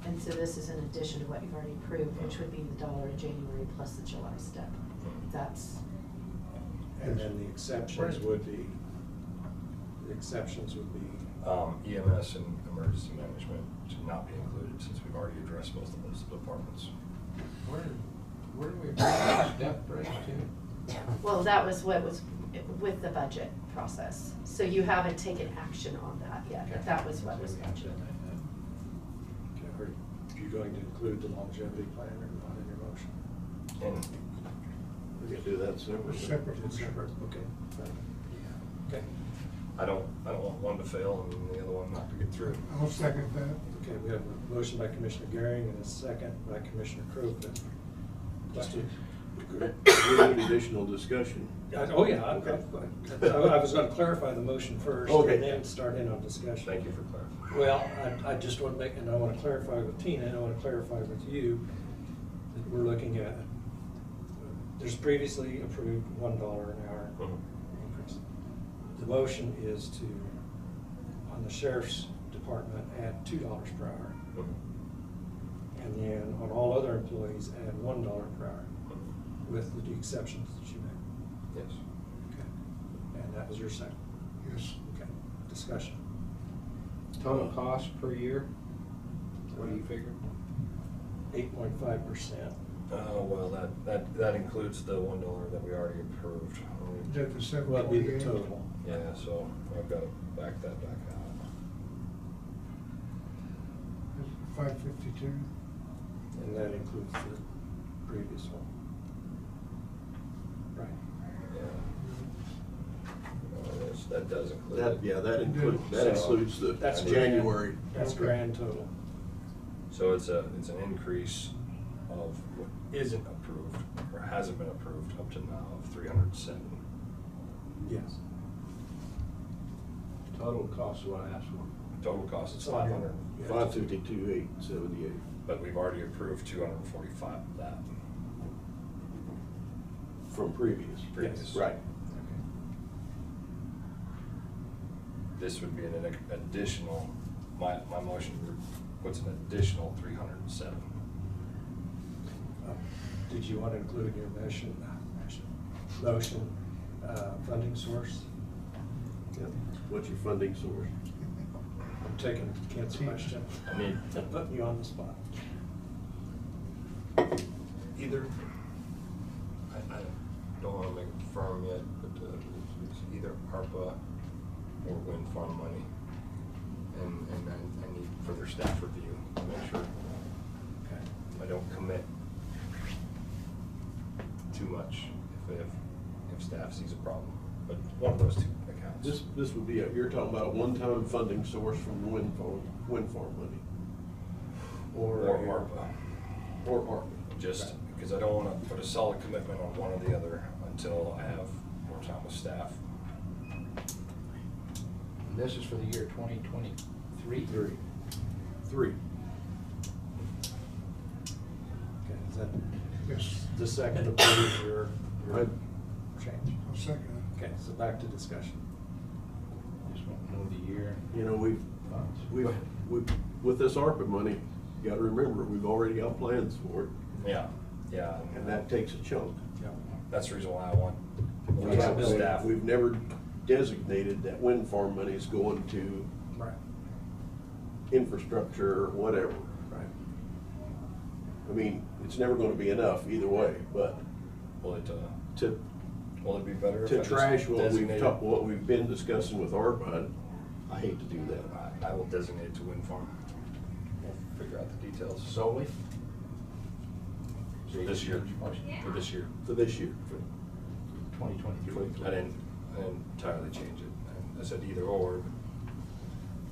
And so this is in addition to what you've already approved, which would be the $1 in January plus the July step. That's, And then the exceptions would be, EMS and emergency management should not be included, since we've already addressed both of those departments. Where do we bring that step bridge to? well, that was what was with the budget process. So you haven't taken action on that yet, but that was what was budgeted. okay, are you going to include the longevity plan or not in your motion? And We can do that separately. Separate. Two separate, okay. Okay, I don't want one to fail and the other one not to get through. I'll second that. okay, we have a motion by Commissioner Gehring and a second by Commissioner Crocott Just to, We need additional discussion. oh, yeah, I was gonna clarify the motion first, Okay. and then start in on discussion. Thank you for clarifying. Well, I just want to make, and I want to clarify with Tina, and I want to clarify with you, that we're looking at, there's previously approved $1 an hour increase. The motion is to, on the sheriff's department, add $2 per hour. And then on all other employees, add $1 per hour, with the exceptions that you made. Yes. Okay. And that was your second. Yes. Okay. Discussion. Total cost per year? What do you figure? 8.5%. Well, that includes the $1 that we already approved. Is that the seven Well, it'd be the 28? total. Yeah, so I've got to back that back out. 552. And that includes the previous one. Right. Yeah. That does include That, it. yeah, that includes the That's January. That's grand total. So it's an increase of what isn't approved or hasn't been approved up to now of 307. Yes. Total cost is what I asked for. Total cost is It's on here. 500, 552,878. but we've already approved 245 of that. From previous. Previous. Right. This would be an additional, my motion puts an additional 307. Did you want to include in your motion, funding source? Yeah. What's your funding source? I'm taking Kent's question. I need, Putting you on the spot. either, I don't want to make it firm yet, but it's either ARPA or wind farm money. And I need further staff review to make sure Okay. I don't commit too much if staff sees a problem. But one of those two accounts. This would be, you're talking about a one-time funding source from the wind farm money. Or ARPA. Or ARPA. Just because I don't want to put a solid commitment on one or the other until I have more time with staff. This is for the year 2023? Three. Okay, is that Yes. the second approve your Right. change? I'll second it. Okay, so back to discussion. Just want to know the year. You know, we've, with this ARPA money, you gotta remember, we've already got plans for it, Yeah, yeah. and that takes a chunk. Yeah. That's the reason why I want We have- staff. We've never designated that wind farm money is going to Right. infrastructure or whatever. Right. I mean, it's never gonna be enough either way, but Will it be to better if I just trash designate it? what we've been discussing with ARPA, I hate to do that. I will designate it to wind farm. We'll figure out the details. Solely? For this year. For this year. For this year. 2023. I didn't entirely change it. I said either or.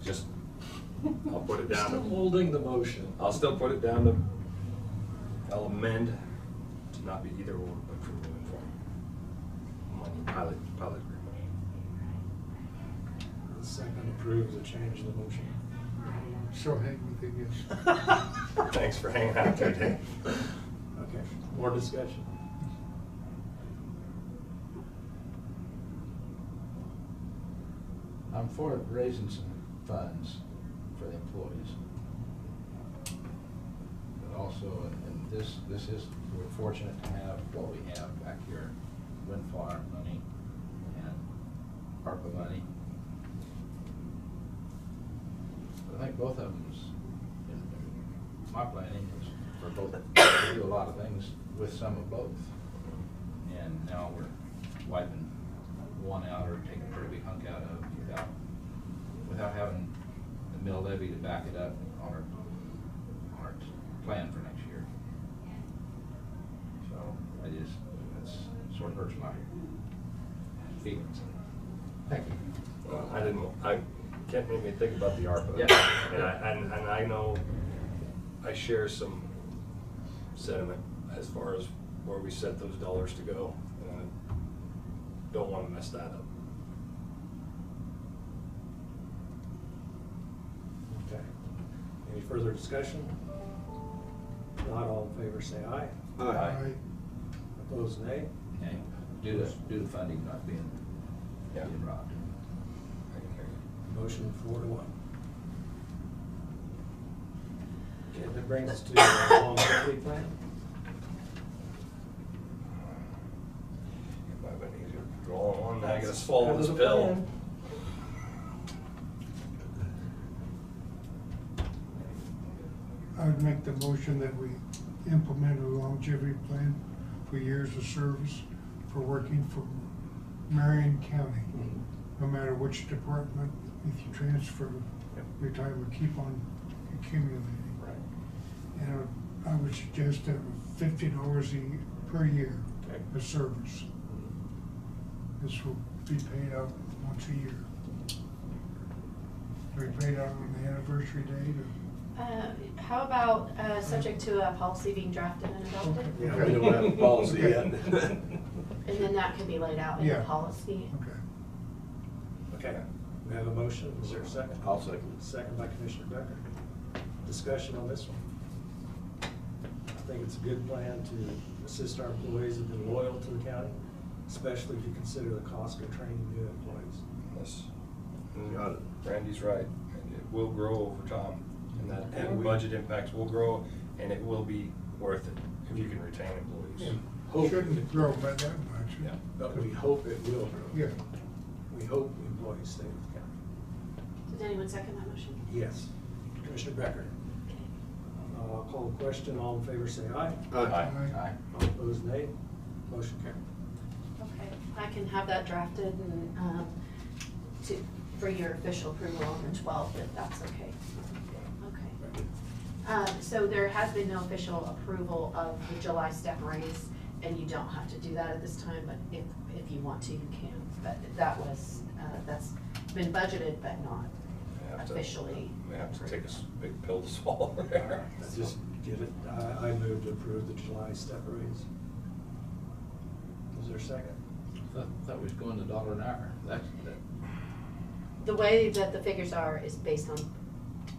Just, I'll put it down Still to, holding the motion. I'll still put it down to, I'll amend to not be either or, but for wind farm. Money, pilot agreement. The second approves the change in the motion. So hang with it, yes. Thanks for hanging out there, Dave. Okay, more discussion. I'm for raising some funds for the employees. But also, and this is, we're fortunate to have what we have back here, wind farm money and ARPA money. But I think both of them is, in my planning was for both, to do a lot of things with some of both. And now we're wiping one out or taking a pretty big hunk out of without having the mill levy to back it up on our plan for next year. So that's sort of hurts my feelings. Thank you. I can't make me think about the ARPA. Yeah. And I know I share some sentiment as far as where we set those dollars to go. And I don't want to mess that up. Okay. Any further discussion? Not all in favor, say aye. Aye. Opposed, nay. Okay. Due to funding not being robbed. Motion 4-1. Okay, that brings us to the longevity plan. It might have been easier to draw on. Now I gotta That's swallow kind this of the pill. plan. I would make the motion that we implement a longevity plan for years of service for working for Marion County. No matter which department, if you transfer, your time will keep on accumulating. Right. And I would suggest that $50 per year Okay. of service. This will be paid out once a year. To be paid out on the anniversary date or? How about, subject to a policy being drafted and adopted? Yeah, we don't have a policy yet. And then that can be laid out in the Yeah. policy. Okay. Okay, we have a motion. Is there a second? I'll second. Second by Commissioner Becker. Discussion on this one. I think it's a good plan to assist our employees who've been loyal to the county, especially if you consider the cost of training new employees. Yes. Got it. Randy's right. And it will grow over time. And that, And and we- budget impacts will grow, and it will be worth it if you can retain employees. And hope, Shouldn't grow by that much. Yeah. but we hope it will grow. Yeah. We hope employees stay with the county. Does anyone second that motion? Yes. Commissioner Becker. I'll call the question. All in favor, say aye. Aye. All opposed, nay. Motion carried. Okay, I can have that drafted and, for your official approval on the 12th, if that's okay. Okay. So there has been no official approval of the July step raise, and you don't have to do that at this time, but if you want to, you can. But that was, that's been budgeted, but not We have to- officially. We have to take a big pill to swallow there. Just get it. I move to approve the July step raise. Is there a second? Thought we was going to $1 an hour. That. The way that the figures are is based on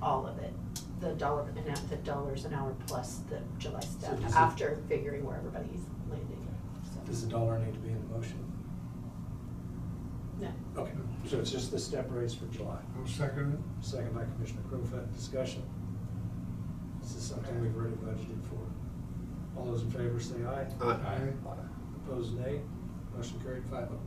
all of it, the dollars an hour plus the July step, does it- after figuring where everybody's landing. So- Does the dollar need to be in the motion? No. Okay, so it's just the step raise for July. I'll second it. Second by Commissioner Crowfoot. Discussion. This is something we've already budgeted for. All those in favor say aye. Aye. Opposed, nay. Motion carried 5-0.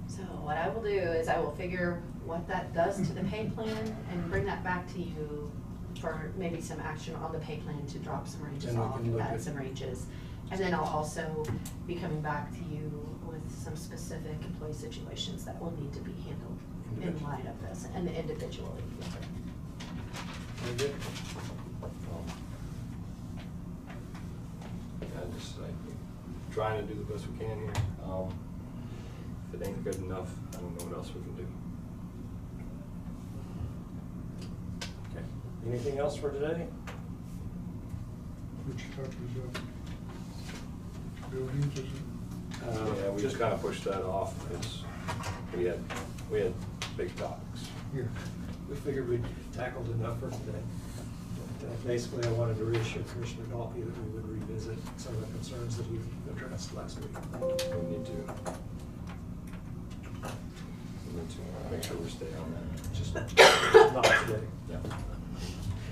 So what I will do is I will figure what that does to the pay plan and bring that back to you for maybe some action on the pay plan to drop some ranges And we off, can look add at- some ranges. And then I'll also be coming back to you with some specific employee situations that will need to be handled in Individually. light of this and individually. Very good. And just like trying to do the best we can here. If it ain't good enough, I don't know what else we can do. Okay. Anything else for today? Which talk was buildings, is it? Yeah, we just kind of pushed that off because we had big topics. Yeah. We figured we'd tackled enough for today. Basically, I wanted to reassure Commissioner Dalkey that we would revisit some of the concerns that he addressed last week. We need to. We need to make sure we stay on that. Just not today. Yeah.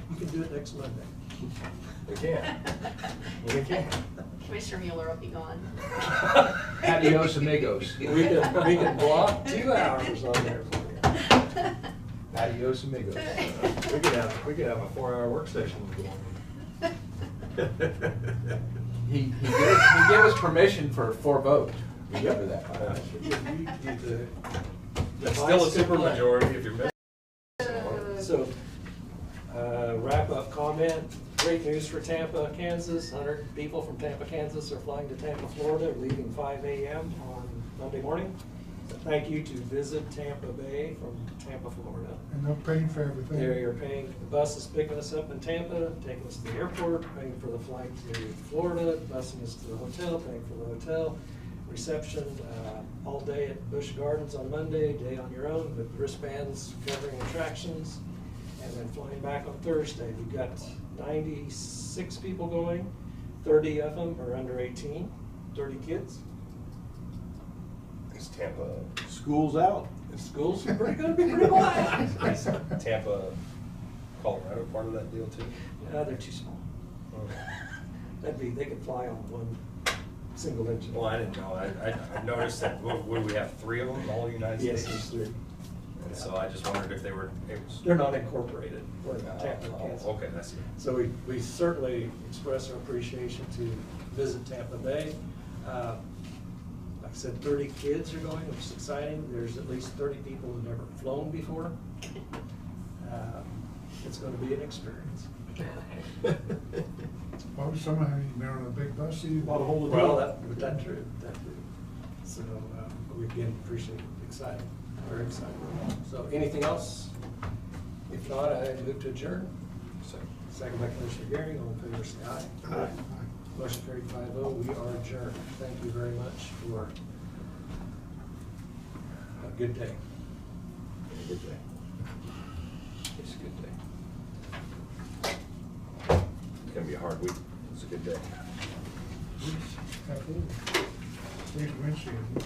You can do it next Monday. We can. We can. Commissioner Mueller will be gone. Adios amigos. We can block 2 hours on there for you. Adios amigos. We could have a 4-hour work session. He gave us permission for 4 votes. Remember that. That's still a super majority if you're missing. So, wrap up comment. Great news for Tampa, Kansas. 100 people from Tampa, Kansas are flying to Tampa, Florida, leaving 5 a.m. on Monday morning. So thank you to Visit Tampa Bay from Tampa, Florida. And they're paying for everything. They're paying, the bus is picking us up in Tampa, taking us to the airport, paying for the flight to Florida, busing us to the hotel, paying for the hotel, reception, all day at Busch Gardens on Monday, day on your own, with wristbands covering attractions, and then flying back on Thursday. We've got 96 people going, 30 of them are under 18, 30 kids. Is Tampa, School's out. The school's pretty gonna be pretty quiet. is Tampa, Colorado part of that deal too? They're too small. They could fly on one single engine. Well, I didn't know. I noticed that, what do we have, 3 of them, all United Yes, States? there's 3. And so I just wondered if they were, it was. They're not incorporated. We're in Tampa, Kansas. Okay, that's it. So we certainly express our appreciation to Visit Tampa Bay. Like I said, 30 kids are going, which is exciting. There's at least 30 people who've never flown before. It's going to be an experience. Well, some of them been on a big bus either. Well, that true, that true. So we again appreciate it, exciting, very excited. So anything else? If not, I move to adjourn. Second by Commissioner Gehring, all in favor say aye. Aye. Motion carried 5-0, we are adjourned. Thank you very much for a good day. Good day. It's a good day. It's gonna be a hard week. It's a good day. Absolutely. Please, windshield.